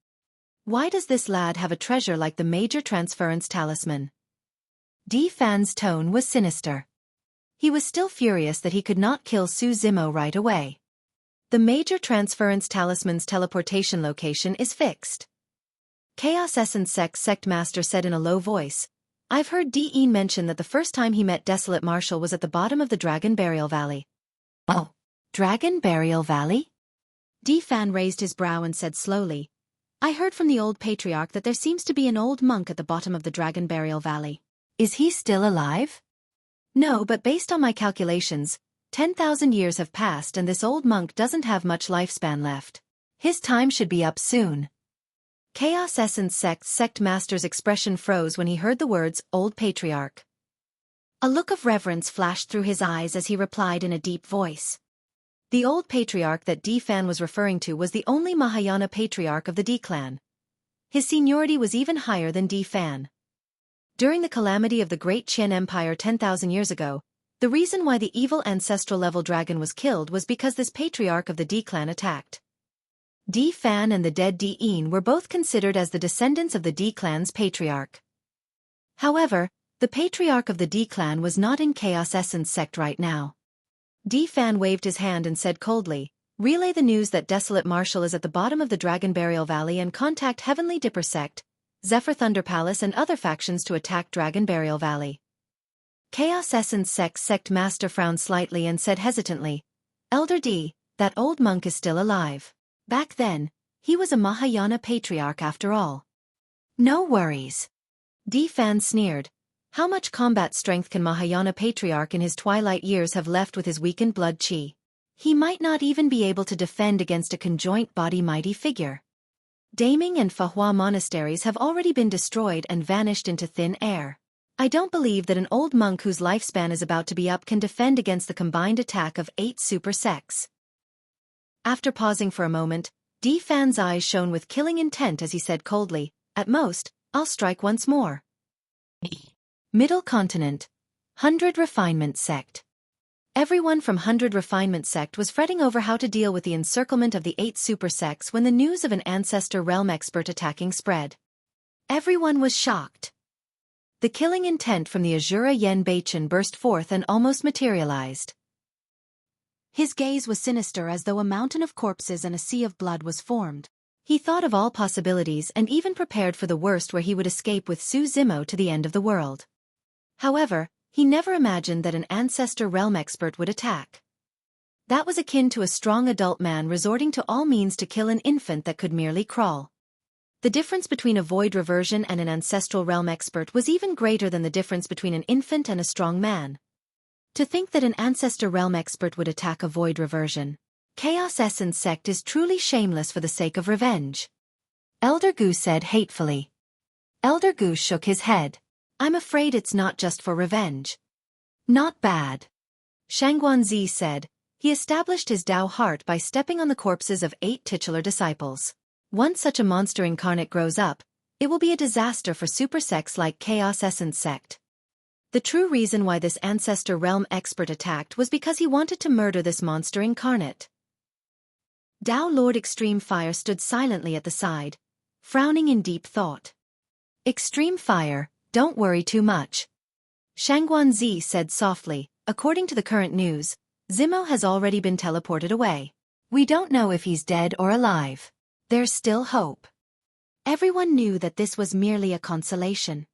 Speaker 1: Why does this lad have a treasure like the major transference talisman? Di Fan's tone was sinister. He was still furious that he could not kill Su Zimo right away. The major transference talisman's teleportation location is fixed. Chaos Essence Sect Master said in a low voice, I've heard Dean mention that the first time he met Desolate Marshal was at the bottom of the Dragon Burial Valley.
Speaker 2: Oh,
Speaker 1: Dragon Burial Valley?
Speaker 2: Di Fan raised his brow and said slowly, I heard from the old patriarch that there seems to be an old monk at the bottom of the Dragon Burial Valley.
Speaker 1: Is he still alive? No, but based on my calculations, 10,000 years have passed and this old monk doesn't have much lifespan left. His time should be up soon. Chaos Essence Sect Master's expression froze when he heard the words, Old Patriarch. A look of reverence flashed through his eyes as he replied in a deep voice. The old patriarch that Di Fan was referring to was the only Mahayana patriarch of the Di clan. His seniority was even higher than Di Fan. During the calamity of the Great Qian Empire 10,000 years ago, the reason why the evil ancestral-level dragon was killed was because this patriarch of the Di clan attacked. Di Fan and the dead Di'in were both considered as the descendants of the Di clan's patriarch. However, the patriarch of the Di clan was not in Chaos Essence Sect right now. Di Fan waved his hand and said coldly, relay the news that Desolate Marshal is at the bottom of the Dragon Burial Valley and contact Heavenly Dipper Sect, Zephyr Thunder Palace and other factions to attack Dragon Burial Valley. Chaos Essence Sect Master frowned slightly and said hesitantly, Elder D, that old monk is still alive. Back then, he was a Mahayana patriarch after all. No worries. Di Fan sneered. How much combat strength can Mahayana patriarch in his twilight years have left with his weakened blood chi? He might not even be able to defend against a conjoint body mighty figure. Daming and Fahua monasteries have already been destroyed and vanished into thin air. I don't believe that an old monk whose lifespan is about to be up can defend against the combined attack of 8 super sects. After pausing for a moment, Di Fan's eyes shone with killing intent as he said coldly, At most, I'll strike once more. Middle Continent, 100 Refinement Sect. Everyone from 100 Refinement Sect was fretting over how to deal with the encirclement of the 8 super sects when the news of an Ancestor Realm expert attacking spread. Everyone was shocked. The killing intent from the Azura Yen Beichen burst forth and almost materialized. His gaze was sinister as though a mountain of corpses and a sea of blood was formed. He thought of all possibilities and even prepared for the worst where he would escape with Su Zimo to the end of the world. However, he never imagined that an Ancestor Realm expert would attack. That was akin to a strong adult man resorting to all means to kill an infant that could merely crawl. The difference between a void reversion and an Ancestral Realm expert was even greater than the difference between an infant and a strong man. To think that an Ancestor Realm expert would attack a void reversion. Chaos Essence Sect is truly shameless for the sake of revenge. Elder Gu said hatefully. Elder Gu shook his head. I'm afraid it's not just for revenge. Not bad. Shangguanzi said. He established his Dao heart by stepping on the corpses of 8 titular disciples. Once such a monster incarnate grows up, it will be a disaster for super sects like Chaos Essence Sect. The true reason why this Ancestor Realm expert attacked was because he wanted to murder this monster incarnate. Dao Lord Extreme Fire stood silently at the side, frowning in deep thought. Extreme Fire, don't worry too much. Shangguanzi said softly, according to the current news, Zimo has already been teleported away. We don't know if he's dead or alive. There's still hope. Everyone knew that this was merely a consolation.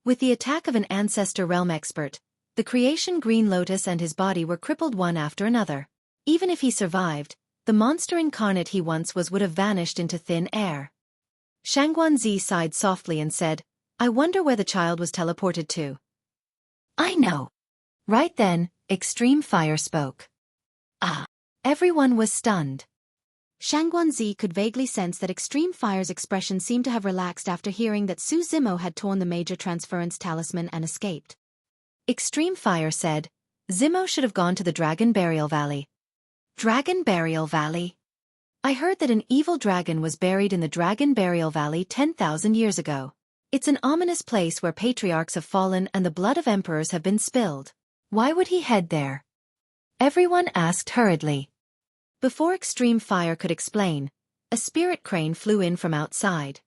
Speaker 1: With the attack of an Ancestor Realm expert, the creation Green Lotus and his body were crippled one after another.
Speaker 2: Even if he survived, the monster incarnate he once was would have vanished into thin air. Shangguanzi sighed softly and said, I wonder where the child was teleported to.
Speaker 1: I know. Right then, Extreme Fire spoke. Ah! Everyone was stunned.
Speaker 2: Shangguanzi could vaguely sense that Extreme Fire's expression seemed to have relaxed after hearing that Su Zimo had torn the major transference talisman and escaped.
Speaker 1: Extreme Fire said, Zimo should have gone to the Dragon Burial Valley. Dragon Burial Valley? I heard that an evil dragon was buried in the Dragon Burial Valley 10,000 years ago. It's an ominous place where patriarchs have fallen and the blood of emperors have been spilled. Why would he head there? Everyone asked hurriedly.
Speaker 2: Before Extreme Fire could explain, a spirit crane flew in from outside.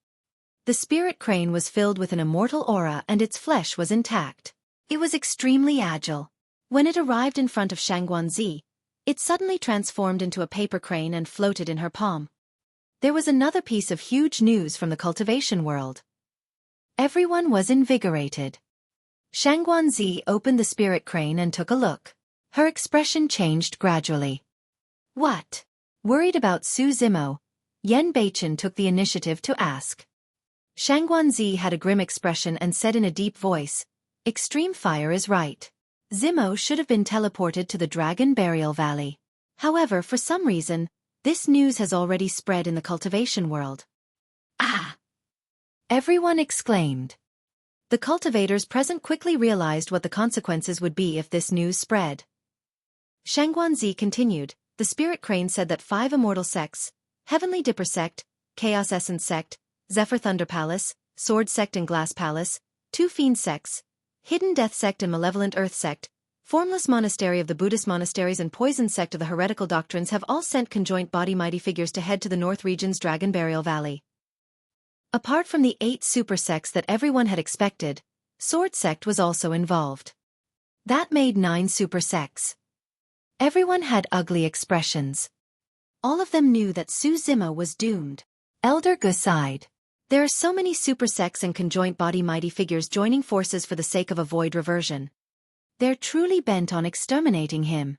Speaker 2: The spirit crane was filled with an immortal aura and its flesh was intact. It was extremely agile. When it arrived in front of Shangguanzi, it suddenly transformed into a paper crane and floated in her palm. There was another piece of huge news from the cultivation world.
Speaker 1: Everyone was invigorated. Shangguanzi opened the spirit crane and took a look. Her expression changed gradually. What? Worried about Su Zimo, Yan Beichen took the initiative to ask. Shangguanzi had a grim expression and said in a deep voice, Extreme Fire is right. Zimo should have been teleported to the Dragon Burial Valley. However, for some reason, this news has already spread in the cultivation world. Ah! Everyone exclaimed. The cultivators present quickly realized what the consequences would be if this news spread.
Speaker 2: Shangguanzi continued, the spirit crane said that 5 immortal sects, Heavenly Dipper Sect, Chaos Essence Sect, Zephyr Thunder Palace, Sword Sect and Glass Palace, 2 Fiend Sects, Hidden Death Sect and Malevolent Earth Sect, Formless Monastery of the Buddhist Monasteries and Poison Sect of the Heretical Doctrines have all sent conjoint body mighty figures to head to the North Region's Dragon Burial Valley. Apart from the 8 super sects that everyone had expected, Sword Sect was also involved. That made 9 super sects. Everyone had ugly expressions. All of them knew that Su Zimo was doomed.
Speaker 1: Elder Gu sighed.
Speaker 2: There are so many super sects and conjoint body mighty figures joining forces for the sake of a void reversion.
Speaker 1: They're truly bent on exterminating him.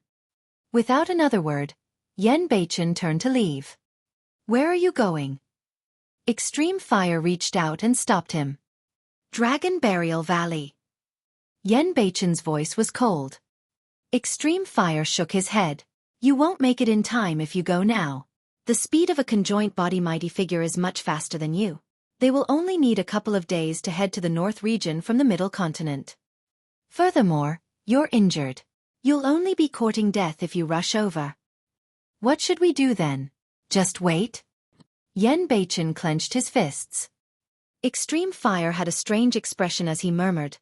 Speaker 1: Without another word, Yan Beichen turned to leave. Where are you going? Extreme Fire reached out and stopped him. Dragon Burial Valley. Yan Beichen's voice was cold. Extreme Fire shook his head. You won't make it in time if you go now. The speed of a conjoint body mighty figure is much faster than you. They will only need a couple of days to head to the North region from the Middle Continent. Furthermore, you're injured. You'll only be courting death if you rush over. What should we do then? Just wait? Yan Beichen clenched his fists. Extreme Fire had a strange expression as he murmured,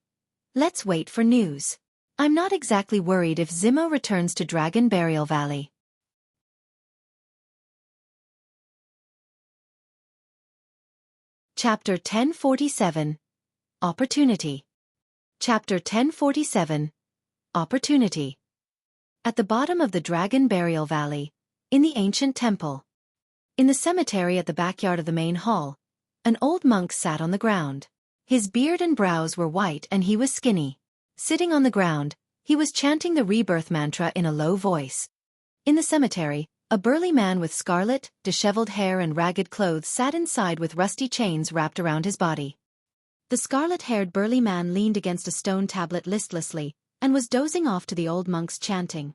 Speaker 1: Let's wait for news. I'm not exactly worried if Zimo returns to Dragon Burial Valley. Chapter 1047. Opportunity. Chapter 1047. Opportunity. At the bottom of the Dragon Burial Valley, in the ancient temple. In the cemetery at the backyard of the main hall, an old monk sat on the ground. His beard and brows were white and he was skinny. Sitting on the ground, he was chanting the rebirth mantra in a low voice. In the cemetery, a burly man with scarlet, disheveled hair and ragged clothes sat inside with rusty chains wrapped around his body. The scarlet-haired burly man leaned against a stone tablet listlessly, and was dozing off to the old monk's chanting.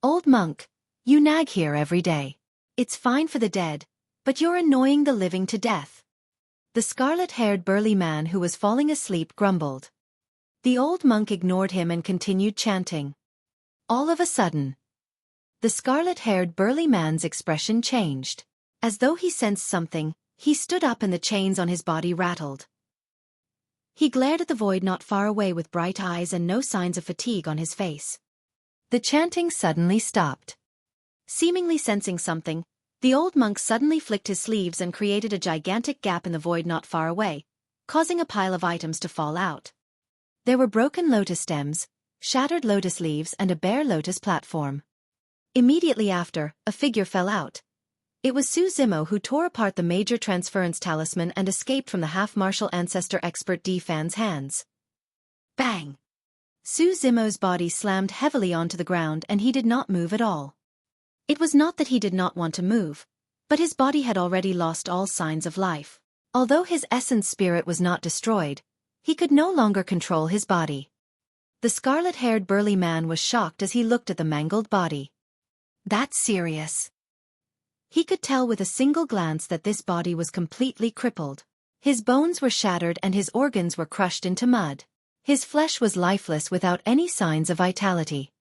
Speaker 1: Old monk, you nag here every day. It's fine for the dead, but you're annoying the living to death. The scarlet-haired burly man who was falling asleep grumbled. The old monk ignored him and continued chanting. All of a sudden, the scarlet-haired burly man's expression changed. As though he sensed something, he stood up and the chains on his body rattled. He glared at the void not far away with bright eyes and no signs of fatigue on his face. The chanting suddenly stopped. Seemingly sensing something, the old monk suddenly flicked his sleeves and created a gigantic gap in the void not far away, causing a pile of items to fall out. There were broken lotus stems, shattered lotus leaves and a bare lotus platform. Immediately after, a figure fell out. It was Su Zimo who tore apart the major transference talisman and escaped from the half-martial ancestor expert D Fan's hands. Bang! Su Zimo's body slammed heavily onto the ground and he did not move at all.
Speaker 2: It was not that he did not want to move, but his body had already lost all signs of life. Although his essence spirit was not destroyed, he could no longer control his body. The scarlet-haired burly man was shocked as he looked at the mangled body. That's serious. He could tell with a single glance that this body was completely crippled. His bones were shattered and his organs were crushed into mud. His flesh was lifeless without any signs of vitality.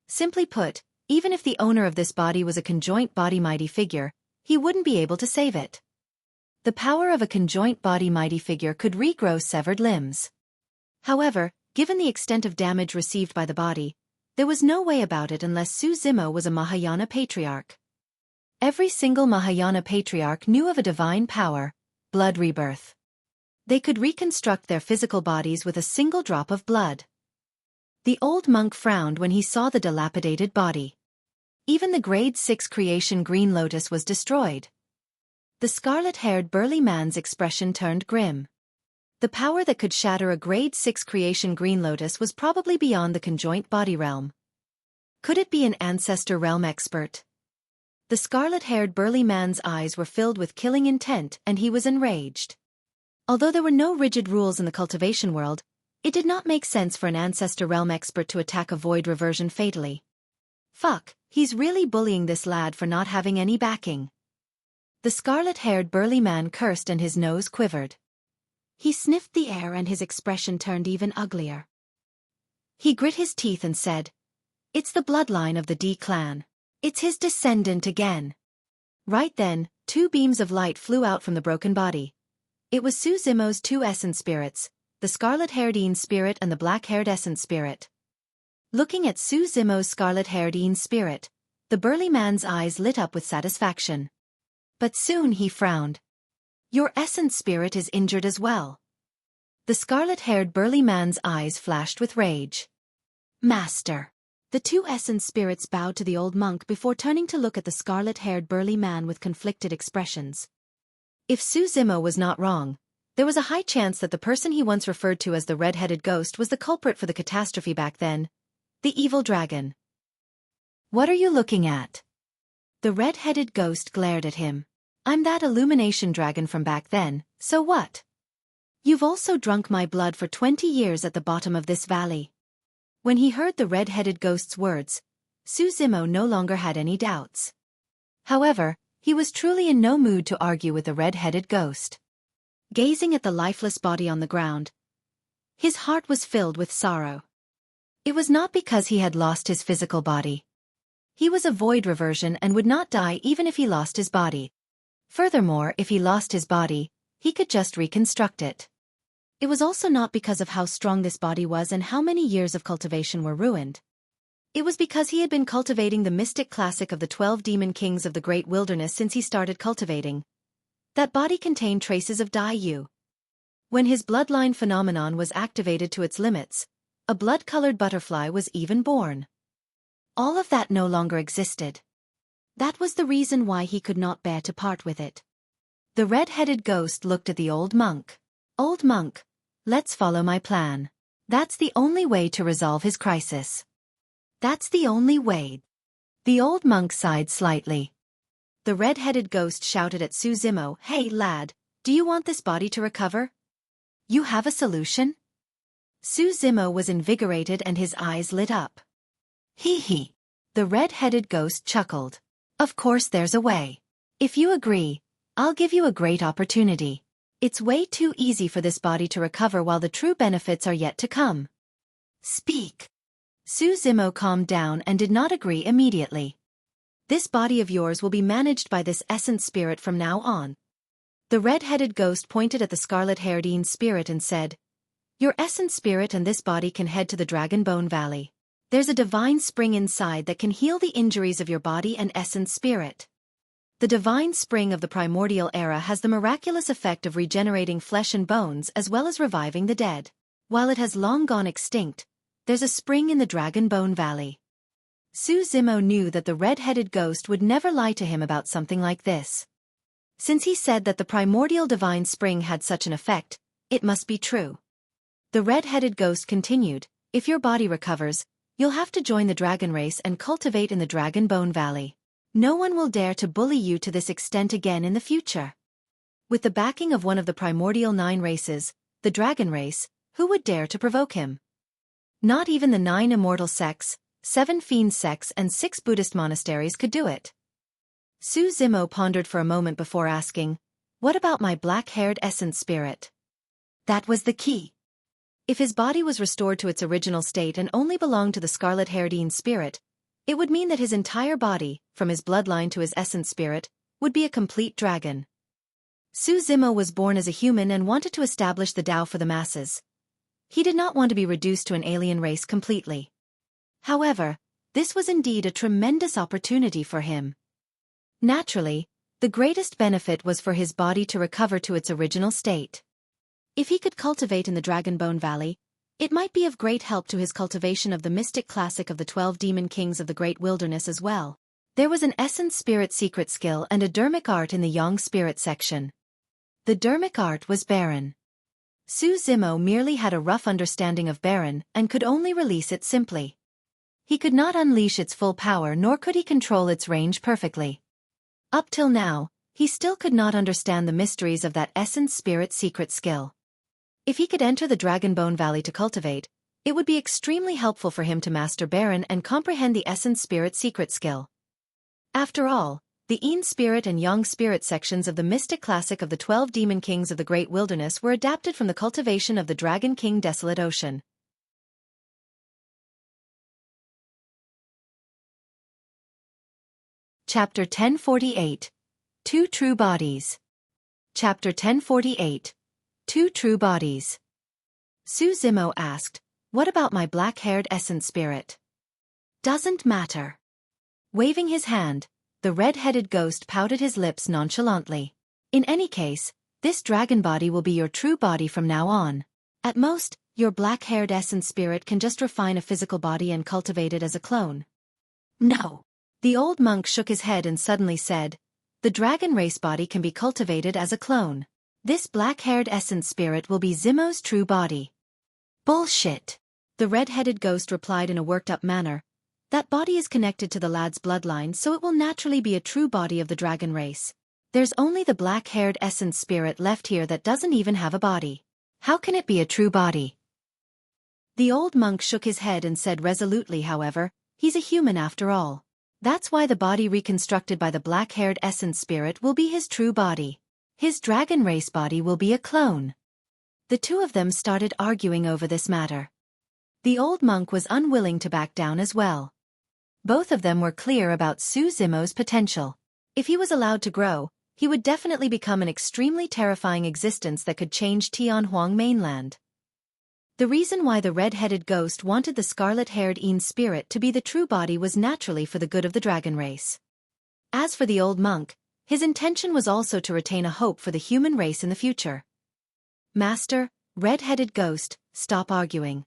Speaker 2: Simply put, even if the owner of this body was a conjoint body mighty figure, he wouldn't be able to save it. The power of a conjoint body mighty figure could regrow severed limbs. However, given the extent of damage received by the body, there was no way about it unless Su Zimo was a Mahayana patriarch. Every single Mahayana patriarch knew of a divine power, blood rebirth. They could reconstruct their physical bodies with a single drop of blood. The old monk frowned when he saw the dilapidated body. Even the grade 6 creation green lotus was destroyed. The scarlet-haired burly man's expression turned grim. The power that could shatter a grade 6 creation green lotus was probably beyond the conjoint body realm. Could it be an ancestor realm expert? The scarlet-haired burly man's eyes were filled with killing intent and he was enraged. Although there were no rigid rules in the cultivation world, it did not make sense for an ancestor realm expert to attack a void reversion fatally. Fuck, he's really bullying this lad for not having any backing. The scarlet-haired burly man cursed and his nose quivered. He sniffed the air and his expression turned even uglier. He grit his teeth and said, "It's the bloodline of the D clan. It's his descendant again." Right then, two beams of light flew out from the broken body. It was Su Zimo's two essence spirits, the scarlet-haired Een spirit and the black-haired essence spirit. Looking at Su Zimo's scarlet-haired Een spirit, the burly man's eyes lit up with satisfaction. But soon he frowned. "Your essence spirit is injured as well." The scarlet-haired burly man's eyes flashed with rage. "Master." The two essence spirits bowed to the old monk before turning to look at the scarlet-haired burly man with conflicted expressions. If Su Zimo was not wrong, there was a high chance that the person he once referred to as the red-headed ghost was the culprit for the catastrophe back then. The evil dragon. "What are you looking at?" The red-headed ghost glared at him. "I'm that illumination dragon from back then, so what? You've also drunk my blood for 20 years at the bottom of this valley." When he heard the red-headed ghost's words, Su Zimo no longer had any doubts. However, he was truly in no mood to argue with the red-headed ghost. Gazing at the lifeless body on the ground, his heart was filled with sorrow. It was not because he had lost his physical body. He was a void reversion and would not die even if he lost his body. Furthermore, if he lost his body, he could just reconstruct it. It was also not because of how strong this body was and how many years of cultivation were ruined. It was because he had been cultivating the mystic classic of the 12 demon kings of the great wilderness since he started cultivating. That body contained traces of Dai Yu. When his bloodline phenomenon was activated to its limits, a blood-colored butterfly was even born. All of that no longer existed. That was the reason why he could not bear to part with it. The red-headed ghost looked at the old monk. "Old monk, let's follow my plan. That's the only way to resolve his crisis." "That's the only way." The old monk sighed slightly. The red-headed ghost shouted at Su Zimo, "Hey lad, do you want this body to recover? You have a solution?" Su Zimo was invigorated and his eyes lit up. "Hee hee." The red-headed ghost chuckled. "Of course there's a way. If you agree, I'll give you a great opportunity. It's way too easy for this body to recover while the true benefits are yet to come." "Speak." Su Zimo calmed down and did not agree immediately. "This body of yours will be managed by this essence spirit from now on." The red-headed ghost pointed at the scarlet-haired Een spirit and said, "Your essence spirit and this body can head to the Dragon Bone Valley. There's a divine spring inside that can heal the injuries of your body and essence spirit. The divine spring of the primordial era has the miraculous effect of regenerating flesh and bones as well as reviving the dead. While it has long gone extinct, there's a spring in the Dragon Bone Valley." Su Zimo knew that the red-headed ghost would never lie to him about something like this. Since he said that the primordial divine spring had such an effect, it must be true. The red-headed ghost continued, "If your body recovers, you'll have to join the dragon race and cultivate in the Dragon Bone Valley. No one will dare to bully you to this extent again in the future. With the backing of one of the primordial 9 races, the dragon race, who would dare to provoke him? Not even the 9 immortal sects, 7 fiend sects and 6 Buddhist monasteries could do it. Su Zimo pondered for a moment before asking, "What about my black-haired essence spirit?" That was the key. If his body was restored to its original state and only belonged to the scarlet-haired Yin spirit, it would mean that his entire body, from his bloodline to his essence spirit, would be a complete dragon. Su Zimo was born as a human and wanted to establish the Tao for the masses. He did not want to be reduced to an alien race completely. However, this was indeed a tremendous opportunity for him. Naturally, the greatest benefit was for his body to recover to its original state. If he could cultivate in the Dragonbone Valley, it might be of great help to his cultivation of the mystic classic of the 12 demon kings of the Great Wilderness as well. There was an essence spirit secret skill and a Dharmic art in the Yang spirit section. The Dharmic art was barren. Su Zimo merely had a rough understanding of barren and could only release it simply. He could not unleash its full power nor could he control its range perfectly. Up till now, he still could not understand the mysteries of that essence spirit secret skill. If he could enter the Dragonbone Valley to cultivate, it would be extremely helpful for him to master barren and comprehend the essence spirit secret skill. After all, the Yin spirit and Yang spirit sections of the mystic classic of the 12 demon kings of the Great Wilderness were adapted from the cultivation of the Dragon King Desolate Ocean. Chapter 1048. 2 True Bodies. Chapter 1048. 2 True Bodies. Su Zimo asked, "What about my black-haired essence spirit?" "Doesn't matter." Waving his hand, the red-headed ghost pouted his lips nonchalantly. "In any case, this dragon body will be your true body from now on. At most, your black-haired essence spirit can just refine a physical body and cultivate it as a clone." "No." The old monk shook his head and suddenly said, "The dragon race body can be cultivated as a clone. This black-haired essence spirit will be Zimo's true body." "Bullshit," the red-headed ghost replied in a worked-up manner. "That body is connected to the lad's bloodline, so it will naturally be a true body of the dragon race. There's only the black-haired essence spirit left here that doesn't even have a body. How can it be a true body?" The old monk shook his head and said resolutely, "However, he's a human after all. That's why the body reconstructed by the black-haired essence spirit will be his true body. His dragon race body will be a clone." The two of them started arguing over this matter. The old monk was unwilling to back down as well. Both of them were clear about Su Zimo's potential. If he was allowed to grow, he would definitely become an extremely terrifying existence that could change Tianhuang mainland. The reason why the red-headed ghost wanted the scarlet-haired Yin spirit to be the true body was naturally for the good of the dragon race. As for the old monk, his intention was also to retain a hope for the human race in the future. "Master, red-headed ghost, stop arguing."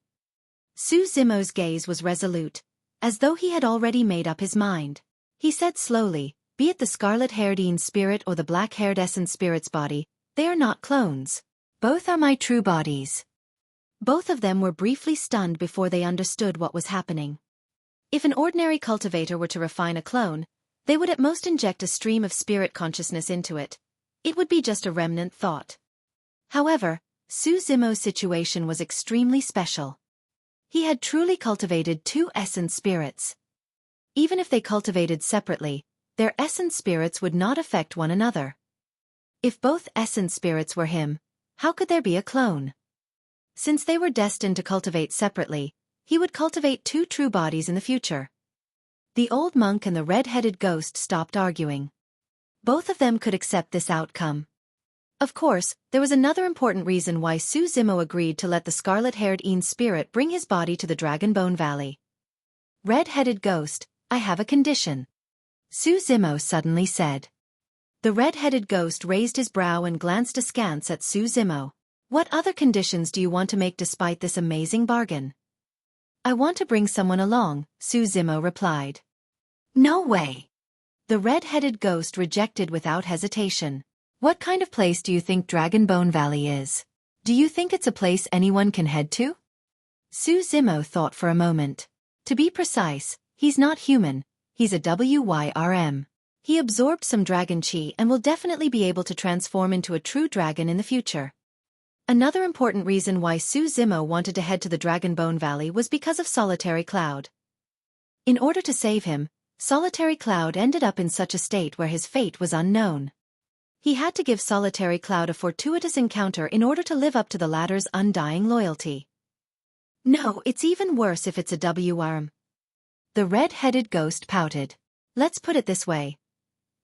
Speaker 2: Su Zimo's gaze was resolute, as though he had already made up his mind. He said slowly, "Be it the scarlet-haired Yin spirit or the black-haired essence spirit's body, they are not clones. Both are my true bodies." Both of them were briefly stunned before they understood what was happening. If an ordinary cultivator were to refine a clone, they would at most inject a stream of spirit consciousness into it. It would be just a remnant thought. However, Su Zimo's situation was extremely special. He had truly cultivated 2 essence spirits. Even if they cultivated separately, their essence spirits would not affect one another. If both essence spirits were him, how could there be a clone? Since they were destined to cultivate separately, he would cultivate 2 true bodies in the future. The old monk and the red-headed ghost stopped arguing. Both of them could accept this outcome. Of course, there was another important reason why Su Zimo agreed to let the scarlet-haired Yin spirit bring his body to the Dragonbone Valley. "Red-headed ghost, I have a condition," Su Zimo suddenly said. The red-headed ghost raised his brow and glanced askance at Su Zimo. "What other conditions do you want to make despite this amazing bargain?" "I want to bring someone along," Su Zimo replied. "No way." The red-headed ghost rejected without hesitation. "What kind of place do you think Dragonbone Valley is? Do you think it's a place anyone can head to?" Su Zimo thought for a moment. To be precise, he's not human, he's a WYRM. He absorbed some dragon chi and will definitely be able to transform into a true dragon in the future. Another important reason why Su Zimo wanted to head to the Dragon Bone Valley was because of Solitary Cloud. In order to save him, Solitary Cloud ended up in such a state where his fate was unknown. He had to give Solitary Cloud a fortuitous encounter in order to live up to the latter's undying loyalty. No, it's even worse if it's a WRM. The red-headed ghost pouted. Let's put it this way.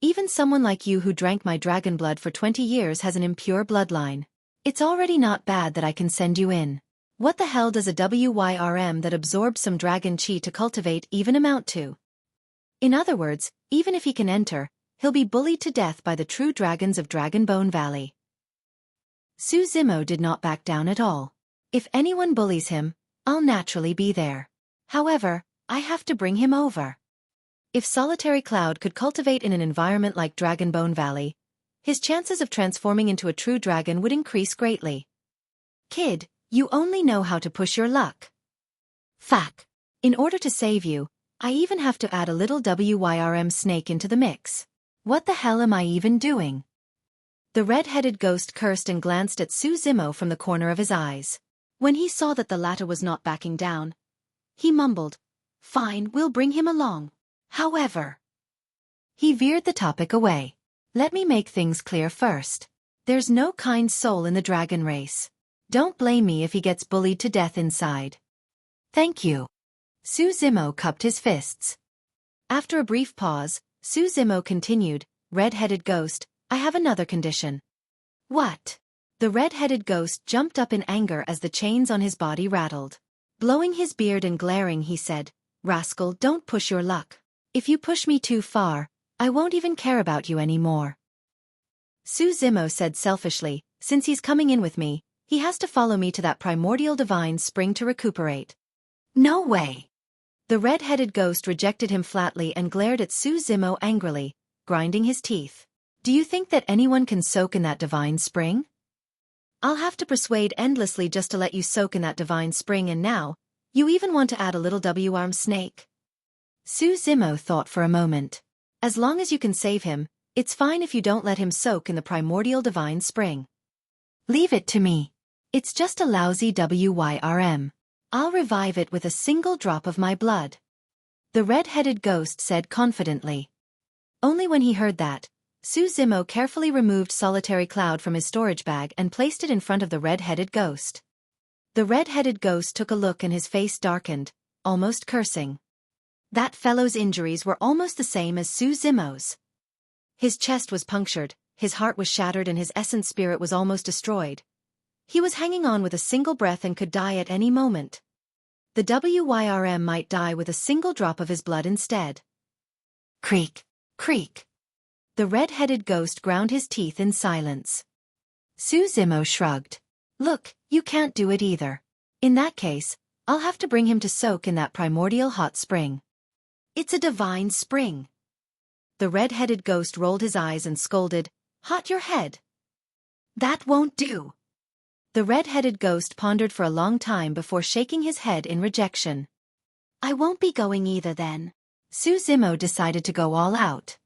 Speaker 2: Even someone like you who drank my dragon blood for 20 years has an impure bloodline. It's already not bad that I can send you in. What the hell does a WYRM that absorbed some dragon chi to cultivate even amount to? In other words, even if he can enter, he'll be bullied to death by the true dragons of Dragon Bone Valley. Su Zimo did not back down at all. If anyone bullies him, I'll naturally be there. However, I have to bring him over. If Solitary Cloud could cultivate in an environment like Dragon Bone Valley, his chances of transforming into a true dragon would increase greatly. Kid, you only know how to push your luck. Fuck. In order to save you, I even have to add a little WYRM snake into the mix. What the hell am I even doing? The red-headed ghost cursed and glanced at Su Zimo from the corner of his eyes. When he saw that the latter was not backing down, he mumbled, "Fine, we'll bring him along." However, he veered the topic away. Let me make things clear first. There's no kind soul in the dragon race. Don't blame me if he gets bullied to death inside. Thank you. Su Zimo cupped his fists. After a brief pause, Su Zimo continued, "Red-headed ghost, I have another condition." What? The red-headed ghost jumped up in anger as the chains on his body rattled. Blowing his beard and glaring, he said, "Rascal, don't push your luck. If you push me too far, I won't even care about you anymore." Su Zimo said selfishly, "Since he's coming in with me, he has to follow me to that primordial divine spring to recuperate." No way. The red-headed ghost rejected him flatly and glared at Su Zimo angrily, grinding his teeth. Do you think that anyone can soak in that divine spring? I'll have to persuade endlessly just to let you soak in that divine spring, and now, you even want to add a little W-arm snake? Su Zimo thought for a moment. As long as you can save him, it's fine if you don't let him soak in the primordial divine spring. Leave it to me. It's just a lousy WYRM. I'll revive it with a single drop of my blood. The red-headed ghost said confidently. Only when he heard that, Su Zimo carefully removed Solitary Cloud from his storage bag and placed it in front of the red-headed ghost. The red-headed ghost took a look and his face darkened, almost cursing. That fellow's injuries were almost the same as Su Zimo's. His chest was punctured, his heart was shattered, and his essence spirit was almost destroyed. He was hanging on with a single breath and could die at any moment. The WYRM might die with a single drop of his blood instead. Creak, creak. The red-headed ghost ground his teeth in silence. Su Zimo shrugged. Look, you can't do it either. In that case, I'll have to bring him to soak in that primordial hot spring. It's a divine spring. The red-headed ghost rolled his eyes and scolded, "Hot your head." That won't do. The red-headed ghost pondered for a long time before shaking his head in rejection. I won't be going either then. Su Zimo decided to go all out.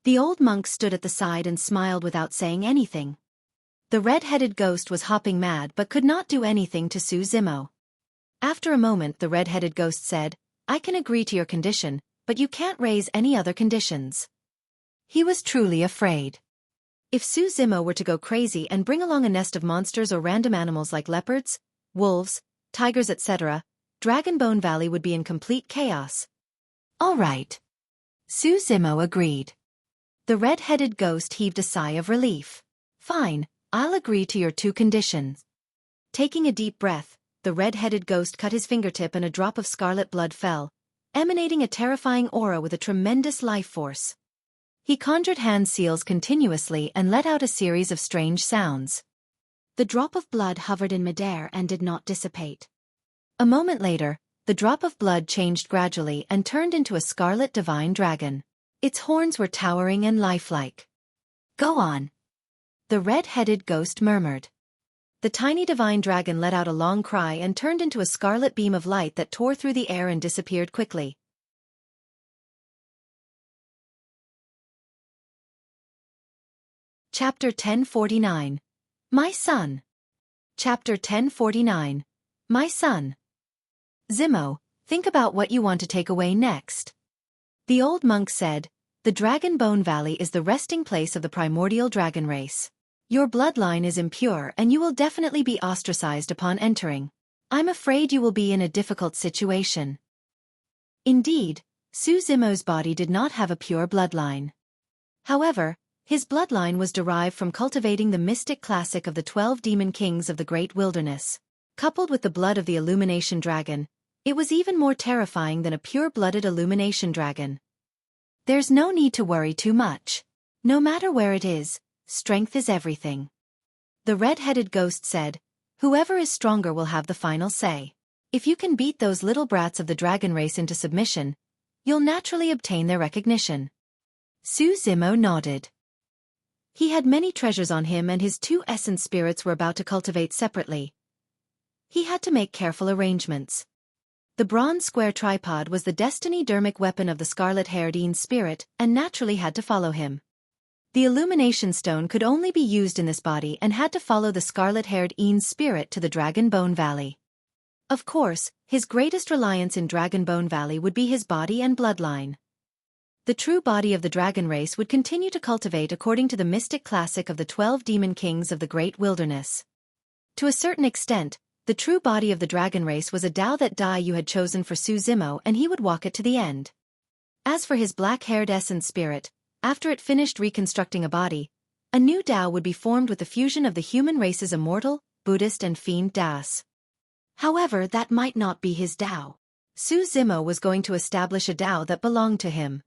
Speaker 2: The old monk stood at the side and smiled without saying anything. The red-headed ghost was hopping mad but could not do anything to Su Zimo. After a moment, the red-headed ghost said, "I can agree to your condition, but you can't raise any other conditions." He was truly afraid. If Su Zimo were to go crazy and bring along a nest of monsters or random animals like leopards, wolves, tigers, etc., Dragon Bone Valley would be in complete chaos. All right. Su Zimo agreed. The red-headed ghost heaved a sigh of relief. Fine, I'll agree to your two conditions. Taking a deep breath, the red-headed ghost cut his fingertip and a drop of scarlet blood fell, emanating a terrifying aura with a tremendous life force. He conjured hand seals continuously and let out a series of strange sounds. The drop of blood hovered in midair and did not dissipate. A moment later, the drop of blood changed gradually and turned into a scarlet divine dragon. Its horns were towering and lifelike. Go on. The red-headed ghost murmured. The tiny divine dragon let out a long cry and turned into a scarlet beam of light that tore through the air and disappeared quickly. Chapter 1049. My son. Chapter 1049. My son. Zimo, think about what you want to take away next. The old monk said, the Dragon Bone Valley is the resting place of the primordial dragon race. Your bloodline is impure and you will definitely be ostracized upon entering. I'm afraid you will be in a difficult situation. Indeed, Su Zimo's body did not have a pure bloodline. However, his bloodline was derived from cultivating the mystic classic of the 12 demon kings of the great wilderness. Coupled with the blood of the illumination dragon, it was even more terrifying than a pure-blooded illumination dragon. There's no need to worry too much. No matter where it is, strength is everything. The red-headed ghost said, whoever is stronger will have the final say. If you can beat those little brats of the dragon race into submission, you'll naturally obtain their recognition. Su Zimo nodded. He had many treasures on him and his 2 essence spirits were about to cultivate separately. He had to make careful arrangements. The bronze square tripod was the destiny Dharmic weapon of the scarlet-haired Een spirit and naturally had to follow him. The illumination stone could only be used in this body and had to follow the scarlet-haired Een spirit to the Dragon Bone Valley. Of course, his greatest reliance in Dragon Bone Valley would be his body and bloodline. The true body of the dragon race would continue to cultivate according to the mystic classic of the 12 demon kings of the great wilderness. To a certain extent, the true body of the dragon race was a Dao that Dai you had chosen for Su Zimo and he would walk it to the end. As for his black-haired essence spirit, after it finished reconstructing a body, a new Dao would be formed with the fusion of the human race's immortal, Buddhist and fiend Daos. However, that might not be his Dao. Su Zimo was going to establish a Dao that belonged to him.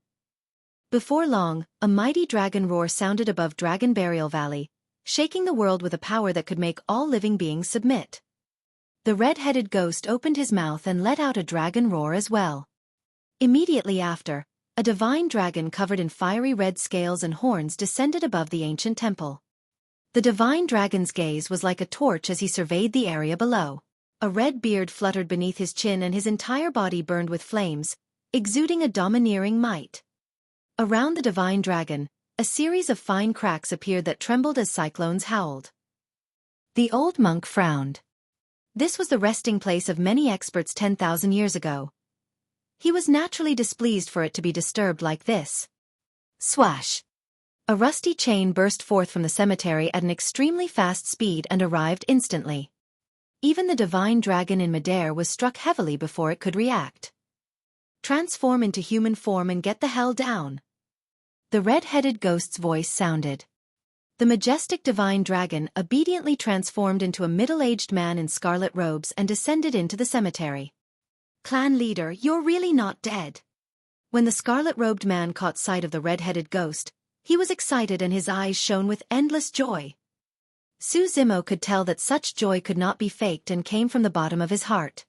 Speaker 2: Before long, a mighty dragon roar sounded above Dragon Burial Valley, shaking the world with a power that could make all living beings submit. The red-headed ghost opened his mouth and let out a dragon roar as well. Immediately after, a divine dragon covered in fiery red scales and horns descended above the ancient temple. The divine dragon's gaze was like a torch as he surveyed the area below. A red beard fluttered beneath his chin and his entire body burned with flames, exuding a domineering might. Around the divine dragon, a series of fine cracks appeared that trembled as cyclones howled. The old monk frowned. This was the resting place of many experts 10,000 years ago. He was naturally displeased for it to be disturbed like this. Swash! A rusty chain burst forth from the cemetery at an extremely fast speed and arrived instantly. Even the divine dragon in midair was struck heavily before it could react. Transform into human form and get the hell down. The red-headed ghost's voice sounded. The majestic divine dragon obediently transformed into a middle-aged man in scarlet robes and descended into the cemetery. Clan leader, you're really not dead. When the scarlet-robed man caught sight of the red-headed ghost, he was excited and his eyes shone with endless joy. Su Zimo could tell that such joy could not be faked and came from the bottom of his heart.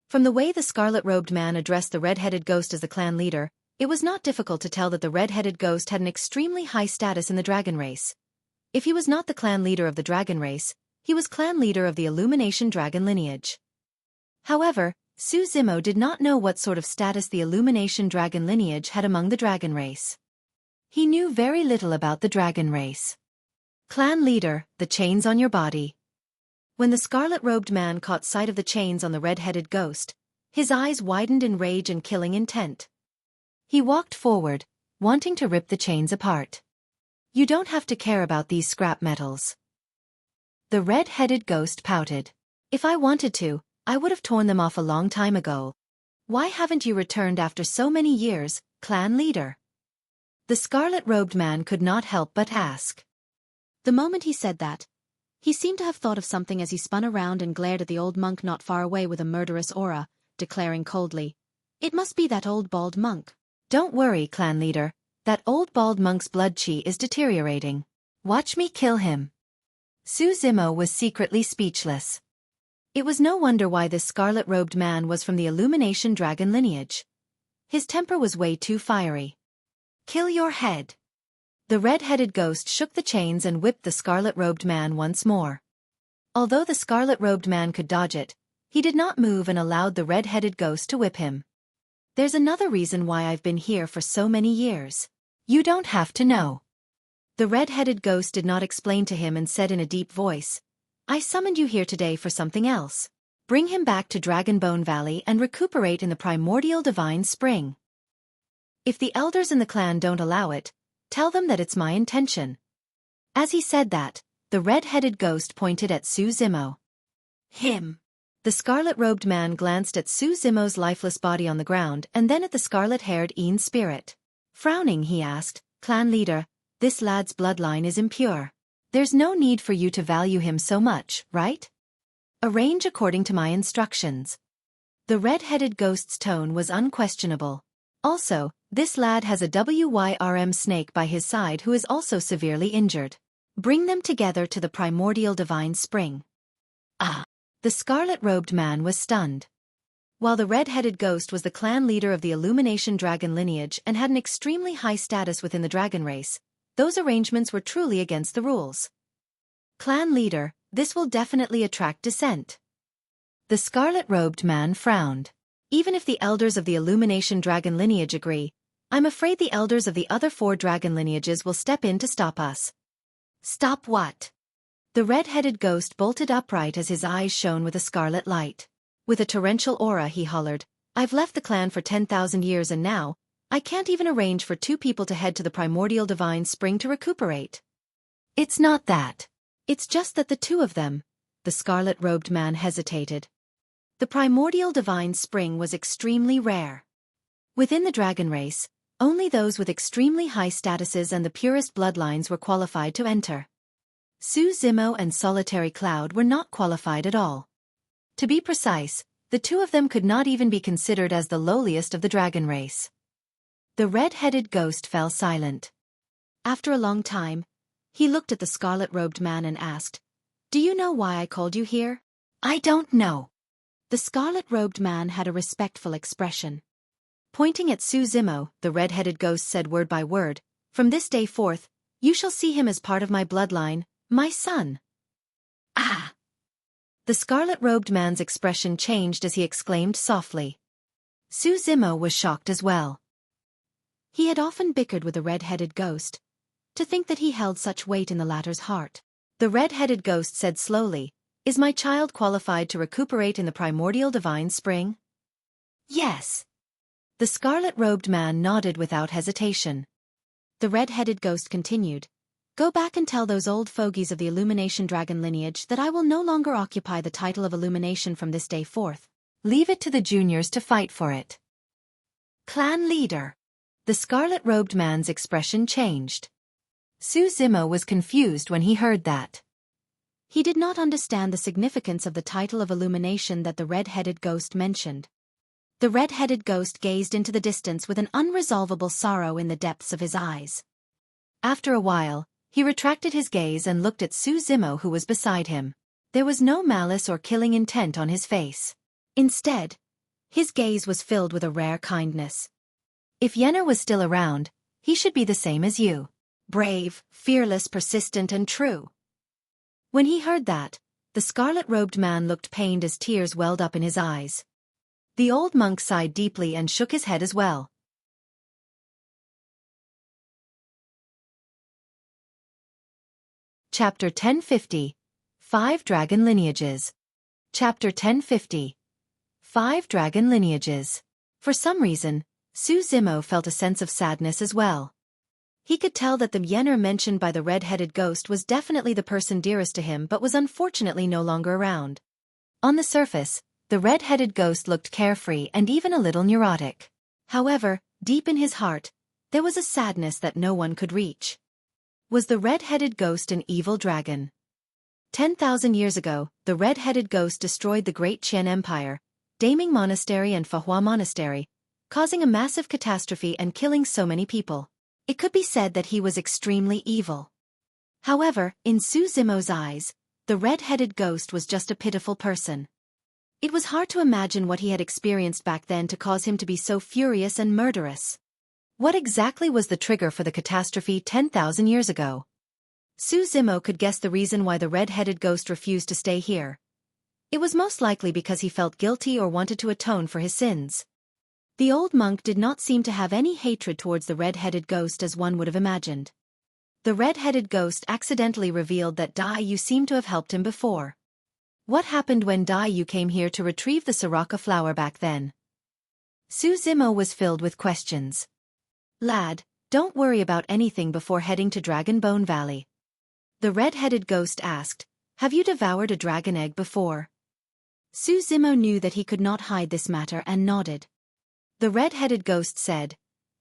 Speaker 2: From the way the scarlet-robed man addressed the red-headed ghost as the clan leader, it was not difficult to tell that the red-headed ghost had an extremely high status in the dragon race. If he was not the clan leader of the dragon race, he was clan leader of the illumination dragon lineage. However, Su Zimo did not know what sort of status the illumination dragon lineage had among the dragon race. He knew very little about the dragon race. Clan leader, the chains on your body. When the scarlet-robed man caught sight of the chains on the red-headed ghost, his eyes widened in rage and killing intent. He walked forward, wanting to rip the chains apart. You don't have to care about these scrap metals. The red-headed ghost pouted. If I wanted to, I would have torn them off a long time ago. Why haven't you returned after so many years, clan leader? The scarlet-robed man could not help but ask. The moment he said that, he seemed to have thought of something as he spun around and glared at the old monk not far away with a murderous aura, declaring coldly, "It must be that old bald monk." Don't worry, clan leader. That old bald monk's blood chi is deteriorating. Watch me kill him. Su Zimo was secretly speechless. It was no wonder why this scarlet-robed man was from the illumination dragon lineage. His temper was way too fiery. Kill your head. The red-headed ghost shook the chains and whipped the scarlet-robed man once more. Although the scarlet-robed man could dodge it, he did not move and allowed the red-headed ghost to whip him. There's another reason why I've been here for so many years. You don't have to know. The red-headed ghost did not explain to him and said in a deep voice, I summoned you here today for something else. Bring him back to Dragonbone Valley and recuperate in the primordial divine spring. If the elders in the clan don't allow it, tell them that it's my intention. As he said that, the red-headed ghost pointed at Su Zimo.
Speaker 1: Him.
Speaker 2: The scarlet-robed man glanced at Su Zimo's lifeless body on the ground and then at the scarlet-haired Een spirit. Frowning, he asked, Clan leader, this lad's bloodline is impure. There's no need for you to value him so much, right? Arrange according to my instructions. The red-headed ghost's tone was unquestionable. Also, this lad has a WYRM snake by his side who is also severely injured. Bring them together to the primordial divine spring. Ah! The scarlet-robed man was stunned. While the red-headed ghost was the clan leader of the Illumination dragon lineage and had an extremely high status within the dragon race, those arrangements were truly against the rules. Clan leader, this will definitely attract dissent. The scarlet-robed man frowned. Even if the elders of the Illumination dragon lineage agree, I'm afraid the elders of the other 4 dragon lineages will step in to stop us.
Speaker 1: Stop what?
Speaker 2: The red-headed ghost bolted upright as his eyes shone with a scarlet light. With a torrential aura he hollered, I've left the clan for 10,000 years and now, I can't even arrange for 2 people to head to the primordial divine spring to recuperate.
Speaker 1: It's not that.
Speaker 2: It's just that the 2 of them. The scarlet-robed man hesitated. The primordial divine spring was extremely rare. Within the dragon race, only those with extremely high statuses and the purest bloodlines were qualified to enter. Su Zimo and Solitary Cloud were not qualified at all. To be precise, the 2 of them could not even be considered as the lowliest of the dragon race. The red-headed ghost fell silent. After a long time, he looked at the scarlet-robed man and asked, Do you know why I called you here?
Speaker 1: I don't know.
Speaker 2: The scarlet-robed man had a respectful expression. Pointing at Su Zimo, the red-headed ghost said word by word, From this day forth, you shall see him as part of my bloodline, my son.
Speaker 1: Ah!
Speaker 2: The scarlet-robed man's expression changed as he exclaimed softly. Su Zimo was shocked as well. He had often bickered with the red-headed ghost. To think that he held such weight in the latter's heart. The red-headed ghost said slowly, Is my child qualified to recuperate in the primordial divine spring?
Speaker 1: Yes.
Speaker 2: The scarlet-robed man nodded without hesitation. The red-headed ghost continued, Go back and tell those old fogies of the Illumination dragon lineage that I will no longer occupy the title of Illumination from this day forth. Leave it to the juniors to fight for it.
Speaker 1: Clan leader.
Speaker 2: The scarlet-robed man's expression changed. Su Zimo was confused when he heard that. He did not understand the significance of the title of Illumination that the red-headed ghost mentioned. The red-headed ghost gazed into the distance with an unresolvable sorrow in the depths of his eyes. After a while, he retracted his gaze and looked at Su Zimo who was beside him. There was no malice or killing intent on his face. Instead, his gaze was filled with a rare kindness. If Yenner was still around, he should be the same as you. Brave, fearless, persistent and true. When he heard that, the scarlet-robed man looked pained as tears welled up in his eyes. The old monk sighed deeply and shook his head as well. Chapter 1050. 5 Dragon Lineages. Chapter 1050. 5 Dragon Lineages. For some reason, Su Zimo felt a sense of sadness as well. He could tell that the Yenner mentioned by the red-headed ghost was definitely the person dearest to him but was unfortunately no longer around. On the surface, the red-headed ghost looked carefree and even a little neurotic. However, deep in his heart, there was a sadness that no one could reach. Was the red-headed ghost an evil dragon? 10,000 years ago, the red-headed ghost destroyed the Great Qian Empire, Daming Monastery and Fahua Monastery, causing a massive catastrophe and killing so many people. It could be said that he was extremely evil. However, in Su Zimo's eyes, the red-headed ghost was just a pitiful person. It was hard to imagine what he had experienced back then to cause him to be so furious and murderous. What exactly was the trigger for the catastrophe 10,000 years ago? Su Zimo could guess the reason why the red-headed ghost refused to stay here. It was most likely because he felt guilty or wanted to atone for his sins. The old monk did not seem to have any hatred towards the red-headed ghost as one would have imagined. The red-headed ghost accidentally revealed that Dai Yu seemed to have helped him before. What happened when Dai Yu came here to retrieve the Soraka flower back then? Su Zimo was filled with questions. Lad, don't worry about anything before heading to Dragon Bone Valley. The red-headed ghost asked, have you devoured a dragon egg before? Su Zimo knew that he could not hide this matter and nodded. The red-headed ghost said,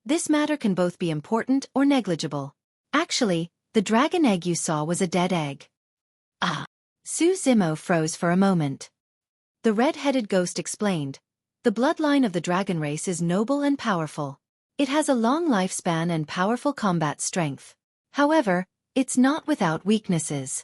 Speaker 2: this matter can both be important or negligible. Actually, the dragon egg you saw was a dead egg. Ah! Su Zimo froze for a moment. The red-headed ghost explained, the bloodline of the dragon race is noble and powerful. It has a long lifespan and powerful combat strength. However, it's not without weaknesses.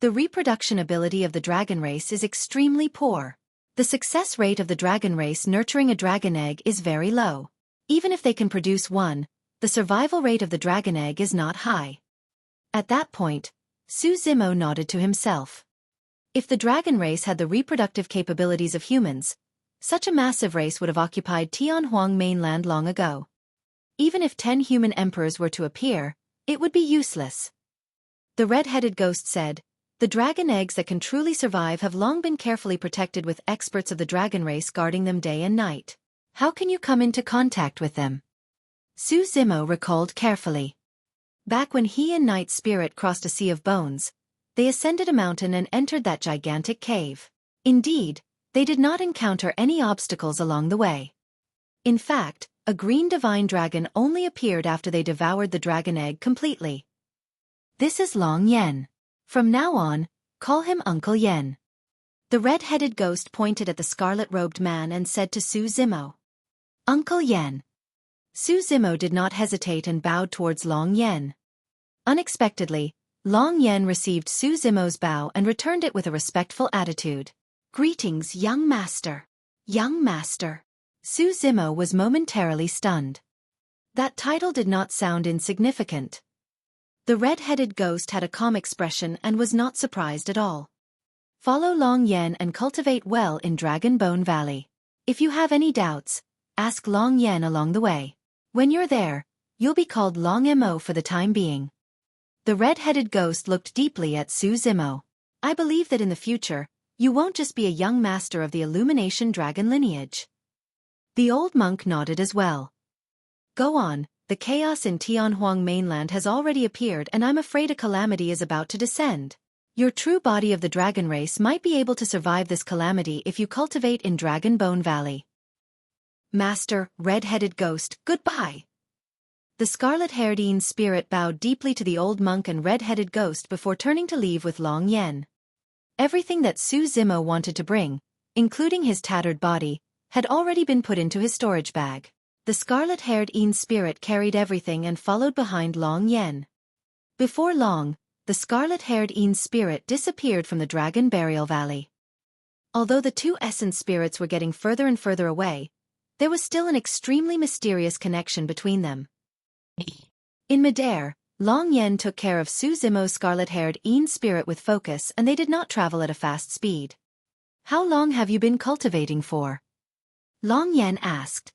Speaker 2: The reproduction ability of the dragon race is extremely poor. The success rate of the dragon race nurturing a dragon egg is very low. Even if they can produce one, the survival rate of the dragon egg is not high. At that point, Su Zimo nodded to himself. If the dragon race had the reproductive capabilities of humans, such a massive race would have occupied Tianhuang mainland long ago. Even if 10 human emperors were to appear, it would be useless. The red-headed ghost said, the dragon eggs that can truly survive have long been carefully protected with experts of the dragon race guarding them day and night. How can you come into contact with them? Su Zimo recalled carefully. Back when he and Night Spirit crossed a sea of bones, they ascended a mountain and entered that gigantic cave. Indeed, they did not encounter any obstacles along the way. In fact, a green divine dragon only appeared after they devoured the dragon egg completely. This is Long Yen. From now on, call him Uncle Yen. The red-headed ghost pointed at the scarlet-robed man and said to Su Zimo, Uncle Yen. Su Zimo did not hesitate and bowed towards Long Yen. Unexpectedly, Long Yen received Su Zimo's bow and returned it with a respectful attitude. Greetings, young master. Young master. Su Zimo was momentarily stunned. That title did not sound insignificant. The red-headed ghost had a calm expression and was not surprised at all. Follow Long Yen and cultivate well in Dragon Bone Valley. If you have any doubts, ask Long Yen along the way. When you're there, you'll be called Long Mo for the time being. The red-headed ghost looked deeply at Su Zimo. I believe that in the future, you won't just be a young master of the Illumination Dragon lineage. The old monk nodded as well. Go on, the chaos in Tianhuang mainland has already appeared and I'm afraid a calamity is about to descend. Your true body of the dragon race might be able to survive this calamity if you cultivate in Dragon Bone Valley. Master, red-headed ghost, goodbye. The scarlet-haired Yin spirit bowed deeply to the old monk and red-headed ghost before turning to leave with Long Yen. Everything that Su Zimo wanted to bring, including his tattered body, had already been put into his storage bag. The scarlet-haired Yin spirit carried everything and followed behind Long Yen. Before long, the scarlet-haired Yin spirit disappeared from the Dragon Burial Valley. Although the two essence spirits were getting further and further away, there was still an extremely mysterious connection between them. In midair, Long Yen took care of Su Zimo's scarlet-haired Yin spirit with focus and they did not travel at a fast speed. How long have you been cultivating for? Long Yen asked.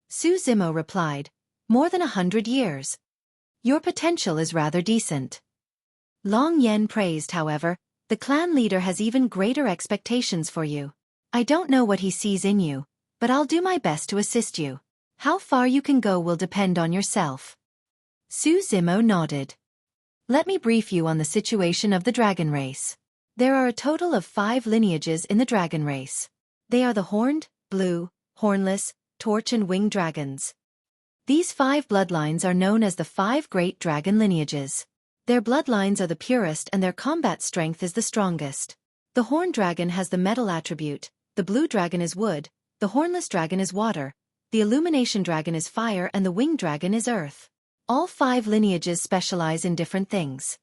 Speaker 2: Su Zimo replied, more than 100 years. Your potential is rather decent. Long Yen praised, however, the clan leader has even greater expectations for you. I don't know what he sees in you, but I'll do my best to assist you. How far you can go will depend on yourself. Su Zimo nodded. Let me brief you on the situation of the dragon race. There are a total of 5 lineages in the dragon race. They are the horned, blue, hornless, torch and winged dragons. These 5 bloodlines are known as the 5 great dragon lineages. Their bloodlines are the purest and their combat strength is the strongest. The horned dragon has the metal attribute, the blue dragon is wood, the hornless dragon is water, the illumination dragon is fire and the winged dragon is earth. All 5 lineages specialize in different things.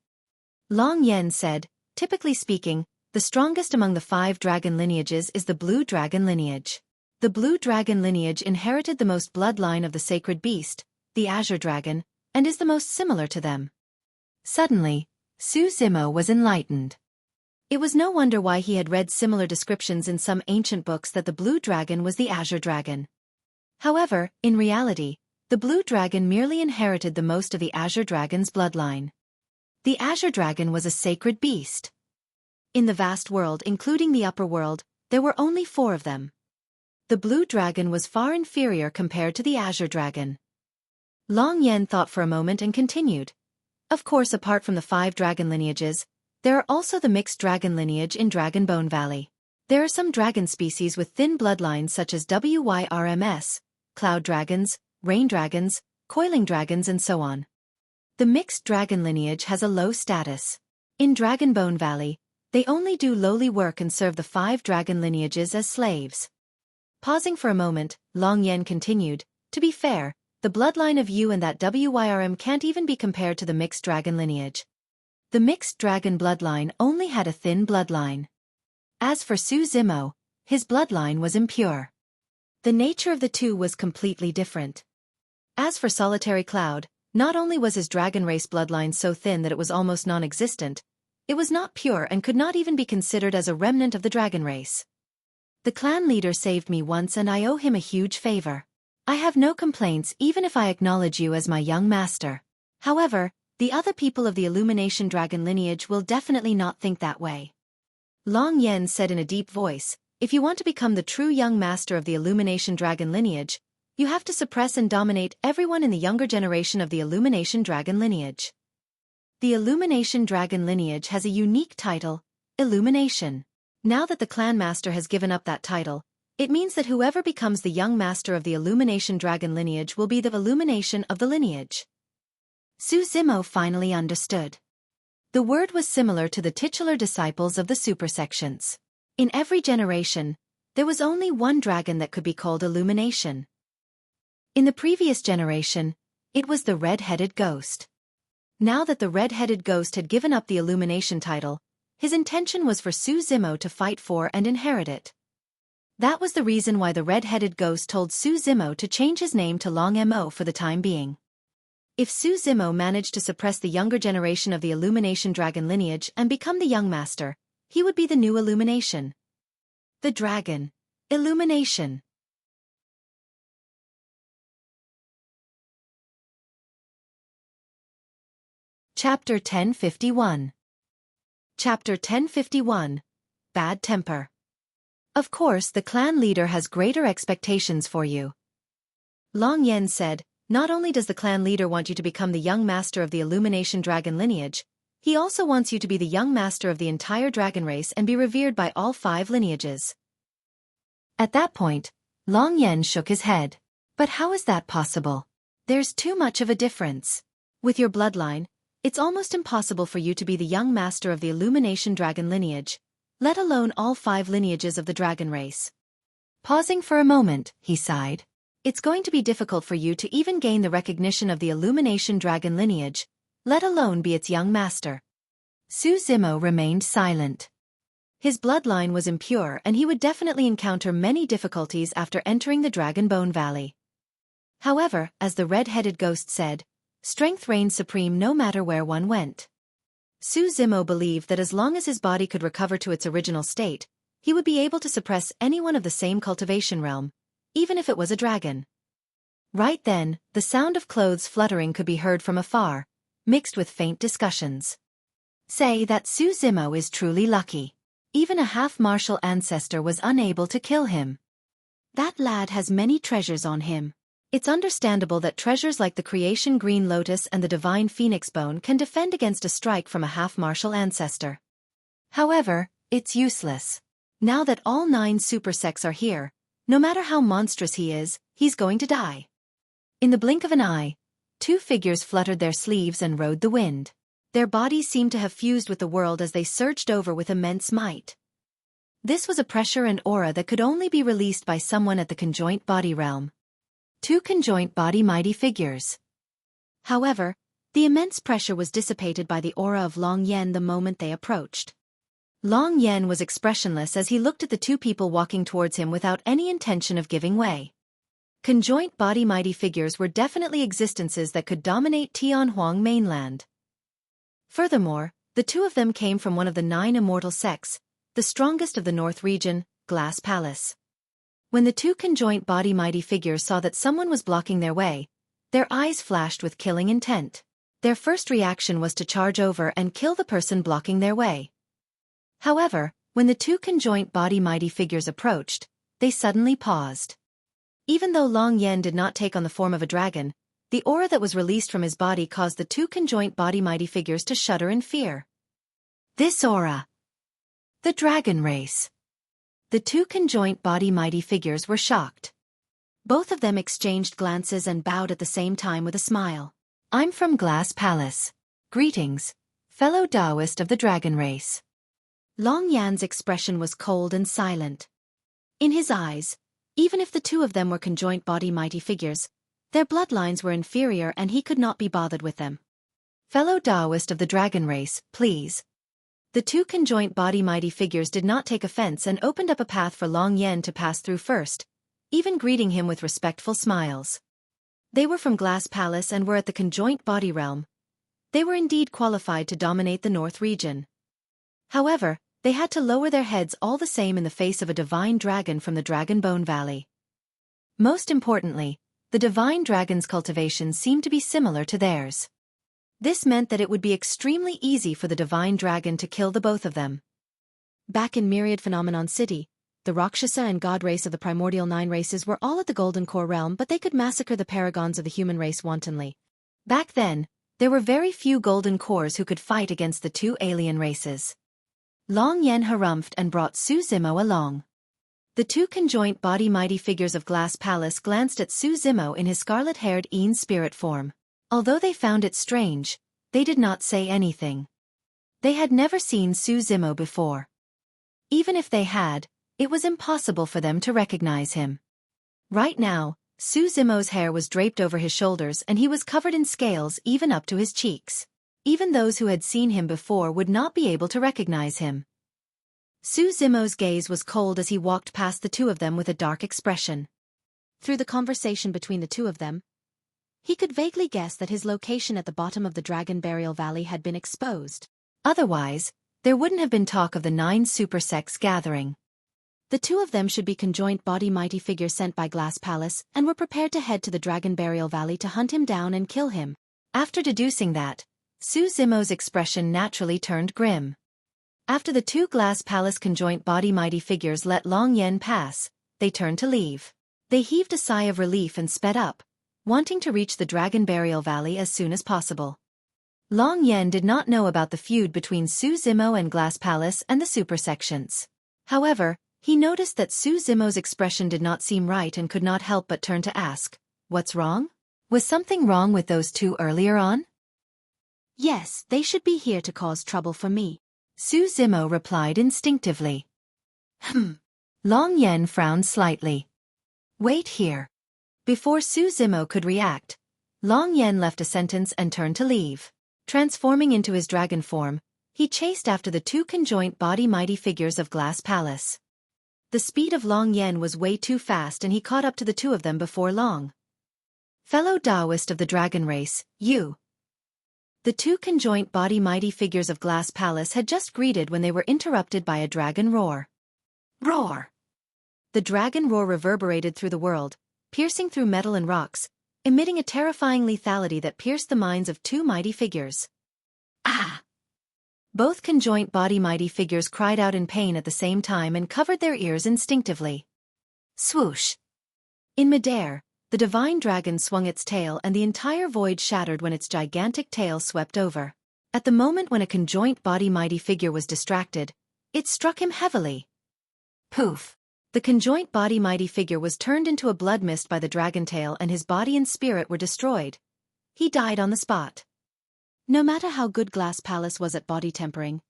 Speaker 2: Long Yen said, typically speaking, the strongest among the 5 dragon lineages is the blue dragon lineage. The blue dragon lineage inherited the most bloodline of the sacred beast, the azure dragon, and is the most similar to them. Suddenly, Su Zimo was enlightened. It was no wonder why he had read similar descriptions in some ancient books that the blue dragon was the azure dragon. However, in reality, the blue dragon merely inherited the most of the azure dragon's bloodline. The azure dragon was a sacred beast. In the vast world, including the upper world, there were only 4 of them. The blue dragon was far inferior compared to the azure dragon. Long Yen thought for a moment and continued. Of course, apart from the 5 dragon lineages, there are also the mixed dragon lineage in Dragonbone Valley. There are some dragon species with thin bloodlines such as Wyrms, cloud dragons, rain dragons, coiling dragons and so on. The mixed dragon lineage has a low status. In Dragonbone Valley, they only do lowly work and serve the 5 dragon lineages as slaves. Pausing for a moment, Long Yen continued, to be fair, the bloodline of you and that Wyrm can't even be compared to the mixed dragon lineage. The mixed dragon bloodline only had a thin bloodline. As for Su Zimo, his bloodline was impure. The nature of the two was completely different. As for Solitary Cloud, not only was his dragon race bloodline so thin that it was almost non-existent, it was not pure and could not even be considered as a remnant of the dragon race. The clan leader saved me once and I owe him a huge favor. I have no complaints even if I acknowledge you as my young master. However, the other people of the Illumination Dragon lineage will definitely not think that way. Long Yen said in a deep voice, if you want to become the true young master of the Illumination Dragon lineage, you have to suppress and dominate everyone in the younger generation of the Illumination Dragon lineage. The Illumination Dragon lineage has a unique title, Illumination. Now that the clan master has given up that title, it means that whoever becomes the young master of the Illumination Dragon lineage will be the illumination of the lineage. Su Zimo finally understood. The word was similar to the titular disciples of the supersections. In every generation, there was only one dragon that could be called Illumination. In the previous generation, it was the red-headed ghost. Now that the red-headed ghost had given up the Illumination title, his intention was for Su Zimo to fight for and inherit it. That was the reason why the red-headed ghost told Su Zimo to change his name to Long Mo for the time being. If Su Zimo managed to suppress the younger generation of the Illumination Dragon lineage and become the young master, he would be the new Illumination. The Dragon. Illumination. Chapter 1051. Chapter 1051. Bad Temper. Of course, the clan leader has greater expectations for you. Long Yen said, not only does the clan leader want you to become the young master of the Illumination Dragon lineage, he also wants you to be the young master of the entire dragon race and be revered by all 5 lineages. At that point, Long Yen shook his head. But how is that possible? There's too much of a difference. With your bloodline, it's almost impossible for you to be the young master of the Illumination Dragon lineage, let alone all 5 lineages of the dragon race. Pausing for a moment, he sighed. It's going to be difficult for you to even gain the recognition of the Illumination Dragon lineage, let alone be its young master. Su Zimo remained silent. His bloodline was impure and he would definitely encounter many difficulties after entering the Dragonbone Valley. However, as the red-headed ghost said, strength reigned supreme no matter where one went. Su Zimo believed that as long as his body could recover to its original state, he would be able to suppress anyone of the same cultivation realm, even if it was a dragon. Right then, the sound of clothes fluttering could be heard from afar, mixed with faint discussions. Say that Su Zimo is truly lucky. Even a half-martial ancestor was unable to kill him. That lad has many treasures on him. It's understandable that treasures like the Creation Green Lotus and the Divine Phoenix Bone can defend against a strike from a half-martial ancestor. However, it's useless. Now that all 9 supersects are here, no matter how monstrous he is, he's going to die. In the blink of an eye, 2 figures fluttered their sleeves and rode the wind. Their bodies seemed to have fused with the world as they surged over with immense might. This was a pressure and aura that could only be released by someone at the conjoint body realm. 2 conjoint body mighty figures. However, the immense pressure was dissipated by the aura of Long Yen the moment they approached. Long Yen was expressionless as he looked at the 2 people walking towards him without any intention of giving way. Conjoint body mighty figures were definitely existences that could dominate Tianhuang mainland. Furthermore, the 2 of them came from one of the 9 immortal sects, the strongest of the North region, Glass Palace. When the 2 conjoint body mighty figures saw that someone was blocking their way, their eyes flashed with killing intent. Their first reaction was to charge over and kill the person blocking their way. However, when the two conjoint body mighty figures approached, they suddenly paused. Even though Long Yen did not take on the form of a dragon, the aura that was released from his body caused the two conjoint body mighty figures to shudder in fear. This aura. The dragon race. The two conjoint body mighty figures were shocked. Both of them exchanged glances and bowed at the same time with a smile. I'm from Glass Palace. Greetings, fellow Taoist of the dragon race. Long Yan's expression was cold and silent. In his eyes, even if the two of them were conjoint body mighty figures, their bloodlines were inferior and he could not be bothered with them. Fellow Taoist of the dragon race, please. The two conjoint body mighty figures did not take offense and opened up a path for Long Yen to pass through first, even greeting him with respectful smiles. They were from Glass Palace and were at the conjoint body realm. They were indeed qualified to dominate the North region. However, they had to lower their heads all the same in the face of a divine dragon from the Dragon Bone Valley. Most importantly, the divine dragon's cultivation seemed to be similar to theirs. This meant that it would be extremely easy for the divine dragon to kill the both of them. Back in Myriad Phenomenon City, the Rakshasa and God race of the primordial 9 races were all at the Golden Core realm, but they could massacre the paragons of the human race wantonly. Back then, there were very few Golden Cores who could fight against the two alien races. Long Yen harumphed and brought Su Zimo along. The two conjoint body mighty figures of Glass Palace glanced at Su Zimo in his scarlet-haired Een spirit form. Although they found it strange, they did not say anything. They had never seen Su Zimo before. Even if they had, it was impossible for them to recognize him. Right now, Su Zimo's hair was draped over his shoulders and he was covered in scales even up to his cheeks. Even those who had seen him before would not be able to recognize him. Su Zimo's gaze was cold as he walked past the two of them with a dark expression. Through the conversation between the two of them, he could vaguely guess that his location at the bottom of the Dragon Burial Valley had been exposed. Otherwise, there wouldn't have been talk of the 9 super sects gathering. The two of them should be conjoint body mighty figures sent by Glass Palace and were prepared to head to the Dragon Burial Valley to hunt him down and kill him. After deducing that, Su Zimo's expression naturally turned grim. After the two Glass Palace conjoint body mighty figures let Long Yen pass, they turned to leave. They heaved a sigh of relief and sped up, wanting to reach the Dragon Burial Valley as soon as possible. Long Yen did not know about the feud between Su Zimo and Glass Palace and the super sections. However, he noticed that Su Zimo's expression did not seem right and could not help but turn to ask, "What's wrong? Was something wrong with those two earlier on?"
Speaker 1: Yes, they should be here to cause trouble for me,
Speaker 2: Su Zimo replied instinctively. Long Yen frowned slightly. Wait here. Before Su Zimo could react, Long Yen left a sentence and turned to leave. Transforming into his dragon form, he chased after the two conjoint body mighty figures of Glass Palace. The speed of Long Yen was way too fast and he caught up to the two of them before long. Fellow Taoist of the dragon race, you. The two conjoint body mighty figures of Glass Palace had just greeted when they were interrupted by a dragon roar. Roar! The dragon roar reverberated through the world, piercing through metal and rocks, emitting a terrifying lethality that pierced the minds of two mighty figures. Ah! Both conjoint body mighty figures cried out in pain at the same time and covered their ears instinctively. Swoosh! In midair, the divine dragon swung its tail and the entire void shattered when its gigantic tail swept over. At the moment when a conjoint body mighty figure was distracted, it struck him heavily. Poof! The conjoint body mighty figure was turned into a blood mist by the dragon tail and his body and spirit were destroyed. He died on the spot. No matter how good Glass Palace was at body tempering,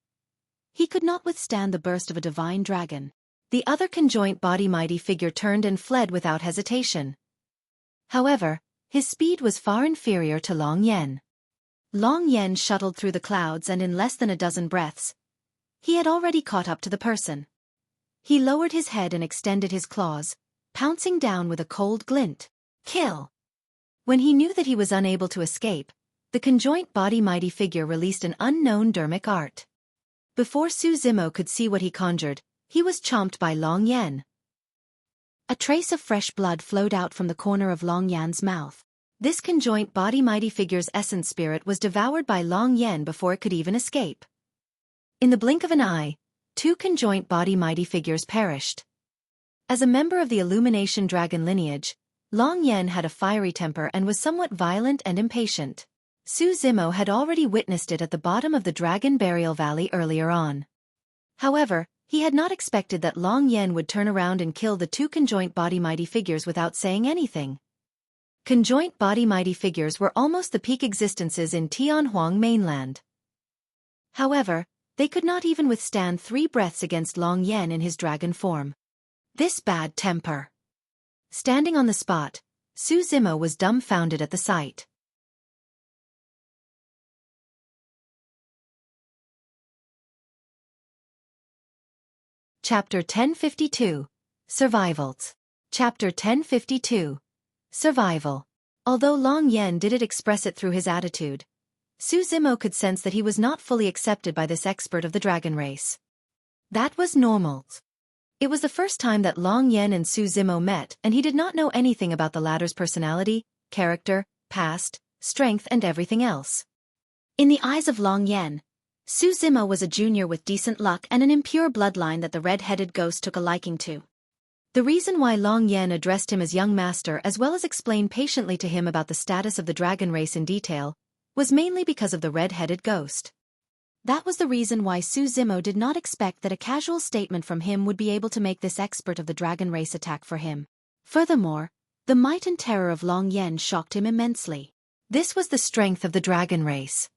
Speaker 2: he could not withstand the burst of a divine dragon. The other conjoint body mighty figure turned and fled without hesitation. However, his speed was far inferior to Long Yen. Long Yen shuttled through the clouds and in less than a dozen breaths, he had already caught up to the person. He lowered his head and extended his claws, pouncing down with a cold glint. Kill! When he knew that he was unable to escape, the conjoint body mighty figure released an unknown Dharmic art. Before Su Zimo could see what he conjured, he was chomped by Long Yen. A trace of fresh blood flowed out from the corner of Long Yan's mouth. This conjoint body mighty figure's essence spirit was devoured by Long Yen before it could even escape. In the blink of an eye, 2 conjoint body mighty figures perished. As a member of the Illumination Dragon lineage, Long Yen had a fiery temper and was somewhat violent and impatient. Su Zimo had already witnessed it at the bottom of the Dragon Burial Valley earlier on. However, he had not expected that Long Yen would turn around and kill the 2 conjoint body mighty figures without saying anything. Conjoint body mighty figures were almost the peak existences in Tianhuang mainland. However, they could not even withstand 3 breaths against Long Yen in his dragon form. This bad temper. Standing on the spot, Su Zimo was dumbfounded at the sight. Chapter 1052. Survivals. Chapter 1052. Survival. Although Long Yen didn't express it through his attitude, Su Zimo could sense that he was not fully accepted by this expert of the dragon race. That was normal. It was the first time that Long Yen and Su Zimo met, and he did not know anything about the latter's personality, character, past, strength and everything else. In the eyes of Long Yen, Su Zimo was a junior with decent luck and an impure bloodline that the red-headed ghost took a liking to. The reason why Long Yen addressed him as young master as well as explained patiently to him about the status of the dragon race in detail, was mainly because of the red-headed ghost. That was the reason why Su Zimo did not expect that a casual statement from him would be able to make this expert of the dragon race attack for him. Furthermore, the might and terror of Long Yen shocked him immensely. This was the strength of the dragon race.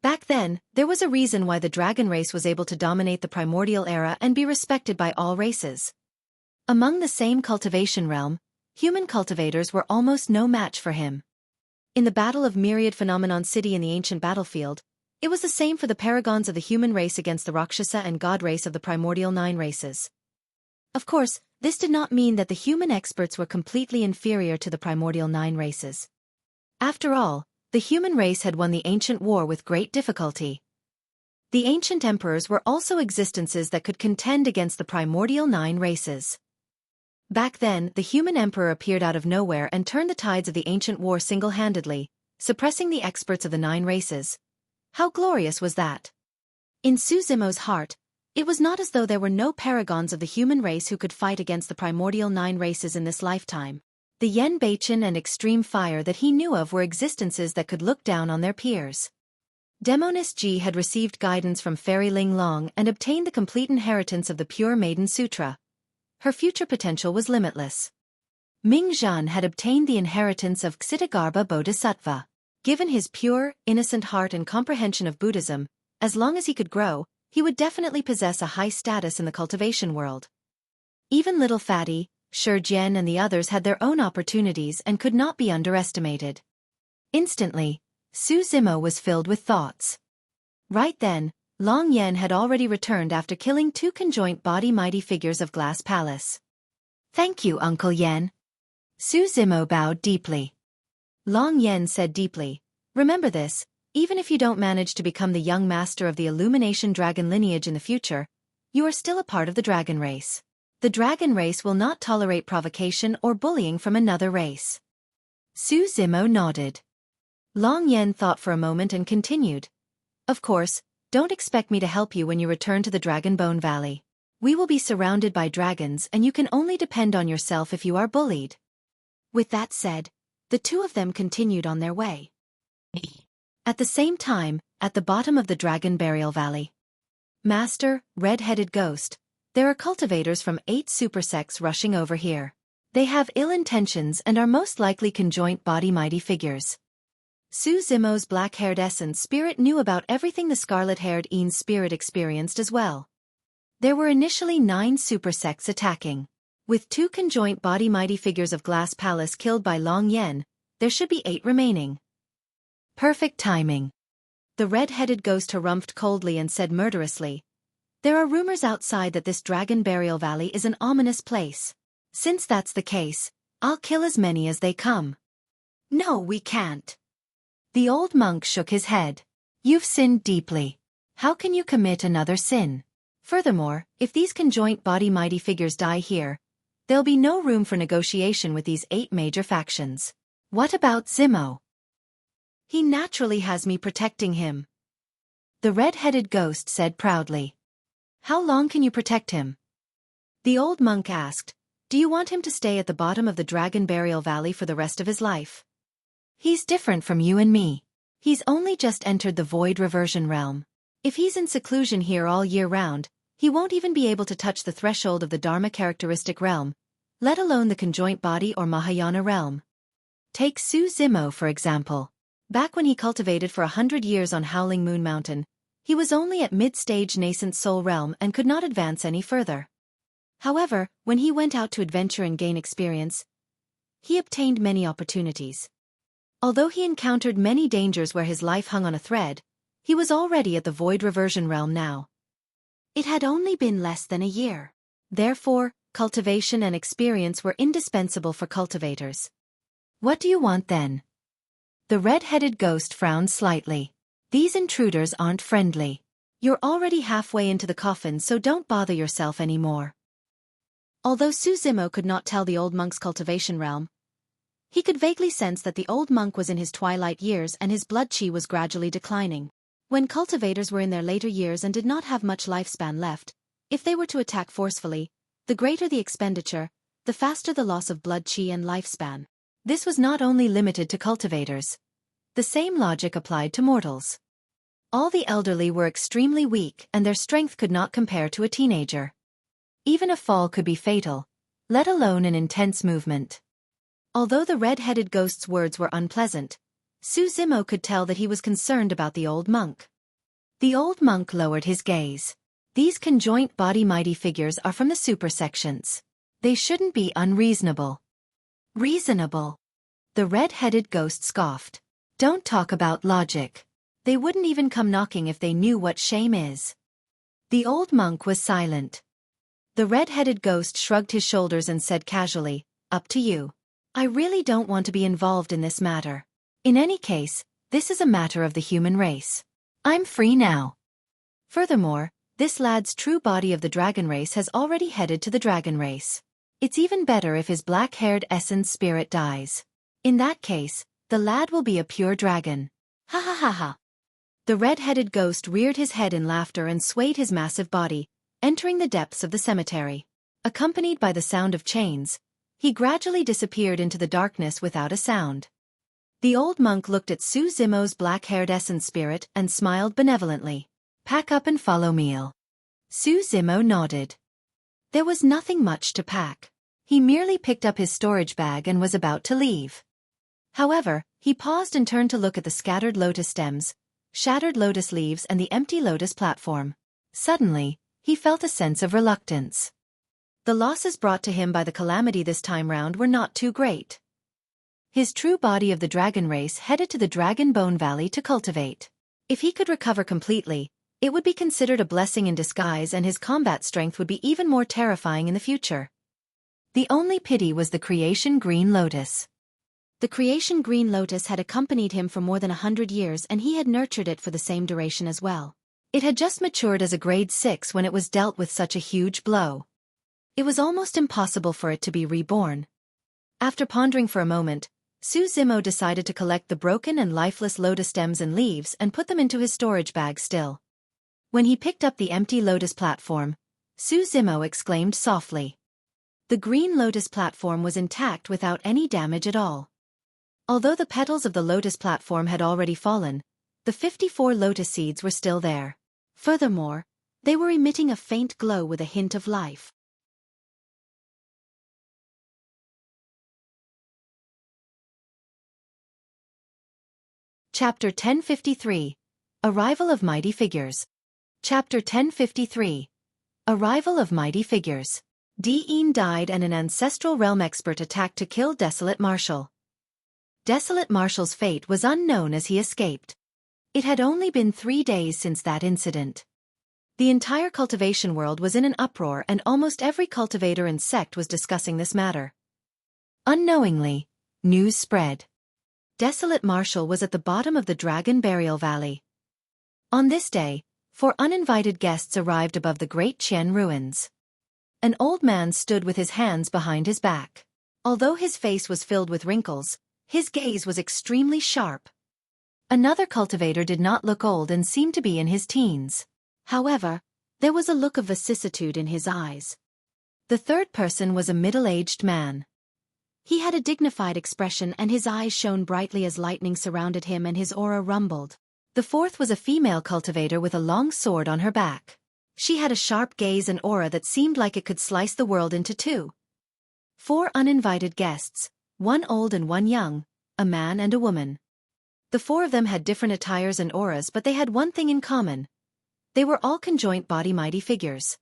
Speaker 2: Back then, there was a reason why the dragon race was able to dominate the primordial era and be respected by all races. Among the same cultivation realm, human cultivators were almost no match for him. In the Battle of Myriad Phenomenon City in the ancient battlefield, it was the same for the paragons of the human race against the Rakshasa and god race of the primordial 9 races. Of course, this did not mean that the human experts were completely inferior to the primordial 9 races. After all, the human race had won the ancient war with great difficulty. The ancient emperors were also existences that could contend against the primordial 9 races. Back then, the human emperor appeared out of nowhere and turned the tides of the ancient war single-handedly, suppressing the experts of the 9 races. How glorious was that? In Su Zimo's heart, it was not as though there were no paragons of the human race who could fight against the primordial 9 races in this lifetime. The Yen Baichen and Extreme Fire that he knew of were existences that could look down on their peers. Demonis Ji had received guidance from Fairy Ling Long and obtained the complete inheritance of the Pure Maiden Sutra. Her future potential was limitless. Ming Zhan had obtained the inheritance of Ksitagarbha Bodhisattva. Given his pure, innocent heart and comprehension of Buddhism, as long as he could grow, he would definitely possess a high status in the cultivation world. Even Little Fatty, Shi Jian and the others had their own opportunities and could not be underestimated. Instantly, Su Zimo was filled with thoughts. Right then, Long Yen had already returned after killing 2 conjoint body mighty figures of Glass Palace. "Thank you, Uncle Yen." Su Zimo bowed deeply. Long Yen said deeply, "Remember this, even if you don't manage to become the young master of the Illumination Dragon lineage in the future, you are still a part of the dragon race. The dragon race will not tolerate provocation or bullying from another race." Su Zimo nodded. Long Yen thought for a moment and continued, "Of course, don't expect me to help you when you return to the Dragon Bone Valley. We will be surrounded by dragons and you can only depend on yourself if you are bullied." With that said, the 2 of them continued on their way. At the same time, at the bottom of the Dragon Burial Valley. "Master, red-headed ghost, there are cultivators from 8 supersects rushing over here. They have ill intentions and are most likely conjoint body mighty figures." Su Zimo's black-haired essence spirit knew about everything the scarlet-haired Ean's spirit experienced as well. There were initially 9 supersects attacking. With 2 conjoint body mighty figures of Glass Palace killed by Long Yen, there should be 8 remaining. Perfect timing. The red-headed ghost harumphed coldly and said murderously, "There are rumors outside that this Dragon Burial Valley is an ominous place. Since that's the case, I'll kill as many as they come." "No, we can't." The old monk shook his head. "You've sinned deeply. How can you commit another sin? Furthermore, if these conjoint body mighty figures die here, there'll be no room for negotiation with these 8 major factions. What about Zimo? He naturally has me protecting him. The red-headed ghost said proudly. How long can you protect him? The old monk asked. Do you want him to stay at the bottom of the Dragon Burial Valley for the rest of his life? He's different from you and me. He's only just entered the Void Reversion realm. If he's in seclusion here all year round, he won't even be able to touch the threshold of the Dharma characteristic realm, let alone the conjoint body or Mahayana realm. Take Su Zimo for example. Back when he cultivated for 100 years on Howling Moon Mountain, he was only at mid-stage nascent soul realm and could not advance any further. However, when he went out to adventure and gain experience, he obtained many opportunities. Although he encountered many dangers where his life hung on a thread, he was already at the Void Reversion realm now. It had only been less than a year. Therefore, cultivation and experience were indispensable for cultivators. What do you want then? The red-headed ghost frowned slightly. These intruders aren't friendly. You're already halfway into the coffin, so don't bother yourself anymore. Although Su Zimo could not tell the old monk's cultivation realm, he could vaguely sense that the old monk was in his twilight years and his blood chi was gradually declining. When cultivators were in their later years and did not have much lifespan left, if they were to attack forcefully, the greater the expenditure, the faster the loss of blood chi and lifespan. This was not only limited to cultivators. The same logic applied to mortals. All the elderly were extremely weak and their strength could not compare to a teenager. Even a fall could be fatal, let alone an intense movement. Although the red-headed ghost's words were unpleasant, Su Zimo could tell that he was concerned about the old monk. The old monk lowered his gaze. These conjoint body mighty figures are from the supersections. They shouldn't be unreasonable. Reasonable? The red-headed ghost scoffed. Don't talk about logic. They wouldn't even come knocking if they knew what shame is. The old monk was silent. The red-headed ghost shrugged his shoulders and said casually, Up to you. I really don't want to be involved in this matter. In any case, this is a matter of the human race. I'm free now. Furthermore, this lad's true body of the dragon race has already headed to the dragon race. It's even better if his black-haired essence spirit dies. In that case, the lad will be a pure dragon. Ha ha ha ha. The red-headed ghost reared his head in laughter and swayed his massive body, entering the depths of the cemetery. Accompanied by the sound of chains, he gradually disappeared into the darkness without a sound. The old monk looked at Su Zimo's black-haired essence spirit and smiled benevolently. Pack up and follow me. Su Zimo nodded. There was nothing much to pack. He merely picked up his storage bag and was about to leave. However, he paused and turned to look at the scattered lotus stems, shattered lotus leaves and the empty lotus platform. Suddenly, he felt a sense of reluctance. The losses brought to him by the calamity this time round were not too great. His true body of the dragon race headed to the Dragon Bone Valley to cultivate. If he could recover completely, it would be considered a blessing in disguise and his combat strength would be even more terrifying in the future. The only pity was the Creation Green Lotus. The Creation Green Lotus had accompanied him for more than 100 years and he had nurtured it for the same duration as well. It had just matured as a grade 6 when it was dealt with such a huge blow. It was almost impossible for it to be reborn. After pondering for a moment, Su Zimo decided to collect the broken and lifeless lotus stems and leaves and put them into his storage bag still. When he picked up the empty lotus platform, Su Zimo exclaimed softly. The green lotus platform was intact without any damage at all. Although the petals of the lotus platform had already fallen, the 54 lotus seeds were still there. Furthermore, they were emitting a faint glow with a hint of life. Chapter 1053. Arrival of Mighty Figures. Chapter 1053. Arrival of Mighty Figures. Dean died and an ancestral realm expert attacked to kill Desolate Marshal. Desolate Marshal's fate was unknown as he escaped. It had only been 3 days since that incident. The entire cultivation world was in an uproar and almost every cultivator and sect was discussing this matter. Unknowingly, news spread. Desolate Marshal was at the bottom of the Dragon Burial Valley. On this day, 4 uninvited guests arrived above the Great Qian ruins. An old man stood with his hands behind his back. Although his face was filled with wrinkles, His gaze was extremely sharp. Another cultivator did not look old and seemed to be in his teens. However, there was a look of vicissitude in his eyes. The third person was a middle-aged man. He had a dignified expression and his eyes shone brightly as lightning surrounded him and his aura rumbled. The fourth was a female cultivator with a long sword on her back. She had a sharp gaze and aura that seemed like it could slice the world into two. 4 uninvited guests, one old and one young, a man and a woman. The 4 of them had different attires and auras, but they had one thing in common. They were all conjoint body mighty figures.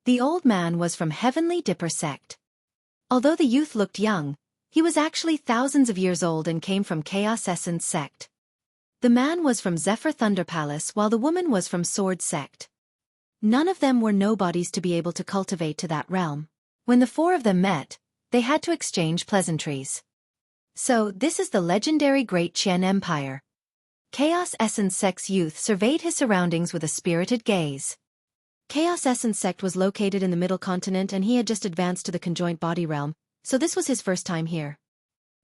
Speaker 2: The old man was from Heavenly Dipper sect. Although the youth looked young, he was actually thousands of years old and came from Chaos Essence sect. The man was from Zephyr Thunder Palace while the woman was from Sword sect. None of them were nobodies to be able to cultivate to that realm. When the 4 of them met, they had to exchange pleasantries. So, this is the legendary Great Qian Empire. Chaos Essence sect's youth surveyed his surroundings with a spirited gaze. Chaos Essence sect was located in the Middle Continent and he had just advanced to the conjoint body realm, so this was his first time here.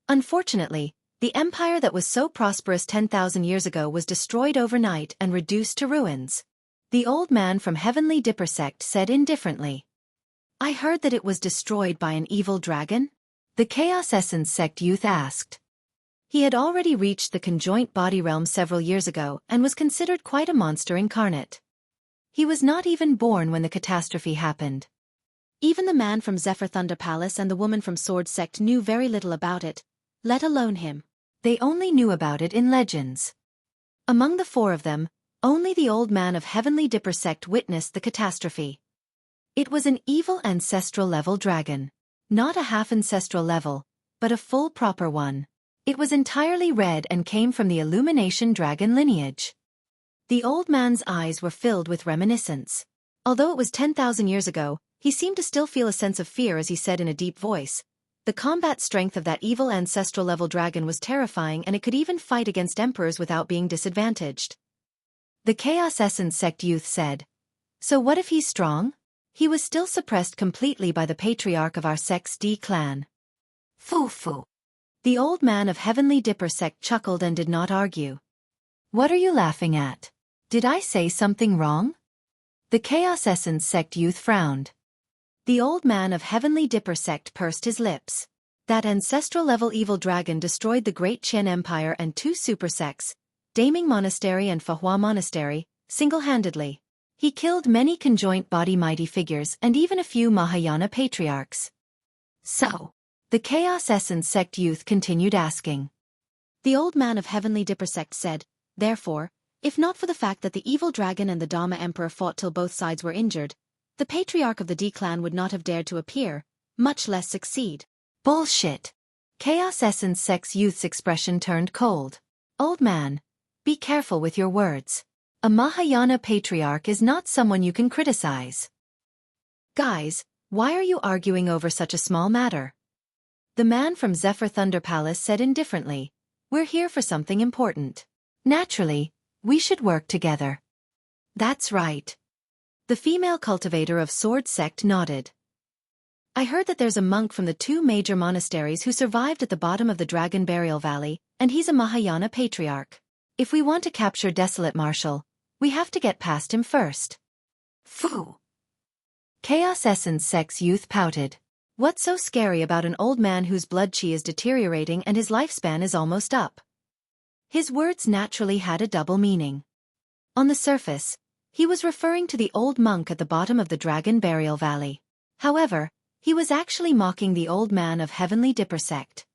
Speaker 2: Unfortunately, the empire that was so prosperous 10,000 years ago was destroyed overnight and reduced to ruins. The old man from Heavenly Dipper sect said indifferently. I heard that it was destroyed by an evil dragon? The Chaos Essence sect youth asked. He had already reached the conjoint body realm several years ago and was considered quite a monster incarnate. He was not even born when the catastrophe happened. Even the man from Zephyr Thunder Palace and the woman from Sword sect knew very little about it, let alone him. They only knew about it in legends. Among the 4 of them, only the old man of Heavenly Dipper sect witnessed the catastrophe. It was an evil ancestral level dragon. Not a half ancestral level, but a full proper one. It was entirely red and came from the Illumination dragon lineage. The old man's eyes were filled with reminiscence. Although it was 10,000 years ago, he seemed to still feel a sense of fear as he said in a deep voice. The combat strength of that evil ancestral level dragon was terrifying and it could even fight against emperors without being disadvantaged. The Chaos Essence sect youth said. So what if he's strong? He was still suppressed completely by the patriarch of our sect's D clan. Foo. The old man of Heavenly Dipper sect chuckled and did not argue. What are you laughing at? Did I say something wrong? The Chaos Essence sect youth frowned. The old man of Heavenly Dipper sect pursed his lips. That ancestral-level evil dragon destroyed the Great Qian Empire and 2 super sects, Daming Monastery and Fahua Monastery, single-handedly. He killed many conjoint body mighty figures and even a few Mahayana patriarchs. So, the Chaos Essence sect youth continued asking. The old man of Heavenly Dipper sect said, therefore, if not for the fact that the evil dragon and the Dharma Emperor fought till both sides were injured, the patriarch of the D clan would not have dared to appear, much less succeed. Bullshit. Chaos Essence sect's youth's expression turned cold. Old man, be careful with your words. A Mahayana patriarch is not someone you can criticize. Guys, why are you arguing over such a small matter? The man from Zephyr Thunder Palace said indifferently, we're here for something important. Naturally, we should work together. That's right. The female cultivator of Sword sect nodded. I heard that there's a monk from the 2 major monasteries who survived at the bottom of the Dragon Burial Valley, and he's a Mahayana patriarch. If we want to capture Desolate Marshal, we have to get past him first. Phoo. Chaos Essence sect's youth pouted. What's so scary about an old man whose blood chi is deteriorating and his lifespan is almost up? His words naturally had a double meaning. On the surface, he was referring to the old monk at the bottom of the Dragon Burial Valley. However, he was actually mocking the old man of Heavenly Dipper sect.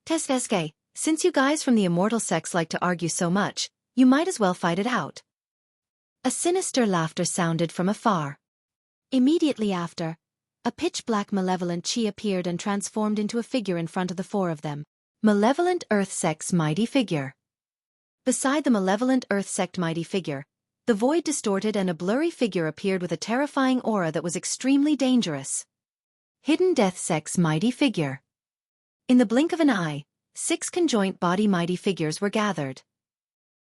Speaker 2: Tesveske, since you guys from the immortal sects like to argue so much, you might as well fight it out. A sinister laughter sounded from afar. Immediately after, a pitch-black malevolent chi appeared and transformed into a figure in front of the 4 of them. Malevolent Earth sect's mighty figure. Beside the malevolent Earth sect mighty figure, the void distorted and a blurry figure appeared with a terrifying aura that was extremely dangerous. Hidden Death sect's mighty figure. In the blink of an eye, 6 conjoint body mighty figures were gathered.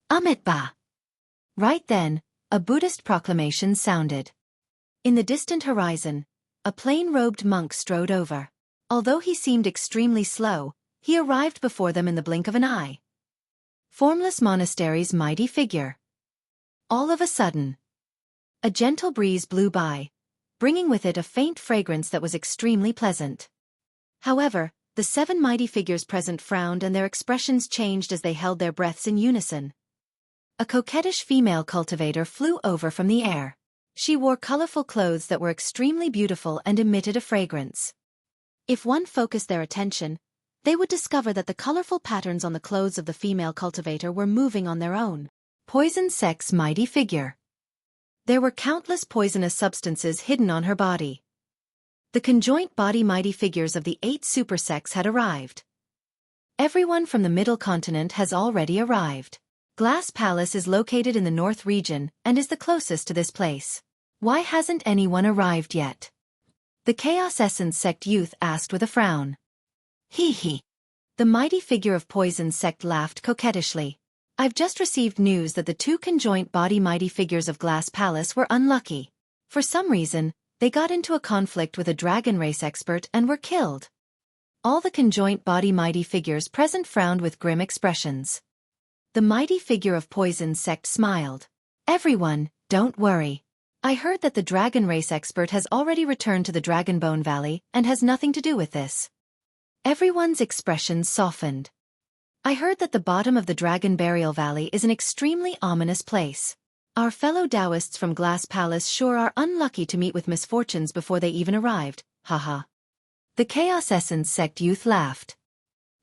Speaker 2: Amitba. Right then, a Buddhist proclamation sounded. In the distant horizon, a plain-robed monk strode over. Although he seemed extremely slow, he arrived before them in the blink of an eye. Formless Monastery's mighty figure. All of a sudden, a gentle breeze blew by, bringing with it a faint fragrance that was extremely pleasant. However, the 7 mighty figures present frowned and their expressions changed as they held their breaths in unison. A coquettish female cultivator flew over from the air. She wore colorful clothes that were extremely beautiful and emitted a fragrance. If one focused their attention, they would discover that the colorful patterns on the clothes of the female cultivator were moving on their own. Poison Sect's mighty figure. There were countless poisonous substances hidden on her body. The conjoint body mighty figures of the 8 super sects had arrived. Everyone from the Middle Continent has already arrived. Glass Palace is located in the North region and is the closest to this place. Why hasn't anyone arrived yet? The Chaos Essence Sect youth asked with a frown. Hee hee. The mighty figure of Poison Sect laughed coquettishly. I've just received news that the 2 conjoint body mighty figures of Glass Palace were unlucky. For some reason, they got into a conflict with a dragon race expert and were killed. All the conjoint body mighty figures present frowned with grim expressions. The mighty figure of Poison Sect smiled. Everyone, don't worry. I heard that the dragon race expert has already returned to the Dragonbone Valley and has nothing to do with this. Everyone's expressions softened. I heard that the bottom of the Dragon Burial Valley is an extremely ominous place. Our fellow Taoists from Glass Palace sure are unlucky to meet with misfortunes before they even arrived, haha. The Chaos Essence Sect youth laughed.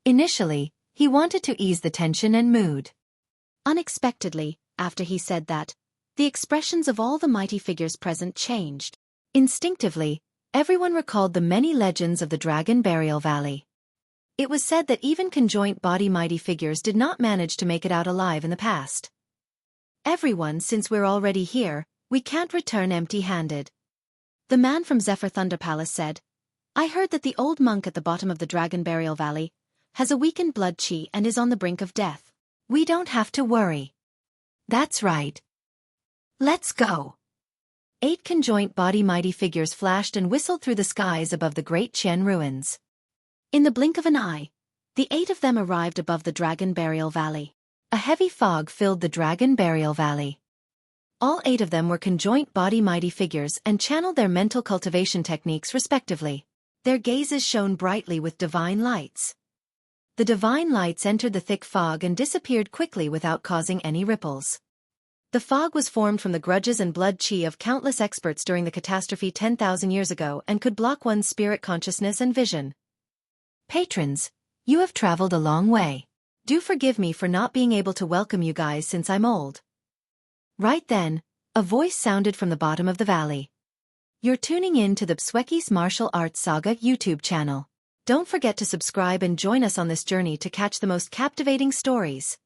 Speaker 2: Initially, he wanted to ease the tension and mood. Unexpectedly, after he said that, the expressions of all the mighty figures present changed. Instinctively, everyone recalled the many legends of the Dragon Burial Valley. It was said that even conjoint body mighty figures did not manage to make it out alive in the past. Everyone, since we're already here, we can't return empty-handed. The man from Zephyr Thunder Palace said, I heard that the old monk at the bottom of the Dragon Burial Valley has a weakened blood chi and is on the brink of death. We don't have to worry. That's right. Let's go. 8 conjoint body mighty figures flashed and whistled through the skies above the Great Qian ruins. In the blink of an eye, the 8 of them arrived above the Dragon Burial Valley. A heavy fog filled the Dragon Burial Valley. All 8 of them were conjoint body mighty figures and channeled their mental cultivation techniques respectively. Their gazes shone brightly with divine lights. The divine lights entered the thick fog and disappeared quickly without causing any ripples. The fog was formed from the grudges and blood chi of countless experts during the catastrophe 10,000 years ago and could block one's spirit consciousness and vision. Patrons, you have traveled a long way. Do forgive me for not being able to welcome you guys since I'm old. Right then, a voice sounded from the bottom of the valley. You're tuning in to the Xueqi's Martial Arts Saga YouTube channel. Don't forget to subscribe and join us on this journey to catch the most captivating stories.